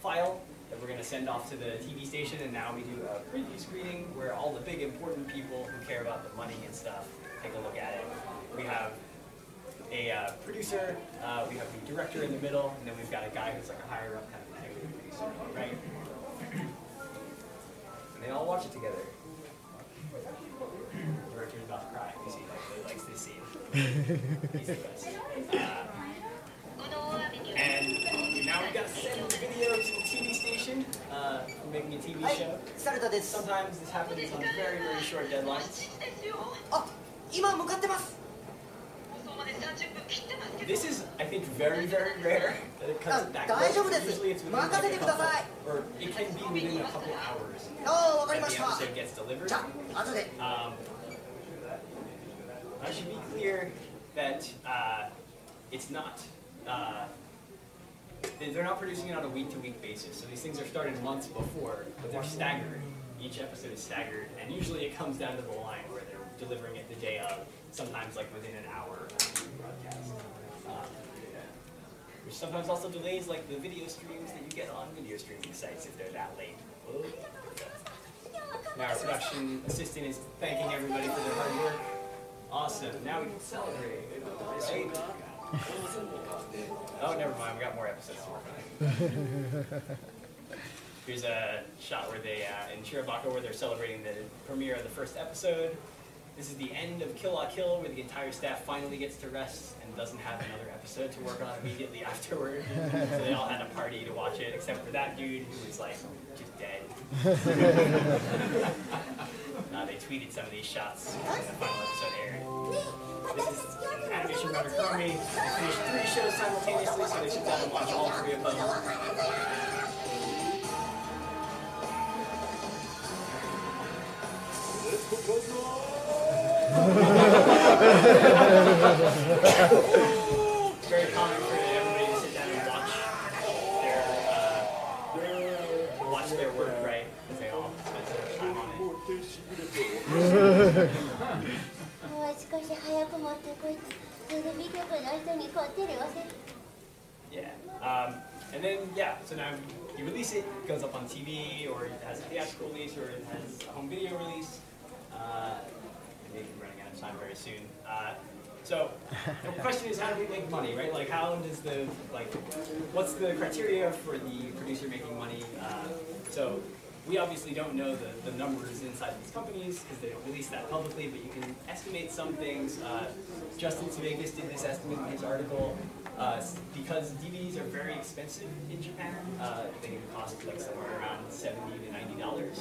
file that we're gonna send off to the TV station, and now we do a preview screening where all the big important people who care about the money and stuff take a look at it. We have a producer, we have the director in the middle, and then we've got a guy who's like a higher up kind of executive producer, right? And they all watch it together. The director's about to cry. You see, like, he likes this scene. He's the best. And now we've got to send the video to the TV station. We're making a TV show. Sometimes this happens on very, very short deadlines. This is, I think, very, very rare that it comes back. Usually it's within like a couple, or it can be within a couple hours that the episode gets delivered. I should be clear that it's not, they're not producing it on a week-to-week basis. So these things are started months before, but they're staggered. Each episode is staggered, and usually it comes down to the line where they're delivering it the day of, sometimes like within an hour after the broadcast. Which sometimes also delays like the video streams that you get on video streaming sites if they're that late. Now our production assistant is thanking everybody for their hard work. Awesome. Now we can celebrate. Right? Oh, never mind. We got more episodes to work on. Here's a shot where they, in Chiribako, where they're celebrating the premiere of the first episode. This is the end of Kill la Kill, where the entire staff finally gets to rest and doesn't have another episode to work on immediately afterward. So they all had a party to watch it, except for that dude who was like, just dead. They tweeted some of these shots when the final episode aired. This is an animation runner Chromie. They finished 3 shows simultaneously, so they should down and watch all 3 of them. Very common for everybody to sit down and watch their work, right? Because they all spend so much time on it. Yeah. And then, yeah, so now you release it, it goes up on TV, or it has a theatrical release, or it has a home video release. Maybe running out of time very soon. So the question is, how do we make money, right? Like, how does what's the criteria for the producer making money? So we obviously don't know the numbers inside these companies because they don't release that publicly, but you can estimate some things. Justin Sudeikis did this estimate in his article. Because DVDs are very expensive in Japan, they can cost like somewhere around $70 to $90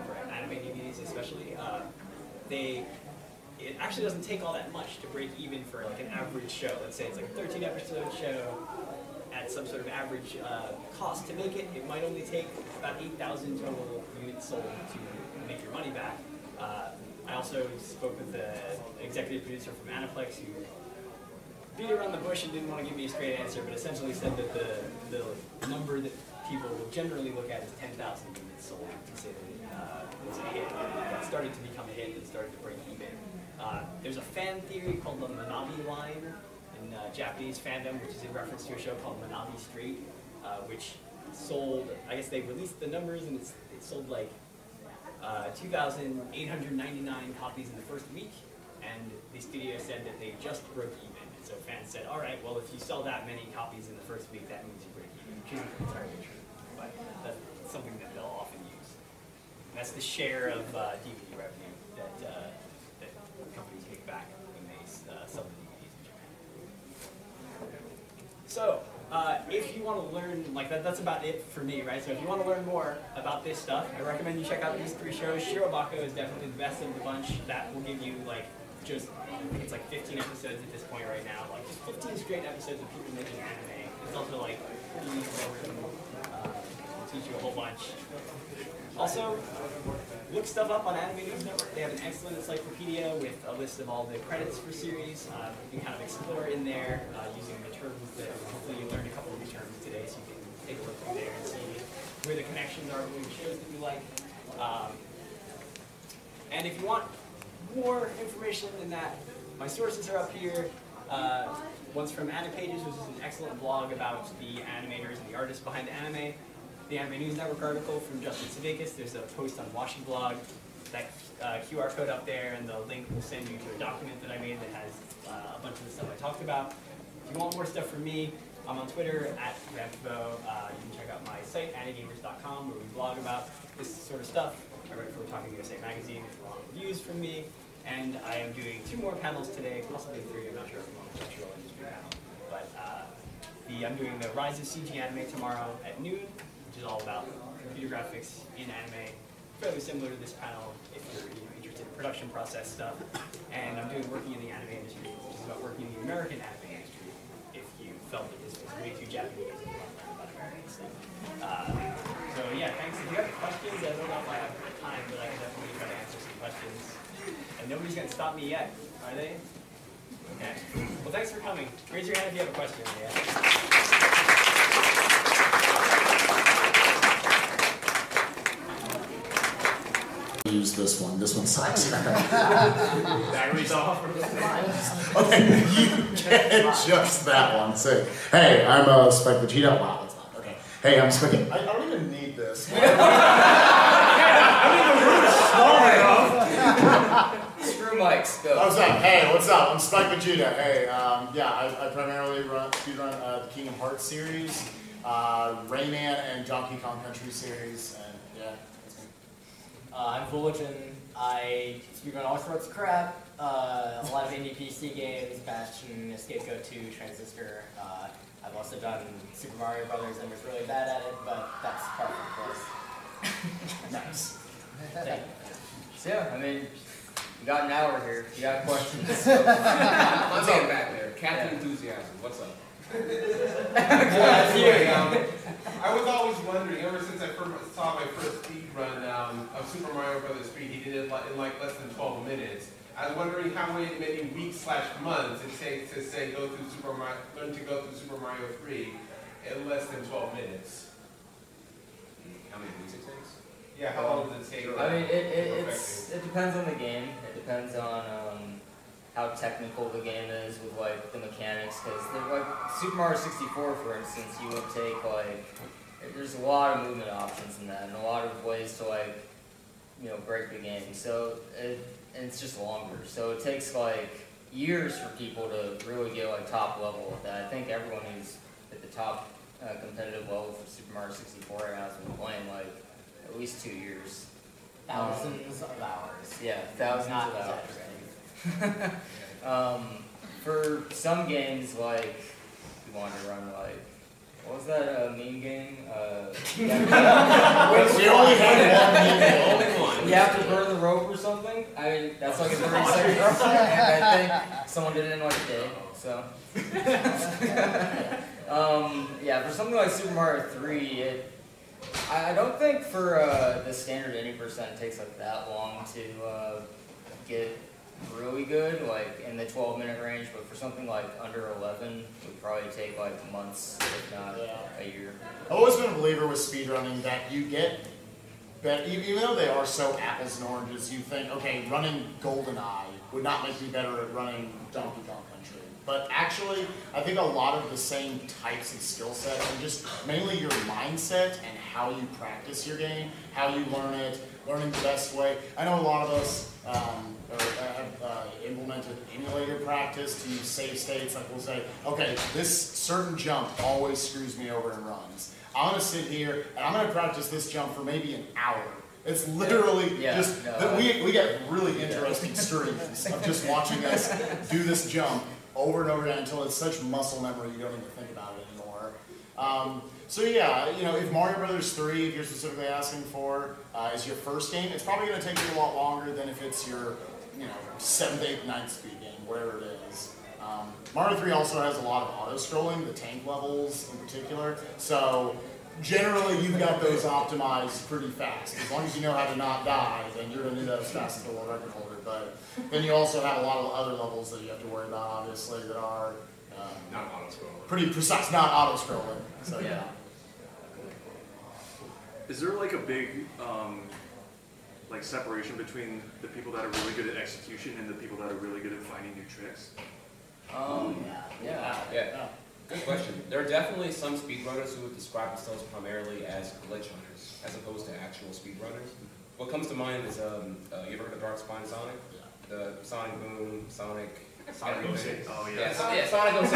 for anime DVDs especially. It actually doesn't take all that much to break even for like an average show. Let's say it's like a 13-episode show at some sort of average cost to make it. It might only take about 8,000 total units sold to make your money back. I also spoke with the executive producer from Aniplex who beat around the bush and didn't want to give me a straight answer, but essentially said that the number that people will generally look at is 10,000 units sold to say that it was a hit. It started to become a hit and started to break even. There's a fan theory called the Manabi line in Japanese fandom, which is in reference to a show called Manabi Street, which sold, I guess they released the numbers and it sold like 2,899 copies in the first week, and the studio said that they just broke even. So fans said, all right, well, if you sell that many copies in the first week, that means you break even, which isn't entirely true, but that's something that they'll often use. And that's the share of DVD revenue that companies make back when they sell the DVDs in Japan. So, if you want to learn, like that's about it for me, right? So if you want to learn more about this stuff, I recommend you check out these 3 shows. Shirobako is definitely the best of the bunch. That will give you like just, I think it's like 15 episodes at this point right now, like just 15 straight episodes of people making anime. It's also like pretty easy, will teach you a whole bunch. Also, look stuff up on Anime News Network. They have an excellent encyclopedia with a list of all the credits for series. You can kind of explore in there using the terms that hopefully you learned a couple of new terms today, so you can take a look through there and see where the connections are between shows that you like. And if you want more information than that, my sources are up here. One's from Animpages, which is an excellent blog about the animators and the artists behind anime. The Anime News Network article from Justin Sudeikis. There's a post on Washi Blog. That QR code up there and the link will send you to a document that I made that has a bunch of the stuff I talked about. If you want more stuff from me, I'm on Twitter @Rambo. You can check out my site, animegamers.com, where we blog about this sort of stuff. I write for Talking USA Magazine. If you want reviews from me. And I am doing 2 more panels today, possibly 3, I'm not sure if I'm on the cultural industry panel. But I'm doing the Rise of CG Anime tomorrow at noon, which is all about computer graphics in anime. Fairly similar to this panel if you're interested in production process stuff. And I'm doing Working in the Anime Industry, which is about working in the American anime industry if you felt that this was way too Japanese and you want to learn about American stuff. So yeah, thanks. If you have questions, I don't know if I have time, but I can definitely try to answer some questions. And nobody's going to stop me yet, are they? Okay. Well, thanks for coming. Raise your hand if you have a question. Use this one. This one sucks. Batteries off. Okay, you get just that one. Say, hey, I'm Spike Vegeta. Wow, that's not okay. Hey, I'm Spike. I don't even need this. I mean, the room is small enough. Screw mics, go. What's up? Hey, what's up? I'm Spike Vegeta. Hey, yeah, I primarily speedrun the Kingdom Hearts series, Rayman and Donkey Kong Country series, and yeah. I'm Fullerton. I speedrun all sorts of crap. A lot of indie PC games, Bastion, Escape Go 2, Transistor. I've also done Super Mario Brothers and was really bad at it, but that's part of the course. Nice. So yeah, I mean, you got an hour here. You got questions. Let's get back there. Captain Enthusiasm, what's up? I was always wondering, ever since I saw my first speed run of Super Mario Brothers 3, he did it in like less than 12 minutes. I was wondering how many weeks/months it takes to say learn to go through Super Mario 3 in less than 12 minutes. How many weeks it takes? Yeah, how long does it take? I mean, it depends on the game. It depends on how technical the game is with like the mechanics. Because like Super Mario 64, for instance, you would take like there's a lot of movement options in that, and a lot of ways to like break the game. So and it's just longer. So it takes like years for people to really get like top level with that. I think everyone who's at the top competitive level for Super Mario 64 right now has been playing like at least 2 years. Thousands of hours. Yeah, thousands Not of hours. For some games, like, we wanted to run, like, what was that meme game? We only had one. You have to burn the rope or something? That's like a 30-second rope, and I think someone did it in like a day, so. Yeah, for something like Super Mario 3, I don't think for the standard 80% it takes like that long to get really good, like in the 12-minute range, but for something like under 11, it would probably take like months, if not a year. I've always been a believer with speedrunning that you get better, even though they are so apples and oranges, you think, okay, running GoldenEye would not make me better at running Donkey Kong Country. But actually, I think a lot of the same types of skill sets and just mainly your mindset and how you practice your game, how you learn it, learning the best way. I know a lot of us have implemented emulator practice to use save states. Like we'll say, okay, this certain jump always screws me over in runs. I'm going to sit here and I'm going to practice this jump for maybe an hour. It's literally we get really interesting streams of just watching us do this jump over and over again until it's such muscle memory you don't even think about it anymore. So yeah, you know, if Mario Brothers 3, if you're specifically asking for, is your first game, it's probably going to take you a lot longer than if it's your, you know, 7th, 8th, 9th speed game, whatever it is. Mario 3 also has a lot of auto-scrolling, the tank levels in particular, so generally you've got those optimized pretty fast. As long as you know how to not die, then you're going to do that as fast as the world record holder. But then you also have a lot of other levels that you have to worry about, obviously, that are not auto-scrolling. Pretty precise, not auto-scrolling. So yeah. Is there like a big like separation between the people that are really good at execution and the people that are really good at finding new tricks? Yeah. Good question. There are definitely some speedrunners who would describe themselves primarily as glitch hunters, as opposed to actual speedrunners. What comes to mind is, you ever heard of Dark Spine Sonic? The Sonic Boom, Sonic 06. Oh yeah. Sonic 06.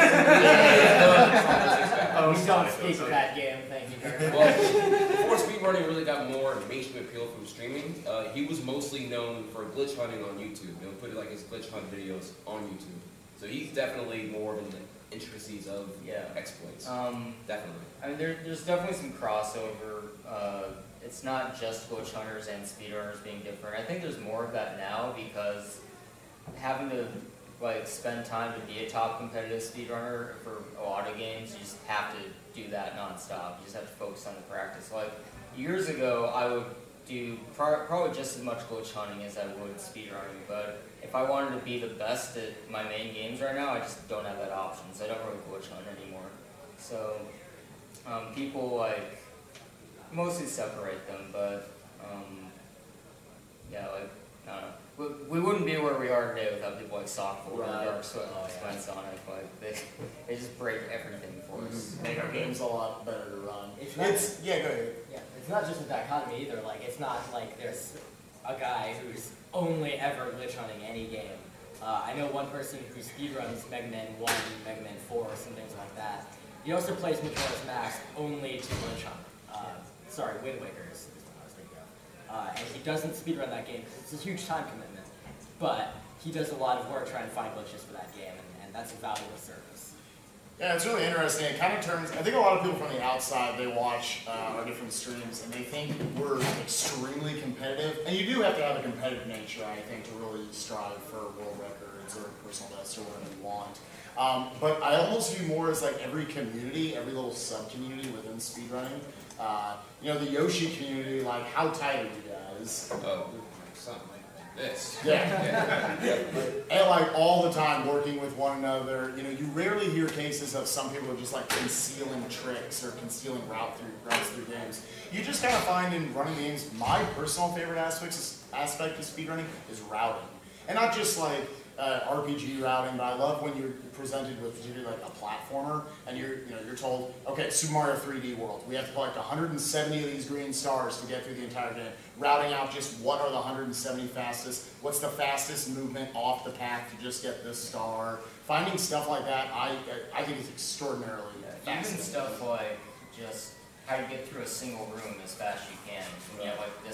We don't speak of that game, thank you very much. Well, before speedrunning really got more mainstream appeal from streaming, he was mostly known for glitch hunting on YouTube. He would put like his glitch hunt videos on YouTube. So he's definitely more of the intricacies of exploits. Definitely. I mean, there's definitely some crossover. It's not just glitch hunters and speedrunners being different. I think there's more of that now because having to like spend time to be a top competitive speedrunner for a lot of games, you just have to do that nonstop. You just have to focus on the practice. Like years ago, I would do probably just as much glitch hunting as I would speedrunning, but if I wanted to be the best at my main games right now, I just don't have that option, so I don't really glitch hunt anymore. So people like mostly separate them, but yeah, like I don't know. We wouldn't be where we are today without people like Sockful and Dark Spine Sonic. Like they just break everything for us. Make our games a lot better to run. It's go ahead. Yeah, it's not just a dichotomy either. Like it's not like there's a guy who's only ever glitch hunting any game. I know one person who speedruns Mega Man 1, Mega Man 4, some things like that. He also plays Majora's Mask only to glitch hunt. Sorry, Wind Waker is what I was thinking of. And he doesn't speedrun that game because it's a huge time commitment. But he does a lot of work trying to find glitches for that game, and that's a valuable service. Yeah, it's really interesting. It kind of turns, I think a lot of people from the outside, they watch our different streams and they think we're extremely competitive. And you do have to have a competitive nature, I think, to really strive for world records or personal bests or whatever you want. But I almost view more as like every community, every little sub-community within speedrunning. You know, the Yoshi community, like, how tight are you guys? Something like this. Yeah. And like all the time working with one another. You know, you rarely hear cases of some people just like concealing tricks or concealing routes through games. You just kind of find in running games, my personal favorite aspect of speedrunning is routing. And not just like RPG routing, but I love when you're presented with particularly like a platformer and you're told, okay, Super Mario 3D World, we have to collect 170 of these green stars to get through the entire game. Routing out just what are the 170 fastest, what's the fastest movement off the path to just get this star. Finding stuff like that, I think is extraordinarily fascinating. Even stuff like just how to get through a single room as fast as you can. You know, like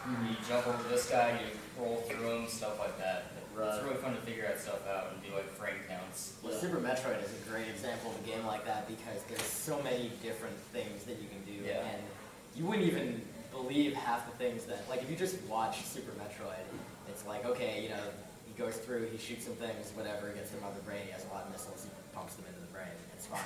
You jump over this guy, you roll through him, stuff like that. It's really fun to figure that stuff out and do like frame counts. Well, Super Metroid is a great example of a game like that because there's so many different things that you can do, and you wouldn't even believe half the things that, like if you just watch Super Metroid, it's like, okay, you know, he goes through, he shoots some things, whatever, gets them out of the brain, he has a lot of missiles, he pumps them into the brain, it's fine.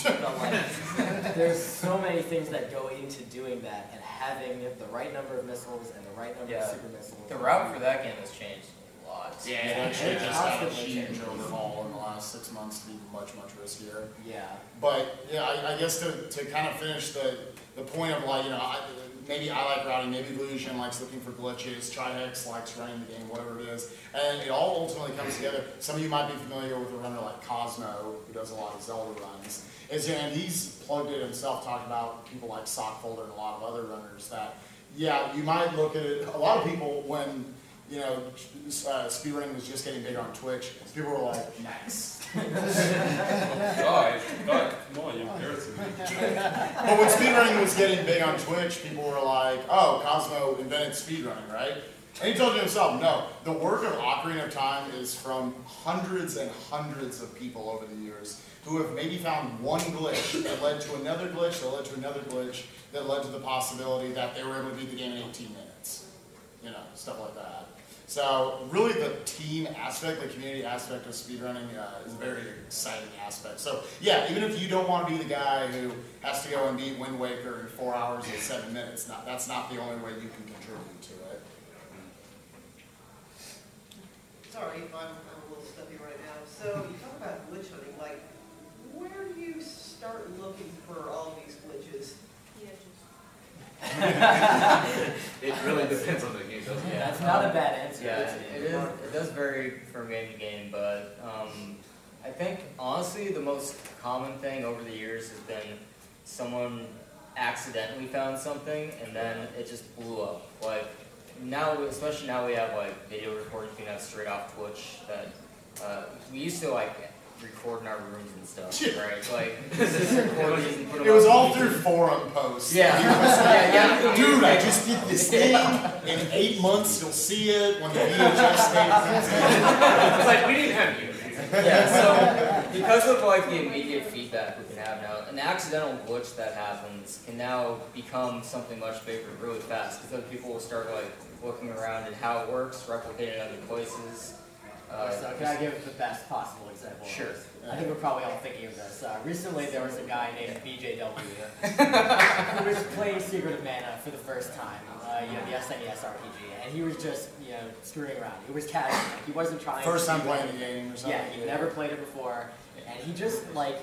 But like, there's so many things that go into doing that, and having the right number of missiles and the right number of super missiles. The route for that game has changed a lot. Yeah, it just had a huge overhaul in the last 6 months to be much riskier. Yeah. But yeah, I guess to kind of finish the point of like, you know, maybe I like routing, maybe Illusion likes looking for glitches, Trihex likes running the game, whatever it is, and it all ultimately comes together. Some of you might be familiar with a runner like Cosmo, who does a lot of Zelda runs, and he's plugged it himself, talking about people like Sockfolder and a lot of other runners that, yeah, you might look at it, a lot of people when, you know, speedrunning was just getting big on Twitch, people were like, nice. Guys, come on, you're embarrassing me. But when speedrunning was getting big on Twitch, people were like, oh, Cosmo invented speedrunning, right? And he told you himself, no, the work of Ocarina of Time is from hundreds and hundreds of people over the years who have maybe found one glitch that led to another glitch, that led to another glitch, that led to the possibility that they were able to beat the game in 18 minutes. You know, stuff like that. So really the team aspect, the community aspect of speedrunning is a very exciting aspect. So yeah, even if you don't want to be the guy who has to go and beat Wind Waker in 4 hours and 7 minutes, that's not the only way you can contribute to it. Sorry if I'm a little stuffy right now. So you talk about glitch hunting, like where do you start looking for all these glitches? It really depends on the game, doesn't it? Yeah, that's not a bad answer. Yeah, it does vary from game to game, but I think honestly the most common thing over the years has been someone accidentally found something and then it just blew up. Like now, especially now we have like video recording you can have straight off Twitch that we used to like record in our rooms and stuff, right? Like, it was all through forum posts. Yeah. Dude, I just did this thing. In 8 months, you'll see it when the VHS tape comes in. It's like, we didn't have you. Yeah, so because of like the immediate feedback we can have now, an accidental glitch that happens can now become something much bigger really fast because then people will start like looking around at how it works, replicating it other places. So can I give the best possible example? Sure. I think we're probably all thinking of this. Recently there was a guy named BJW who was playing Secret of Mana for the first time, you know, the SNES RPG, and he was just, you know, screwing around. It was casual. He wasn't trying First time playing the game or something? Yeah, he'd never played it before, and he just, like,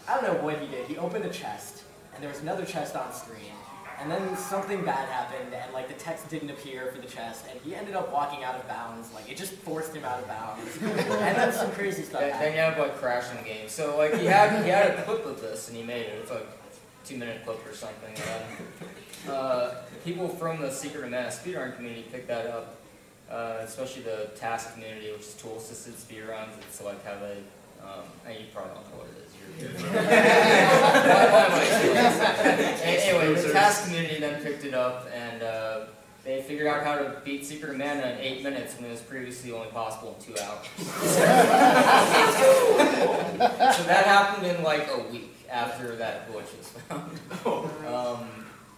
I don't know what he did. He opened a chest, and there was another chest on screen, and then something bad happened, and like the text didn't appear for the chest, and he ended up walking out of bounds. Like it just forced him out of bounds, and then some crazy stuff happened. Then you have like crashing the game. So like he had a clip of this, and he made it. It's like a 2-minute clip or something. And people from the Secret of Mana speedrun community picked that up, especially the task community, which is tool-assisted speedruns. It's like how they, you probably don't know what it is. Anyway, the task community then picked it up and they figured out how to beat Secret of Mana in 8 minutes when it was previously only possible in 2 hours. So that happened in like a week after that glitch was found.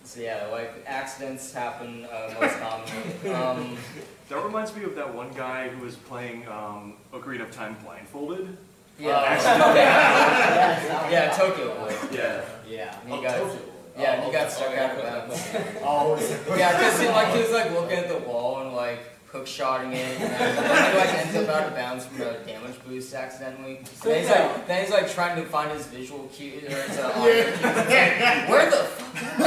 So yeah, like accidents happen most commonly. That reminds me of that one guy who was playing Ocarina of Time blindfolded. Yeah, Tokyo Boy. Yeah. He got stuck out of bounds. Oh, yeah, because he was like looking at the wall and like hook shotting it, and then he like ends up out of bounds from a damage boost accidentally. Then he's like trying to find his visual cue. Where the fuck?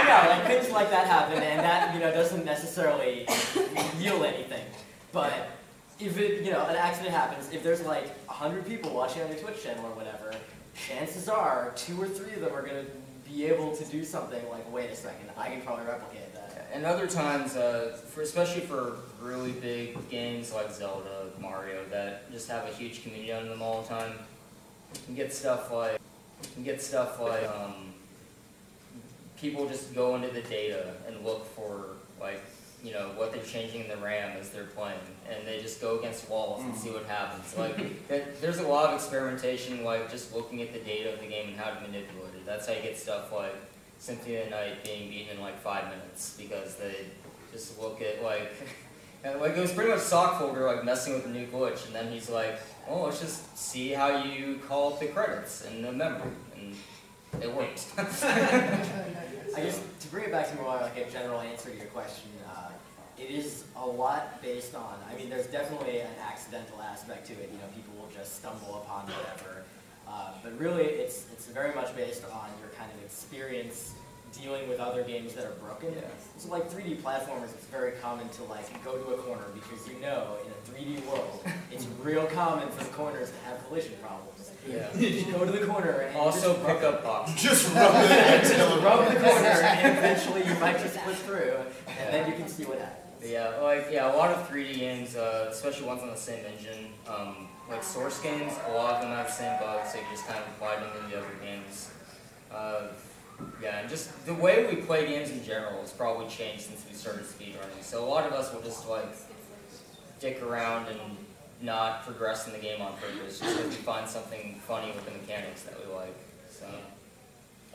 Yeah, like things like that happen, and that, you know, doesn't necessarily yield anything, but. If it, you know, an accident happens, if there's like 100 people watching on your Twitch channel or whatever, chances are 2 or 3 of them are going to be able to do something like, wait a second, I can probably replicate that. And other times, especially for really big games like Zelda, Mario, that just have a huge community on them all the time, you can get stuff like people just go into the data and look for like, you know, what they're changing in the RAM as they're playing, and they just go against walls and see what happens. Like, there's a lot of experimentation, like just looking at the data of the game and how to manipulate it. That's how you get stuff like Symphony of the Night being beaten in like 5 minutes, because they just look at like, like it was pretty much Sockfolder like messing with a new glitch, and then he's like, oh, let's just see how you call up the credits in the memory, and it works. I guess to bring it back to more like a general answer to your question, it is a lot based on, I mean, there's definitely an accidental aspect to it. You know, people will just stumble upon whatever. But really, it's very much based on your kind of experience dealing with other games that are broken. Yeah. So like 3D platformers, it's very common to like go to a corner because you know in a 3D world, it's real common for the corners to have collision problems. Yeah. You just go to the corner and also just pick up boxes. Just rub the corner and eventually you might just slip through and then you can see what happens. Yeah, like a lot of 3D games, especially ones on the same engine, like Source games, a lot of them have the same bugs, so you just kind of apply them in the other games. Yeah, and just the way we play games in general has probably changed since we started speedrunning. So a lot of us will just like dick around and not progress in the game on purpose, just because we find something funny with the mechanics that we like. So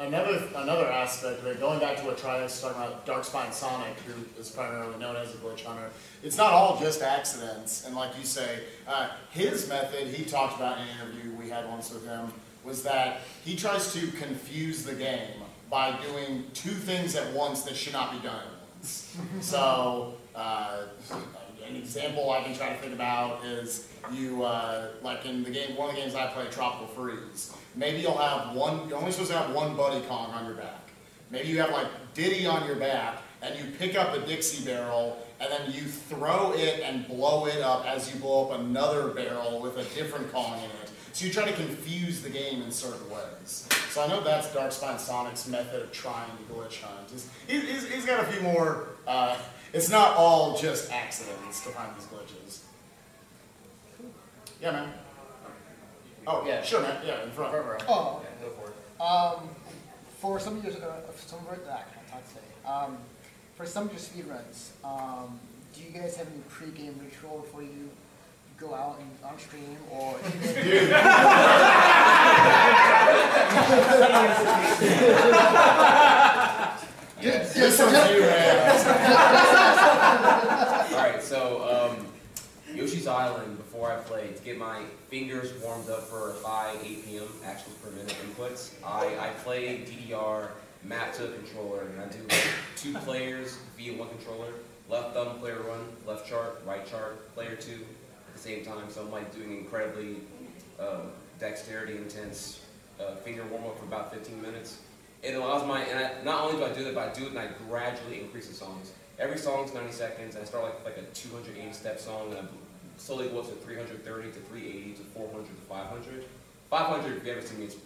another aspect of it, going back to what Trias was talking about, Darkspine Sonic, who is primarily known as a glitch hunter, it's not all just accidents. And like you say, his method, he talked about in an interview we had once with him, was that he tries to confuse the game by doing two things at once that should not be done at once. So, an example I can try to think about is you, like in the game, one of the games I play, Tropical Freeze. Maybe you'll have one, you're only supposed to have one Buddy Kong on your back. Maybe you have like Diddy on your back, and you pick up a Dixie barrel, and then you throw it and blow it up as you blow up another barrel with a different Kong in it. So you try to confuse the game in certain ways. So I know that's Darkspine Sonic's method of trying to glitch hunt. He's got a few more, it's not all just accidents to find these glitches. Yeah, man. Oh, yeah, sure, man. Yeah, in front. Oh, yeah, go for it. For some of your, for some of your speedruns, do you guys have any pre-game ritual before you go out and on stream, or? Yes, this one's you, man. Alright, so Yoshi's Island, before I play, to get my fingers warmed up for 5 APM actions per minute inputs, I play DDR map to a controller, and I do like 2 players via 1 controller, left thumb player 1, left chart, right chart, player 2 at the same time. So I'm like doing incredibly dexterity intense finger warm up for about 15 minutes. It allows not only do I do that, but I do it and I gradually increase the songs. Every song's 90 seconds, and I start like a 280 step song, and I slowly go up to 330 to 380 to 400 to 500. 500, if you ever see me, it's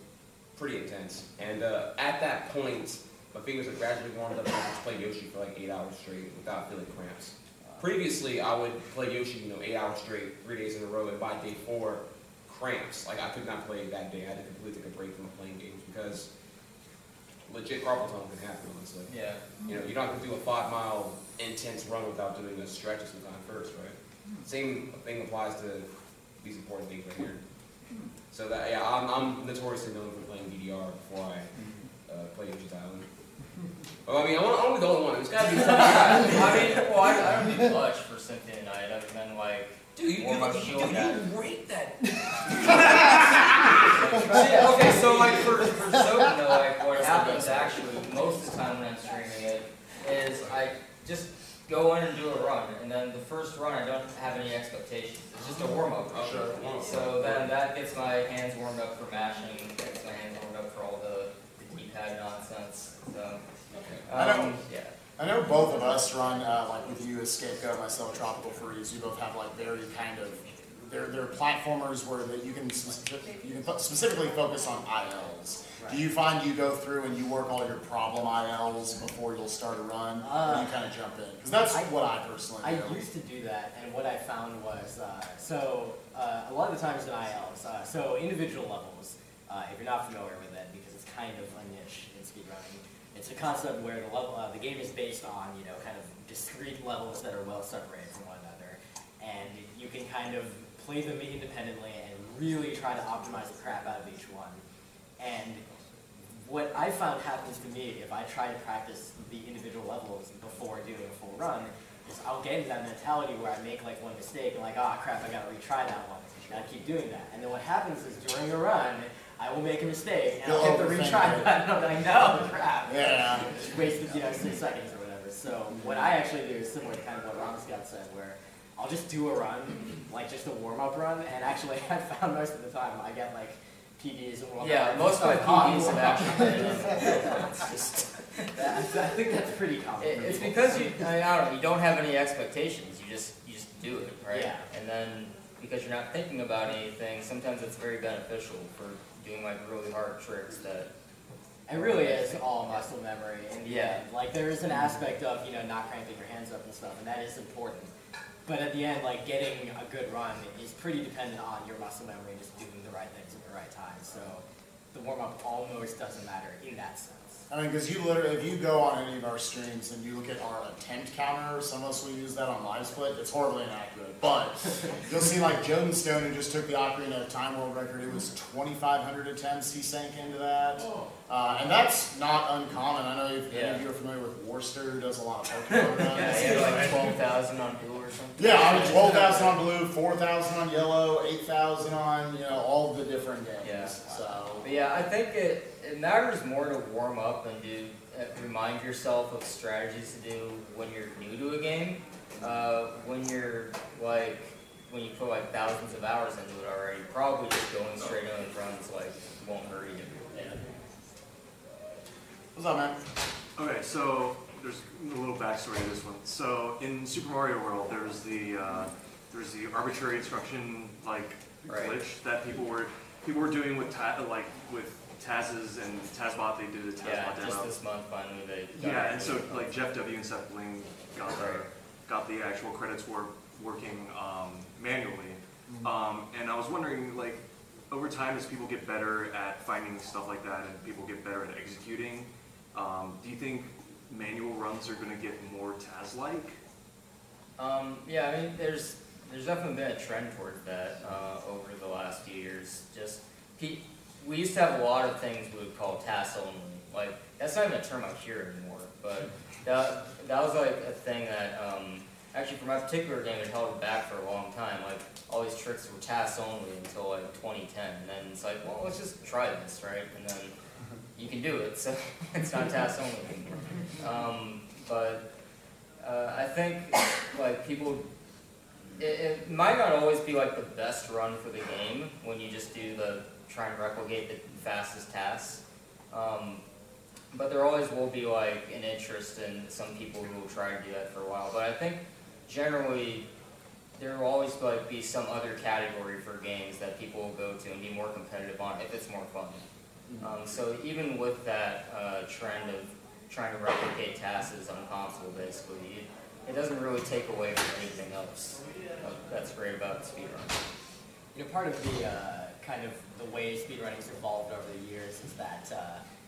pretty intense. And at that point, my fingers are gradually warmed up, and I just play Yoshi for like 8 hours straight without feeling cramps. Previously, I would play Yoshi, 8 hours straight, 3 days in a row, and by day 4, cramps. Like I could not play that day. I had to completely take a break from playing games because legit carpal tunnel can happen, honestly. Yeah. You're not going to do a 5-mile intense run without doing a stretch of some kind first, right? Same thing applies to these important things right here. So that, yeah, I'm notoriously known for playing DDR before I play Yoshi's Island. Well, I mean, I want to be the only one. It's got to be something. I don't need much for Symphony of the Night other than like. Dude, you rate that. Okay, so like for Soken though, like what happens actually most of the time when I'm streaming it is I just go in and do a run, and then the first run I don't have any expectations. It's just a warm up. Sure. So then that gets my hands warmed up for mashing, gets my hands warmed up for all the D-pad nonsense. So I know both of us run, like with you, Escapeco, myself, Tropical Freeze. You both have like very kind of, they're platformers where that you can specifically focus on ILs. Right. Do you find you go through and you work all your problem ILs before you'll start a run, or you kind of jump in? Because that's what I personally do. I used to do that, and what I found was, a lot of the times in ILs, so individual levels, if you're not familiar with it, because it's kind of a niche in speedrunning, It's a concept where the level, the game is based on, you know, kind of discrete levels that are well separated from one another, and you can kind of play them independently and really try to optimize the crap out of each one. And what I found happens to me if I try to practice the individual levels before doing a full run is I'll get into that mentality where I make like one mistake and like, ah, crap, I gotta retry that one. Gotta keep doing that. And then what happens is during a run, I will make a mistake and I'll hit the retry button. I'm like, no, crap. Yeah. Just wasted, you know, 6 seconds or whatever. So what I actually do is similar to kind of what Ramscott said, where I'll just do a run, like just a warm-up run, and actually I found most of the time I get like PBs and warm-up. Yeah, most of my PBs have actually been it's just, I think that's pretty common. It's because you, I don't know, you don't have any expectations. You just do it, right? Yeah. And then because you're not thinking about anything, sometimes it's very beneficial for doing like really hard tricks that. It really is all muscle memory in the end. Like there is an aspect of, you know, not cramping your hands up and stuff, and that is important. But at the end, like getting a good run is pretty dependent on your muscle memory and just doing the right things at the right time. So the warm-up almost doesn't matter in that sense. I mean, because you literally, if you go on any of our streams and you look at our attempt counter, some of us will use that on live split, it's horribly inaccurate. But you'll see like Joden Stone, who just took the Ocarina of Time world record, it was 2,500 attempts he sank into that. And that's not uncommon. I know if any of you are familiar with Worcester, who does a lot of Pokemon runs. Yeah, he had like 12,000 on blue or something. Yeah, I mean 12,000 on blue, 4,000 on yellow, 8,000 on, you know, all of the different games. Yeah. So. But yeah, I think it matters more to warm up and do remind yourself of strategies to do when you're new to a game. When you're like, when you put like thousands of hours into it already, probably just going straight on the runs like won't hurt you. Yeah. What's up, man? Okay, so there's a little backstory to this one. So in Super Mario World, there's the arbitrary instruction like glitch that people were doing with Taz's and Tazbot. They did a Tazbot demo. Just this month finally they. Yeah, and so like Jeff W and Seth Bling got the actual credits for working manually. And I was wondering, like, over time as people get better at finding stuff like that and people get better at executing, do you think manual runs are going to get more Taz-like? Yeah, I mean, there's definitely been a trend towards that over the last few years. Just we used to have a lot of things we would call task only. Like that's not even a term I hear anymore, but that was like a thing that actually for my particular game it held it back for a long time. Like all these tricks were task only until like 2010, and then it's like, well, let's just try this, right? And then you can do it, so it's not task only anymore. But I think like people. It might not always be like the best run for the game when you just do the try and replicate the fastest tasks. But there always will be like an interest in some people who will try to do that for a while. But I think generally there will always like be some other category for games that people will go to and be more competitive on if it's more fun. So even with that trend of trying to replicate tasks on console, basically, it doesn't really take away from anything else. That's great about speedrun. You know, part of the kind of the way speedrunning's evolved over the years is that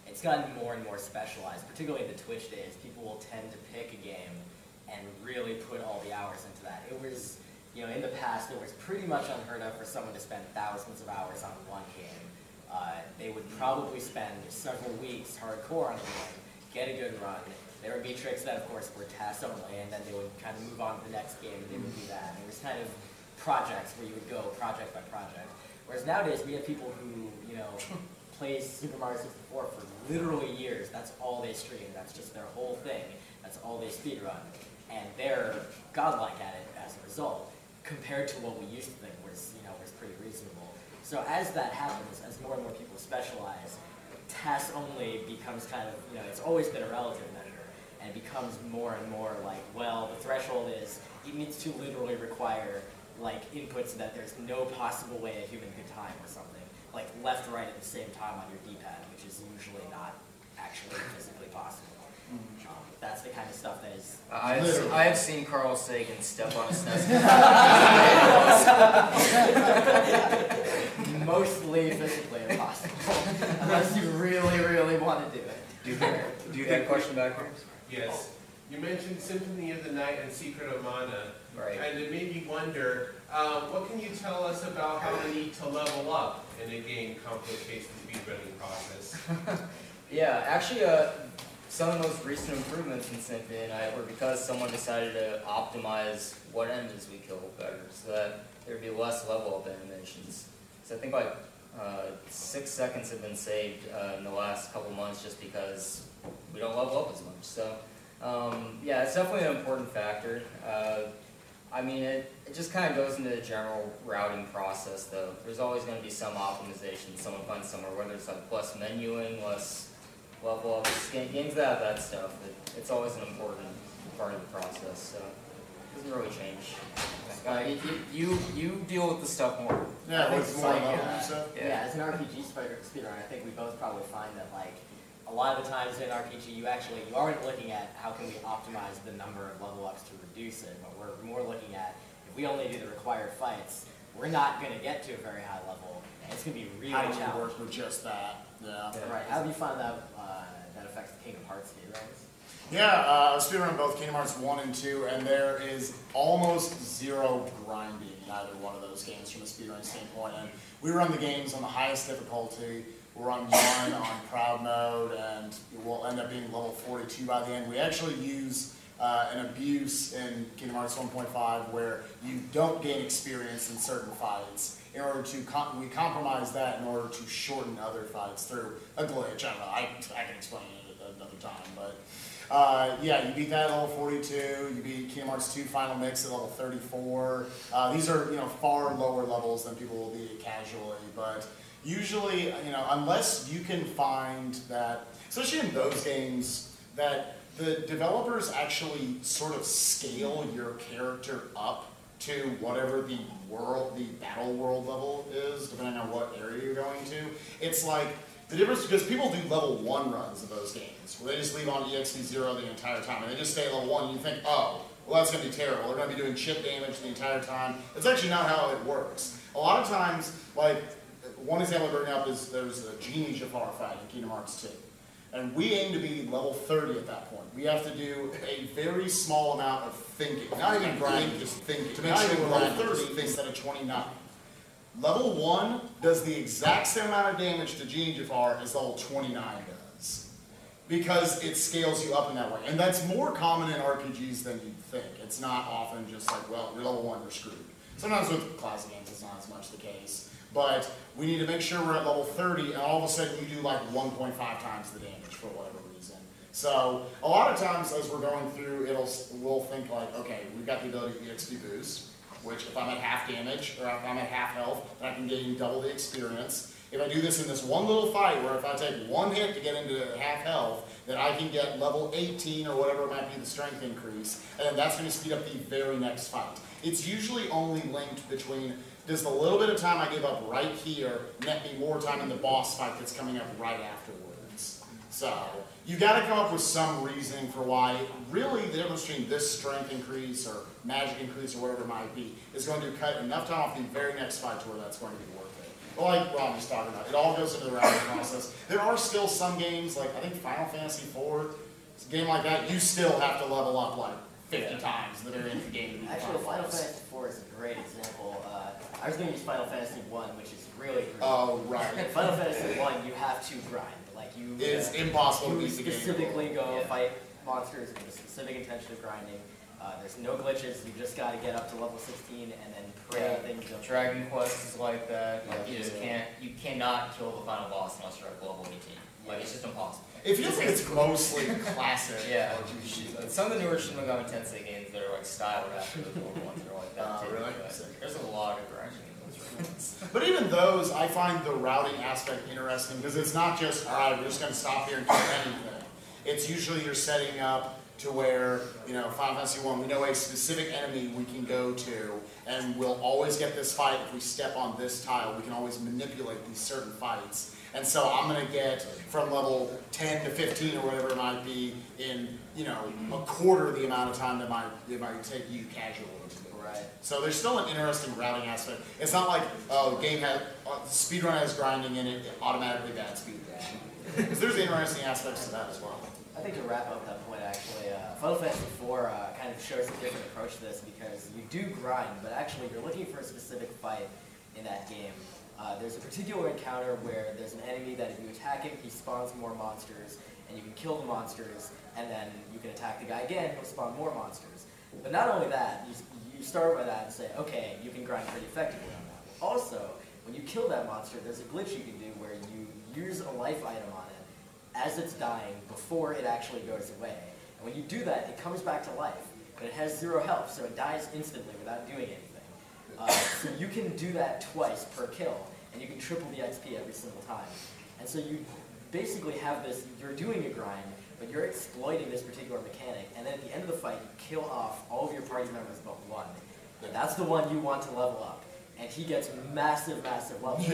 it's gotten more and more specialized, particularly in the Twitch days. People will tend to pick a game and really put all the hours into that. It was, you know, in the past, it was pretty much unheard of for someone to spend thousands of hours on one game. They would probably spend several weeks hardcore on a game, get a good run. There would be tricks that, of course, were task only, and then they would kind of move on to the next game, and they would do that. And it was kind of projects where you would go project by project. Whereas nowadays, we have people who, you know, play Super Mario 64 for literally years. That's all they stream. That's just their whole thing. That's all they speedrun. And they're godlike at it as a result, compared to what we used to think was, you know, was pretty reasonable. So as that happens, as more and more people specialize, task only becomes kind of, you know, it's always been a relative measure. And it becomes more and more like, well, the threshold is, it needs to literally require like inputs that there's no possible way a human could time or something. Like left, right at the same time on your D-pad, which is usually not actually physically possible. That's the kind of stuff that is... I have seen Carl Sagan step on a SNES. Mostly physically impossible. Unless you really, really want to do it. Do you have think a question back here? Yes. You mentioned Symphony of the Night and Secret of Mana. Right. And it made me wonder, what can you tell us about how the need to level up in a game complicates the speedrunning process? Yeah, actually, some of the most recent improvements in Symphony of the Night were because someone decided to optimize what enemies we kill better, so that there'd be less level up animations. So I think like 6 seconds have been saved in the last couple months just because we don't level up as much. So yeah, it's definitely an important factor. I mean, it just kind of goes into the general routing process, though. There's always going to be some optimization someone finds somewhere, whether it's like less menuing, less level up, games that have that stuff. It's always an important part of the process, so it doesn't really change. You deal with the stuff more. Yeah, I think it's like, yeah, as an RPG speedrunner, I think we both probably find that like a lot of the times in RPG, you aren't looking at how can we optimize the number of level ups to reduce it, but we're more looking at if we only do the required fights, we're not going to get to a very high level, and it's going to be really challenging. How do you work with just that? Yeah. Right. How have you found that that affects the Kingdom Hearts speedruns? Yeah, speedrun both Kingdom Hearts 1 and 2, and there is almost zero grinding in either one of those games from a speedrun standpoint. And we run the games on the highest difficulty. We're on 1 on proud mode, and we'll end up being level 42 by the end. We actually use an abuse in Kingdom Hearts 1.5 where you don't gain experience in certain fights. In order to we compromise that in order to shorten other fights through a glitch. I don't know. I can explain it another time, but yeah, you beat that at level 42. You beat Kingdom Hearts 2 Final Mix at level 34. These are far lower levels than people will be casually, but usually unless you can find that, especially in those games, that the developers actually sort of scale your character up to whatever the battle world level is, depending on what area you're going to. It's like, the difference, because people do level 1 runs of those games, where they just leave on EXP 0 the entire time, and they just stay at level 1, and you think, oh, well that's going to be terrible, they're going to be doing chip damage the entire time. It's actually not how it works. A lot of times, like, one example I bring up is there's a Genie Jafar fight in Kingdom Hearts 2. And we aim to be level 30 at that point. We have to do a very small amount of thinking. Not even grinding, just thinking. To make sure we're level 30 instead of 29. Level 1 does the exact same amount of damage to Genie Jafar as level 29 does. Because it scales you up in that way. And that's more common in RPGs than you'd think. It's not often just like, well, you're level 1, you're screwed. Sometimes with classic games, it's not as much the case. But we need to make sure we're at level 30, and all of a sudden you do like 1.5 times the damage for whatever reason. So a lot of times as we're going through, we'll think like, okay, we've got the ability to EXP boost, which if I'm at half damage, or if I'm at half health, then I can gain double the experience. If I do this in this one little fight, where if I take one hit to get into half health, then I can get level 18 or whatever it might be, the strength increase, and then that's going to speed up the very next fight. It's usually only linked between, does the little bit of time I give up right here net me more time in the boss fight that's coming up right afterwards? So you've got to come up with some reasoning for why really the difference between this strength increase or magic increase or whatever it might be is going to cut enough time off the very next fight to where that's going to be worth it. But like Rob was talking about, it all goes into the routing process. There are still some games, like I think Final Fantasy IV, a game like that, you still have to level up like 50 times the very end of the game to be Actually, Final Fantasy IV is a great example. I was going to use Final Fantasy I, which is really great. Oh, right. Final Fantasy I, you have to grind. Like it's impossible to beat the game. You specifically go fight monsters with a specific intention of grinding. There's no glitches. You just got to get up to level 16 and then pray things don't. Dragon Quest is like that. Like you cannot kill the final boss unless you're at level 18. Like it's just impossible. It feels like it's mostly classic. Yeah. Some of the newer Shin Megami Tensei games that are like styled after the old ones are like that too. Really? There's a lot of grinding in those games. But even those, I find the routing aspect interesting because it's not just, all right, we're just going to stop here and kill anything. It's usually you're setting up to where, Final Fantasy I, we know a specific enemy we can go to, and we'll always get this fight if we step on this tile. We can always manipulate these certain fights. And so I'm going to get from level 10 to 15 or whatever it might be in, a quarter the amount of time that it might take you casually to do. Right. So there's still an interesting routing aspect. It's not like, speedrun has grinding in it, automatically bad speedrun. Because there's interesting aspects to that as well. I think to wrap up that point, actually, Final Fantasy IV kind of shows a different approach to this because you do grind, but actually you're looking for a specific fight in that game. There's a particular encounter where there's an enemy that if you attack him, he spawns more monsters, and you can kill the monsters, and then you can attack the guy again, he'll spawn more monsters. But not only that, you start by that and say, okay, you can grind pretty effectively on that. Also, when you kill that monster, there's a glitch you can do where you use a life item on it as it's dying before it actually goes away. And when you do that, it comes back to life, but it has 0 health, so it dies instantly without doing anything. So you can do that twice per kill, and you can triple the XP every single time. And so you basically have this, you're doing a grind, but you're exploiting this particular mechanic, and then at the end of the fight, you kill off all of your party members but one. And that's the one you want to level up. And he gets massive, massive levels.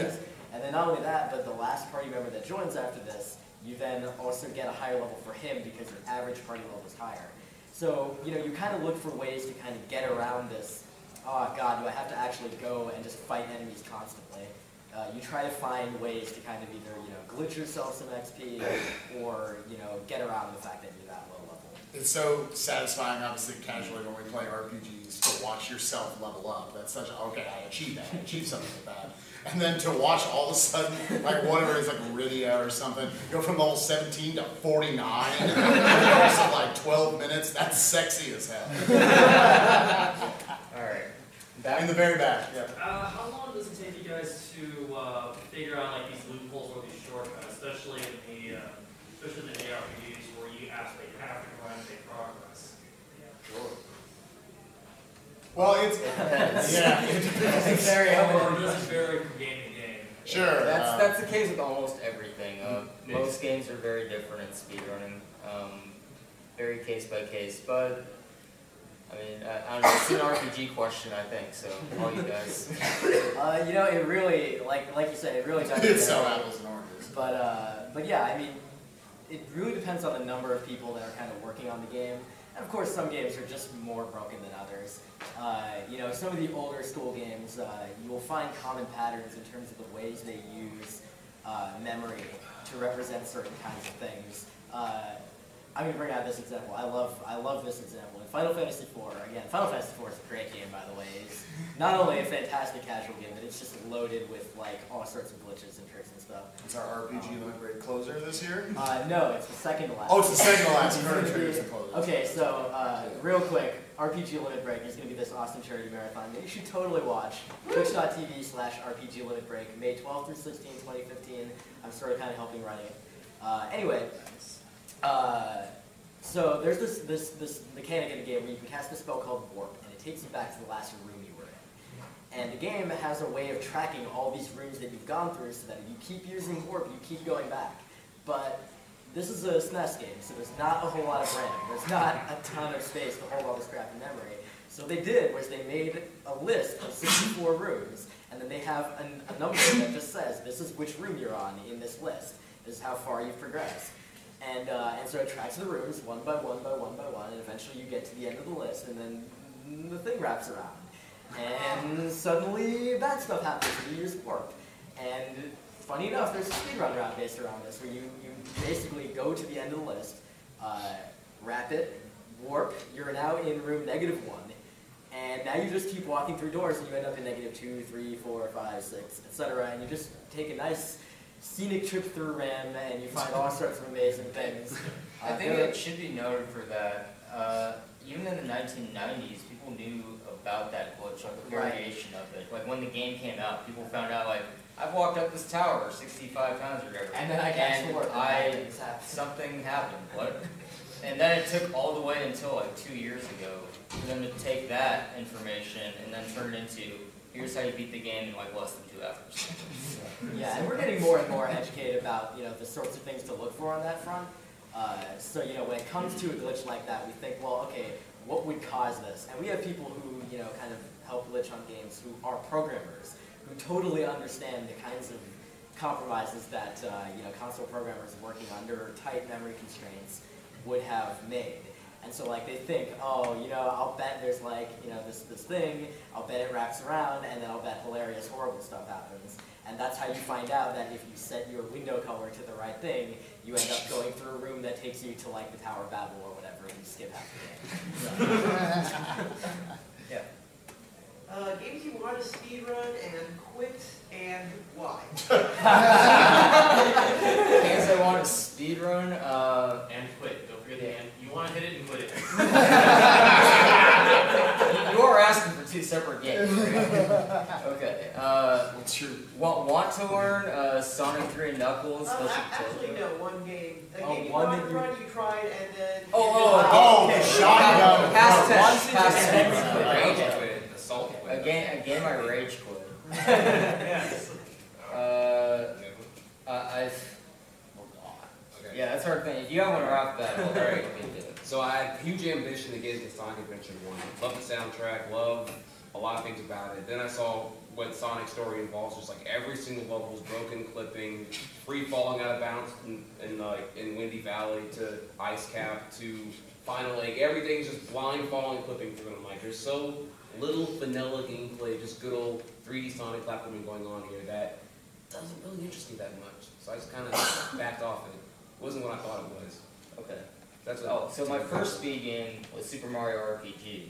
And then not only that, but the last party member that joins after this, you then also get a higher level for him because your average party level is higher. So, you know, you kind of look for ways to kind of get around this, oh god, do I have to actually go and just fight enemies constantly? You try to find ways to kind of either, you know, glitch yourself some XP or, you know, get around the fact that you're that low level. It's so satisfying, obviously, casually when we play RPGs to watch yourself level up. That's such a, okay, I achieved that, I achieved something like that. And then to watch all of a sudden, like whatever it is, like Rydia or something, go from level 17 to 49 in the course of like 12 minutes, that's sexy as hell. All right. Back in the very back, yeah. How long does it take you guys to figure out like these loopholes or these shortcuts, especially in the JRPGs where you actually have to go and make progress? Sure. Well, it's yeah. It depends. It's very Or does it vary from game to game? Sure. That's the case with almost everything. Most games are very different in speedrunning, very case by case. But I mean, I don't know. It's an RPG question, I think. So all you guys. You know, it really, like you said, it really does. It's so apples and oranges. But yeah, I mean, it really depends on the number of people that are kind of working on the game. And of course, some games are just more broken than others. You know, some of the older school games, you will find common patterns in terms of the ways they use memory to represent certain kinds of things. I'm going to bring out this example. I love this example. In Final Fantasy IV, again, Final Fantasy IV is a great game, by the way. It's not only a fantastic casual game, but it's just loaded with like all sorts of glitches and tricks and stuff. It's our RPG limit break closer this year? No, it's the second to last. Oh, it's the second to last. Okay, so real quick, RPG Limit Break is going to be this awesome charity marathon that you should totally watch. Twitch.tv/RPG Limit Break, May 12th through 16, 2015. I'm sort of kind of helping running it. Anyway, so there's this mechanic in the game where you can cast a spell called Warp, and it takes you back to the last room you were in. And the game has a way of tracking all these rooms that you've gone through so that if you keep using Warp, you keep going back. But this is a SNES game, so there's not a whole lot of RAM. There's not a ton of space to hold all this crap in memory. So what they did was they made a list of 64 rooms, and then they have a number that just says, this is which room you're on in this list. This is how far you've progressed. And so it tracks the rooms one by one by one by one, and eventually you get to the end of the list, and then the thing wraps around. And suddenly bad stuff happens, and you use Warp. And funny enough, there's a speedrun route based around this, where you basically go to the end of the list, wrap it, warp, you're now in room -1, and now you just keep walking through doors and you end up in -2, 3, 4, 5, 6, etc. And you just take a nice scenic trip through RAM and you find all sorts of amazing things. I think it should be noted for that, even in the 1990s, people knew about that glitch, like the variation of it. Like when the game came out, people found out like, I've walked up this tower 65 times or whatever. And then I can't something happened. What? And then it took all the way until like 2 years ago for them to take that information and then turn it into, here's how you beat the game in like less than 2 hours. Yeah, and we're getting more and more educated about, you know, the sorts of things to look for on that front. So, you know, when it comes to a glitch like that, we think, well, okay, what would cause this? And we have people who, you know, kind of help glitch on games who are programmers, who totally understand the kinds of compromises that you know, console programmers working under tight memory constraints would have made. And so like they think, oh, you know, I'll bet there's like, you know, this thing, I'll bet it wraps around, and then I'll bet hilarious, horrible stuff happens. And that's how you find out that if you set your window color to the right thing, you end up going through a room that takes you to like the Tower of Babel or whatever, and you skip half the game. Yeah. Games you want to speedrun and quit, and why? Games I want to speedrun and quit. Don't forget the and. You want to hit it and quit it. You are asking for two separate games. Okay. What's your want to learn? Sonic 3 and Knuckles. Actually, no. One game. A game you one wanted that to run, you tried, and then. Shotgun. Past tense. Rage quit. Assault quit. A game I rage quit. Yes. Yeah, that's our thing. If you have one off that, all right. So I had huge ambition to get into Sonic Adventure 1. Love the soundtrack, love a lot of things about it. Then I saw what Sonic's story involves. Just like every single level was broken, clipping, free falling out of bounds in Windy Valley to Ice Cap to Final Lake. Everything's just blind falling, clipping through. And I'm like, there's so little vanilla gameplay, just good old 3D Sonic platforming going on here that doesn't really interest me that much. So I just kind of backed off it. It wasn't what I thought it was. Okay. That's so my first speed game was Super Mario RPG.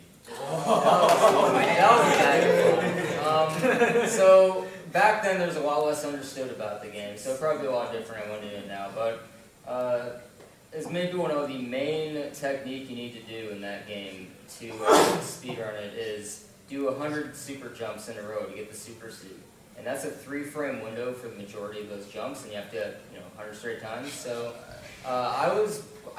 So back then there was a lot less understood about the game, so it'd probably be a lot different than what I'm doing now. But as maybe one of the main technique you need to do in that game to speedrun it is do 100 super jumps in a row to get the super suit. And that's a 3-frame window for the majority of those jumps, and you have to, 100 straight times. So I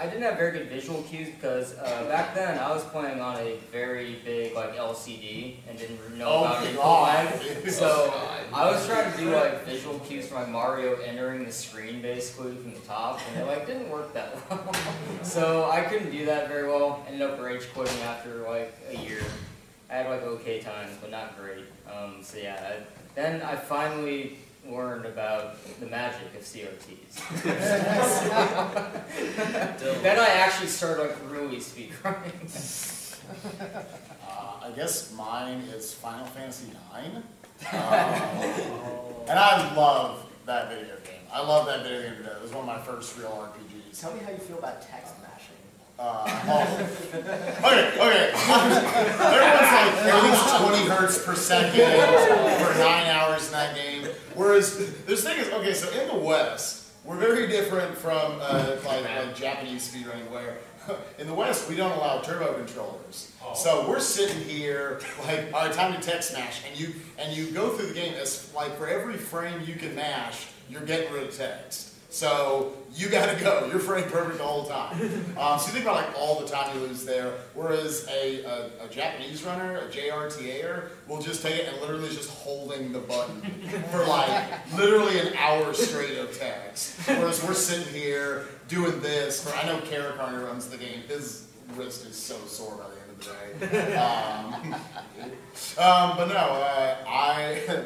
didn't have very good visual cues because back then I was playing on a very big LCD and didn't know about input lag. So I was trying to do visual cues for my Mario entering the screen basically from the top, and it didn't work that well. So I couldn't do that very well. Ended up rage quitting after a year. I had okay times, but not great. So yeah. Then I finally learned about the magic of CRTs. Then I actually started really speedrunning. I guess mine is Final Fantasy IX. And I love that video game. I love that video game today. It was one of my first real RPGs. Tell me how you feel about text mashing. Okay. Everyone's everything's 20 hertz per second for 9 hours in that game. Whereas this thing is, okay, so in the West, we're very different from like Japanese speedrunning, where in the West we don't allow turbo controllers. So we're sitting here all right, time to text mash, and you go through the game as for every frame you can mash, you're getting rid of text. So you gotta go. You're frame perfect the whole time. So you think about all the time you lose there. Whereas a Japanese runner, a JRTAer, will just take it and literally is just holding the button for literally an hour straight of text. Whereas we're sitting here doing this. I know Karakarn runs the game. His wrist is so sore by the end of the day. But no,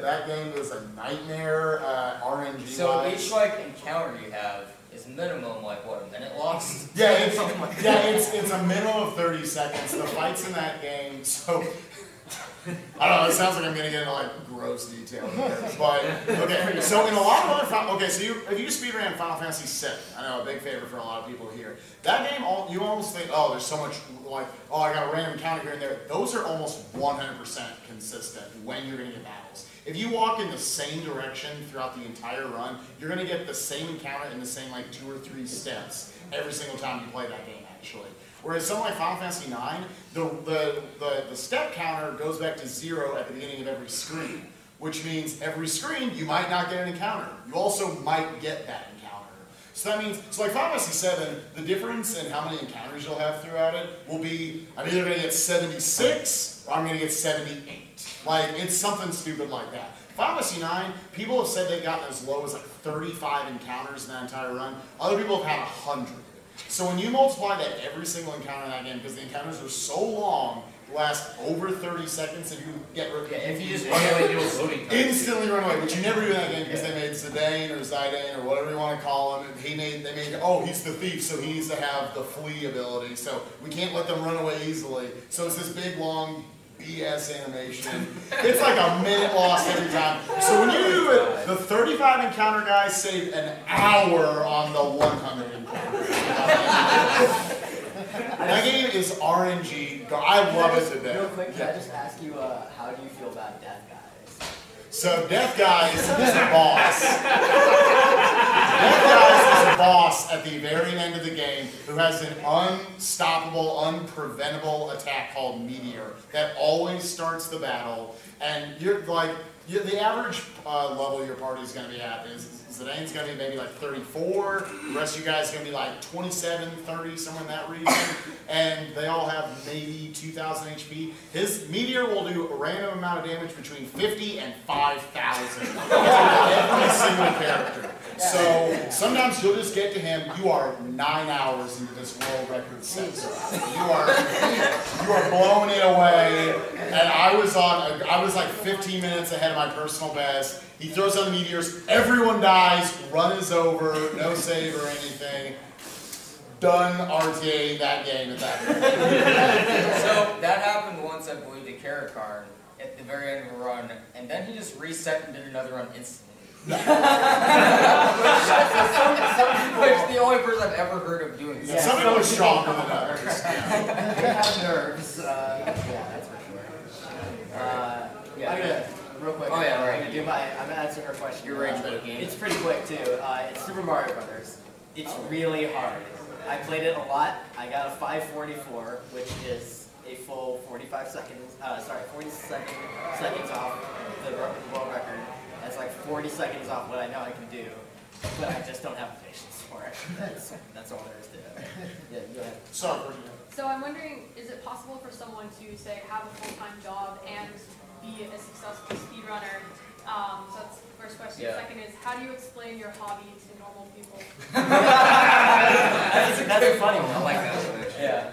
that game was a nightmare. RNG. So each encounter you have is minimum a minute lost. Yeah, it's a minimum of 30 seconds. The fights in that game, so I don't know. It sounds like I'm gonna get into gross detail here, but okay. So in a lot of other if you speedran Final Fantasy VII, I know a big favorite for a lot of people here. That game, you almost think, oh, there's so much I got a random encounter here and there. Those are almost 100% consistent when you're gonna get battles. If you walk in the same direction throughout the entire run, you're gonna get the same encounter in the same 2 or 3 steps every single time you play that game, actually. Whereas something like Final Fantasy IX, the step counter goes back to 0 at the beginning of every screen, which means every screen you might not get an encounter. You also might get that encounter. So that means, Final Fantasy VII, the difference in how many encounters you'll have throughout it will be, I'm either going to get 76 or I'm going to get 78. It's something stupid like that. Final Fantasy IX, people have said they've gotten as low as 35 encounters in that entire run. Other people have had 100. So when you multiply that every single encounter in that game, because the encounters are so long, last over 30 seconds, if you get rid of if you just run away, you'll loading time. Instantly run away, but you never do in that game because they made Zidane or Zidane or whatever you want to call him. They made, oh, he's the thief, so he needs to have the flee ability. So we can't let them run away easily. So it's this big, long BS animation. It's like a minute lost every time. So when you do it, the 35 encounter guys saved an hour on the 100 encounter. That game is RNG. I love it to death. Real quick, can I just ask you, how do you feel about Death Guys? So Death Guys is a boss. Death Guys is a boss at the very end of the game who has an unstoppable, unpreventable attack called Meteor that always starts the battle. And you're like, the average level your party is going to be at is Zidane's going to be maybe like 34. The rest of you guys are going to be like 27, 30, somewhere in that region. And they all have maybe 2,000 HP. His Meteor will do a random amount of damage between 50 and 5,000 every single character. So sometimes you'll just get to him. You are 9 hours into this world record set. You are blowing it away. And I was like 15 minutes ahead of my personal best. He throws on the meteors. Everyone dies. Run is over. No save or anything. Done RTA that game at that point. So that happened once, I believe, to Caracard at the very end of a run, and then he just reset and did another run instantly. Which the only person I've ever heard of doing. Yeah, some people are stronger than others. They have nerves. Yeah, that's for sure. Yeah. I'm gonna real quick. Oh yeah, right. I'm gonna answer her question. Your range of the game. It's pretty quick too. It's Super Mario Brothers. It's really hard. I played it a lot. I got a 544, which is a full 45 seconds. 40 seconds off the world record. That's like 40 seconds off what I know I can do, but I just don't have the patience for it. That's all there is to it. Yeah, go ahead. Sorry. So I'm wondering, is it possible for someone to, say, have a full-time job and be a successful speedrunner? So that's the first question. Yeah. Second is, how do you explain your hobby to normal people? That's a funny one. I like that. Yeah.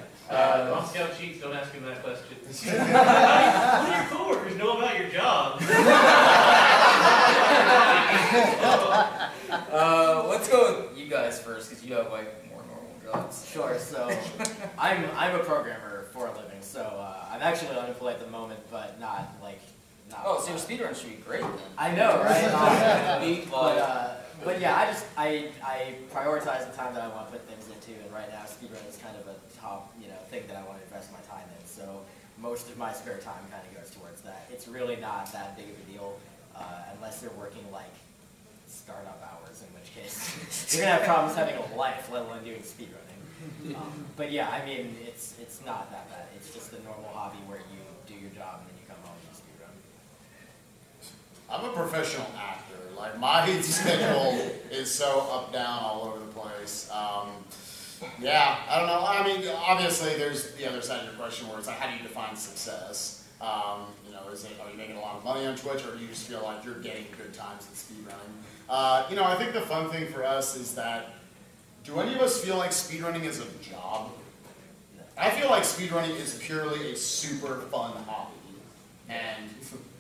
Mom Scout Cheats, don't ask him that question. What do your coworkers know about your job? Let's go with you guys first, because you have like more normal jobs. Sure. So I'm a programmer for a living. So I'm actually unemployed at the moment, but not like. Oh, so your speedrun should be great then. I know, right? But yeah, I prioritize the time that I want to put things into, and right now speedrun is kind of a top thing that I want to invest my time in. So most of my spare time kind of goes towards that. It's really not that big of a deal unless you're working like startup hours, in which case you're gonna have problems having a life, let alone doing speedrunning. But yeah, I mean it's not that bad. It's just a normal hobby where you do your job and then you come home and you speedrun. I'm a professional actor. Like, my schedule is so up, down, all over the place. Yeah, I don't know. I mean, obviously, there's the other side of your question where it's like, how do you define success? Are you making a lot of money on Twitch, or do you just feel like you're getting good times at speedrunning? I think the fun thing for us is that, do any of us feel like speedrunning is a job? I feel like speedrunning is purely a super fun hobby. And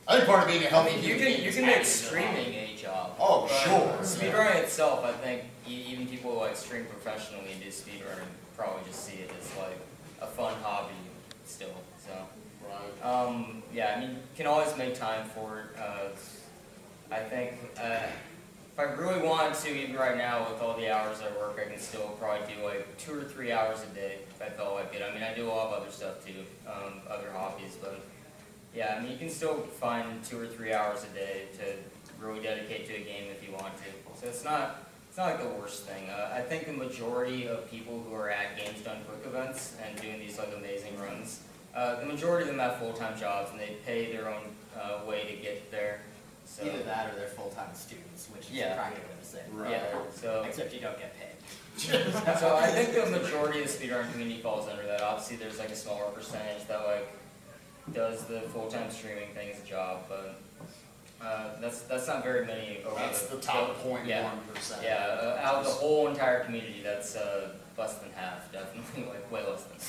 I think part of being a healthy human being you can make streaming a job. Oh, sure. Speedrunning itself, I think, even people who like stream professionally and do speedrunning probably just see it as like a fun hobby still. So, yeah, I mean, you can always make time for it. I think if I really wanted to, even right now with all the hours I work, I can still probably do like 2 or 3 hours a day if I felt like it. I mean, I do a lot of other stuff too, other hobbies, but. Yeah, I mean, you can still find 2 or 3 hours a day to really dedicate to a game if you want to. So it's not like the worst thing. I think the majority of people who are at Games Done Quick events and doing these like amazing runs, the majority of them have full-time jobs and they pay their own way to get there. So either that or they're full-time students, which is practically the same. Right. Yeah. So except you don't get paid. So I think the majority of the speedrun community falls under that. Obviously, there's like a smaller percentage that like does the full-time streaming thing as a job, but that's not very many. That's the top 0.1%. Yeah, out of the whole entire community, that's less than half, definitely, like way less than.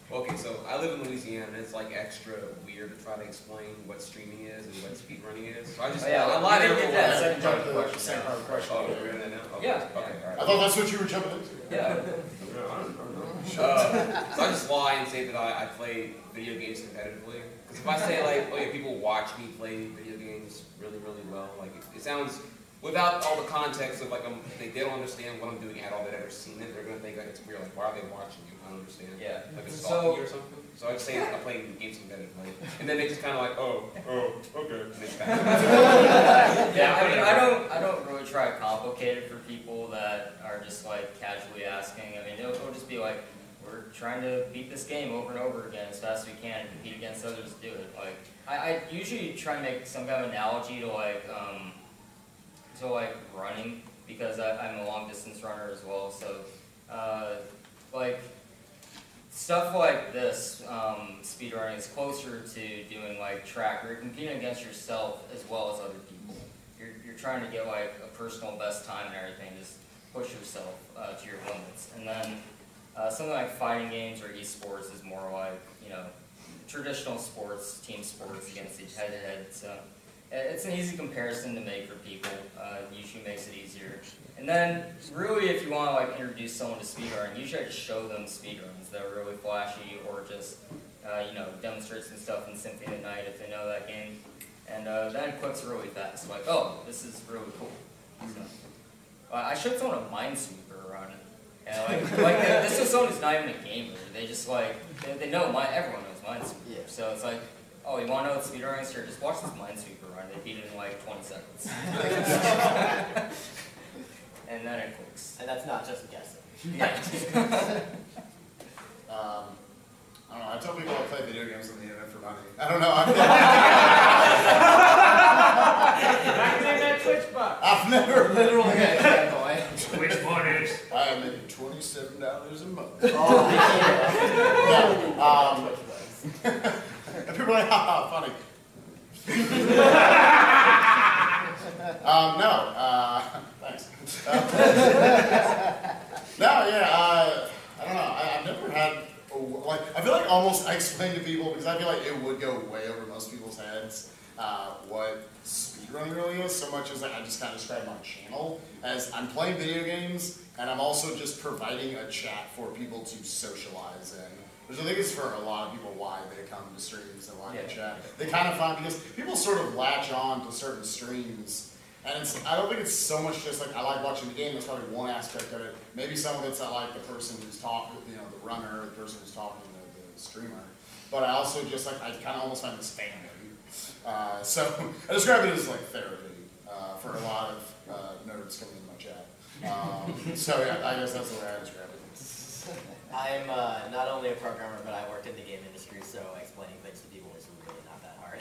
Okay, so I live in Louisiana, and it's like extra weird to try to explain what streaming is and what speedrunning is. So I just, I lied to everyone. Second part of the question. Oh, we're in that now? Okay. Yeah. Okay, all right. I thought that's what you were jumping into. Yeah. So I just lie and say that I play video games competitively. Because if I say like, oh yeah, people watch me play video games really, really well, like it sounds, without all the context of like, they don't understand what I'm doing at all, they've ever seen it, they're going to think like it's weird, like why are they watching you? I don't understand. Yeah. Like it's stalking or something. So I say I'm playing games competitively. And then they just kind of like, oh, okay. And they just kind of yeah, I mean, I don't really try to complicate it for people that are just like casually asking. I mean, it'll just be like, we're trying to beat this game over and over again as fast as we can and compete against others to do it. Like, I usually try and make some kind of analogy to like running, because I'm a long distance runner as well. So like stuff like this, speedrunning is closer to doing like track, where you're competing against yourself as well as other people. You're trying to get like a personal best time and everything, just push yourself to your limits. And then something like fighting games or esports is more like, you know, traditional sports, team sports against each head-to-head. So it's an easy comparison to make for people. Usually makes it easier. And then, really, if you want to like introduce someone to speedrunning, usually I just show them speedruns that are really flashy, or just you know, demonstrate some stuff in Symphony at Night if they know that game. And then it clicks really fast. Like, oh, this is really cool. So, I showed someone a Minesweeper run. And like this is someone who's not even a gamer. They just like, they know, everyone knows Minesweeper. Yeah. So it's like, oh, you want to know what speedrunning is? Sure, just watch this Minesweeper run. They beat it in like 20 seconds. And then it clicks. And that's not just guessing. Yeah. I don't know. I tell people I play video games on the internet for money. I don't know. I've never literally Twitch borders. I am making $27 a month. Oh, and people are like, haha, funny. Thanks. I don't know. I've never had, like, I feel like almost I explain to people, because I feel like it would go way over most people's heads, what speedrunning really is, so much as like, I just kind of describe my channel as I'm playing video games, and I'm also just providing a chat for people to socialize in. Which I think is for a lot of people why they come to streams and like to chat. They kind of find, because people sort of latch on to certain streams, and I don't think it's so much just like I like watching the game. That's probably one aspect of it. Maybe some of it's I like the person who's talking, you know, the runner, the person who's talking, the streamer. But I also just like I kind of almost find this family. So I describe it as like therapy for a lot of nerds coming in my chat. So yeah, I guess that's the way I describe it. I'm not only a programmer, but I worked in the game industry, so explaining things to people is really not that hard.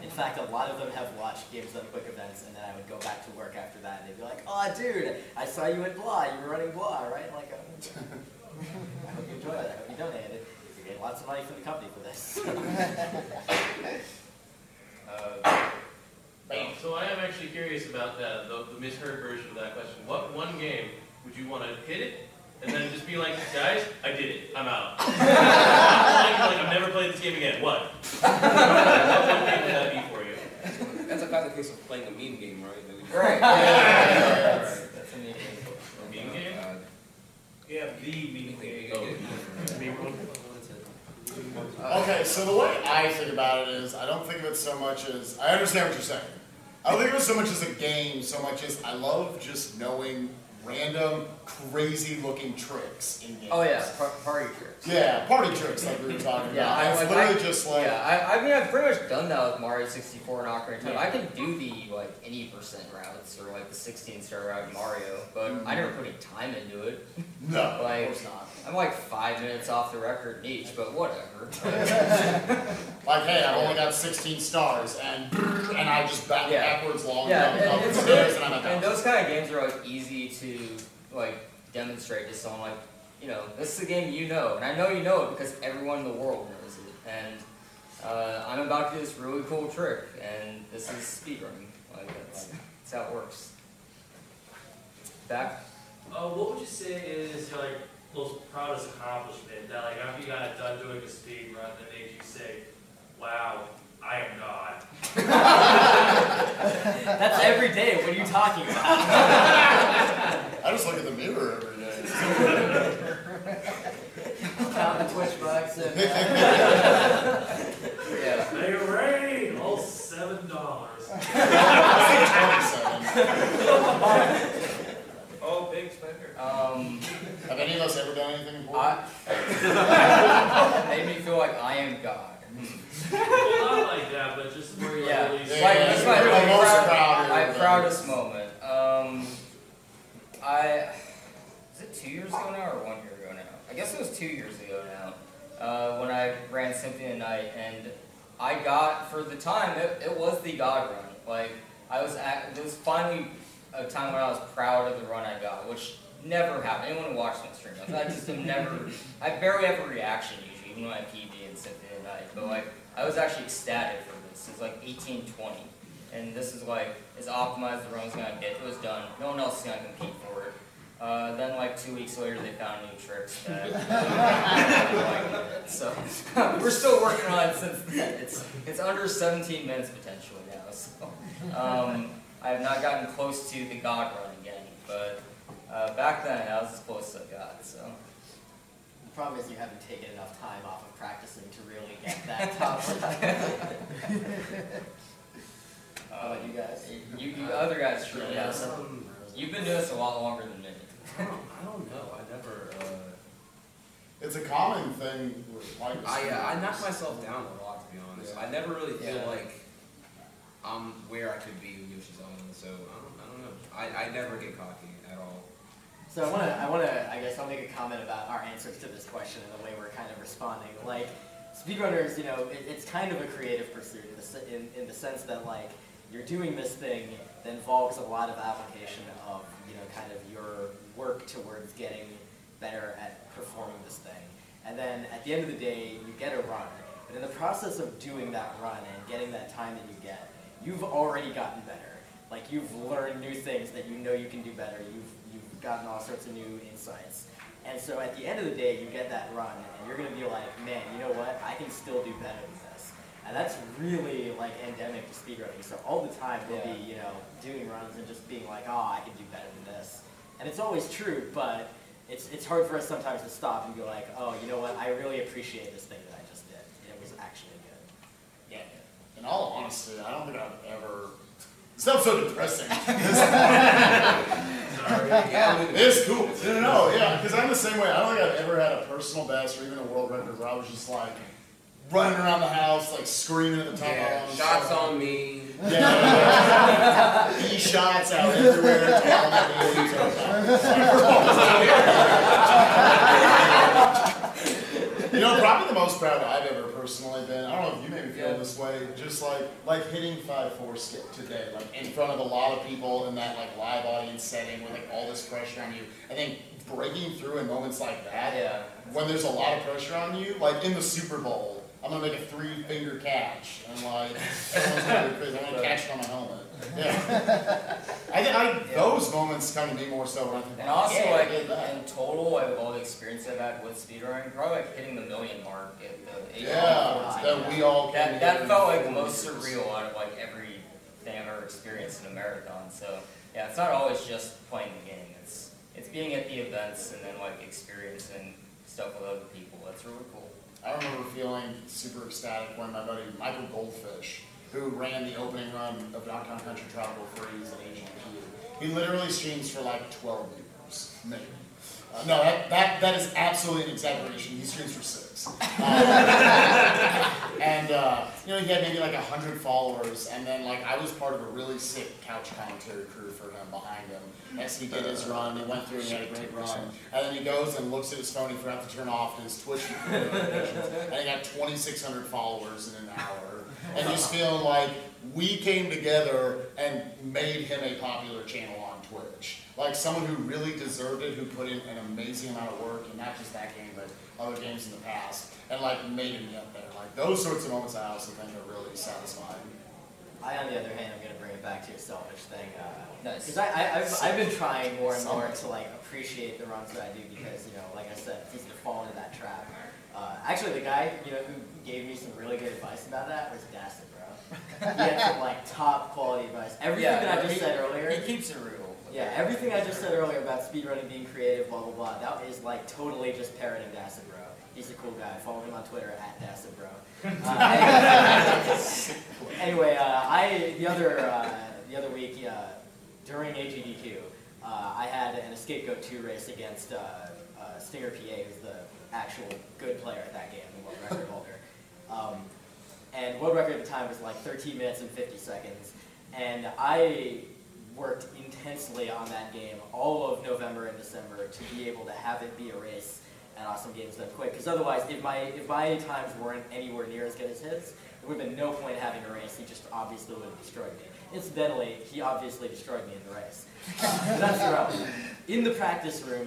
In fact, a lot of them have watched Games Done Quick events, and then I would go back to work after that, and they'd be like, oh, dude, I saw you in blah, you were running blah, right? Like, I hope you enjoyed it, I hope you donated. You're getting lots of money from the company for this. So I am actually curious about that, the misheard version of that question. What one game would you want to hit it, and then just be like, guys, I did it, I'm out. like I've never played this game again, what? What one game would that be for you? That's a classic case of playing a meme game, right? Right. That's a meme game. Meme game? Yeah, the meme game. Okay, so the way I think about it is, I don't think of it so much as, I understand what you're saying. I don't think of it so much as a game, so much as I love just knowing random, crazy-looking tricks in games. Oh yeah, party tricks. Yeah, party tricks like we were talking about. And it's literally just like... Yeah, I mean, I've pretty much done that with Mario 64 and Ocarina of Time. I can do the, like, any percent routes, or, like, the 16-star route in Mario, but I never put any time into it. No, like, of course not. I'm, like, 5 minutes off the record in each, but whatever. Like, hey, I've only got 16 stars, and I just backwards long and I'm those kind of games are, like, easy to, like, demonstrate to someone, like, you know, this is a game you know, and I know you know it because everyone in the world knows it, and I'm about to do this really cool trick, and this is speedrunning. Like, that's how it works. Back? What would you say is your, like, most proudest accomplishment that, like, after you got done doing a speed run, that made you say, wow, I am God? That's every day. What are you talking about? I just look at the mirror every day. Yeah. Hey, Ray! All $7. Oh, big spender. Have any of us ever done anything important? It made me feel like I am God. Well, not like that, but just where you Yeah, really like, that's my proudest moment. Is it 2 years ago now or 1 year ago now? I guess it was 2 years ago now, when I ran Symphony of the Night, and I got, for the time, it was the God run. Like, it was finally a time when I was proud of the run I got, which never happened. Anyone who watched my stream, I just am never, I barely have a reaction usually, even when I PB in Symphony of the Night, but like, I was actually ecstatic for this. It's like 1820, and this is like, as optimized the run's gonna get. It was done. No one else is gonna compete for it. Then like 2 weeks later, they found new tricks that so we're still working on it since then. It's under 17 minutes potentially now. So I have not gotten close to the God run again, but back then I was as close as I got. So. The problem is you haven't taken enough time off of practicing to really get that top. How about you guys? You other guys sure. Yeah. You've been doing this a lot longer than me. I don't know. I never. It's a common thing with like. I knock myself down a lot, to be honest. Yeah. I never really feel like I'm where I could be with Yoshi's Island, so I don't know. I never get cocky at all. So I guess I'll make a comment about our answers to this question and the way we're kind of responding. Like, speedrunners, it's kind of a creative pursuit in the sense that, like, you're doing this thing that involves a lot of application of, kind of your work towards getting better at performing this thing. And then at the end of the day, you get a run. But in the process of doing that run and getting that time that you get, you've already gotten better. Like, you've learned new things that you know you can do better. You've gotten all sorts of new insights. And so at the end of the day, you get that run, and you're going to be like, man, you know what? I can still do better than this. And that's really, like, endemic to speedrunning. So all the time, we'll be, doing runs and just being like, oh, I can do better than this. And it's always true, but it's hard for us sometimes to stop and be like, oh, you know what? I really appreciate this thing that I just did. It was actually good. Yeah. In all honesty, I don't think I've ever. It sounds so depressing. Sorry. It's cool. No, yeah, because I'm the same way. I don't think I've ever had a personal best or even a world record where I was just like running around the house, like screaming at the top of my lungs. Shots on me. Yeah. E-shots out everywhere. Probably the most proud I've ever personally been. I don't know if you maybe feel this way. Just like hitting 5-4 skip today, like in front of a lot of people in that like live audience setting with like all this pressure on you. I think breaking through in moments like that, when there's a lot of pressure on you, like in the Super Bowl, I'm gonna make a 3-finger catch, and like everyone's gonna be crazy. I'm gonna catch it on my helmet. Yeah, those moments kind of mean more so when I think. And also, like in total, like all the experience I've had with speedrunning, probably like hitting the million mark at the that we all that felt like the most surreal out of like everything I've ever experienced in a marathon. So yeah, it's not always just playing the game. It's being at the events and then like experiencing stuff with other people. That's really cool. I remember feeling super ecstatic when my buddy Michael Goldfish, who ran the opening run of Donkey Kong Country Tropical Freeze at Asian Q, he literally streams for like 12 viewers, maybe. No, that is absolutely an exaggeration. He streams for 6. And he had maybe like 100 followers, and then like I was part of a really sick couch commentary crew for him behind him. As he did his run, he went through and he had a great run. And then he goes and looks at his phone, he forgot to turn off his Twitch notifications, and he got 2,600 followers in an hour. And just feeling like we came together and made him a popular channel on Twitch. Like someone who really deserved it, who put in an amazing amount of work, and not just that game, but other games in the past, and like made him get there. Like those sorts of moments I also think are really satisfying. On the other hand, I'm going to bring it back to your selfish thing. Because I've been trying more and more to like appreciate the runs that I do because, like I said, it's easy to fall into that trap. Actually, the guy, who gave me some really good advice about that was Dastin, bro. He had some like top quality advice. Everything that I just said earlier. He keeps it real. Yeah, everything I just said earlier about speedrunning being creative, blah, blah, blah, that is like totally just parroting Dasabro. He's a cool guy. Follow him on Twitter at Dasabro. Anyway, the other week, during AGDQ, I had an Escape Goat 2 race against Stinger PA, who's the actual good player at that game, the world record holder. And world record at the time was like 13 minutes and 50 seconds. And I worked intensely on that game all of November and December to be able to have it be a race at Awesome Games Done Quick. Because otherwise, if my times weren't anywhere near as good as his, there would have been no point having a race. He just obviously would have destroyed me. Incidentally, he obviously destroyed me in the race. But that's irrelevant. In the practice room,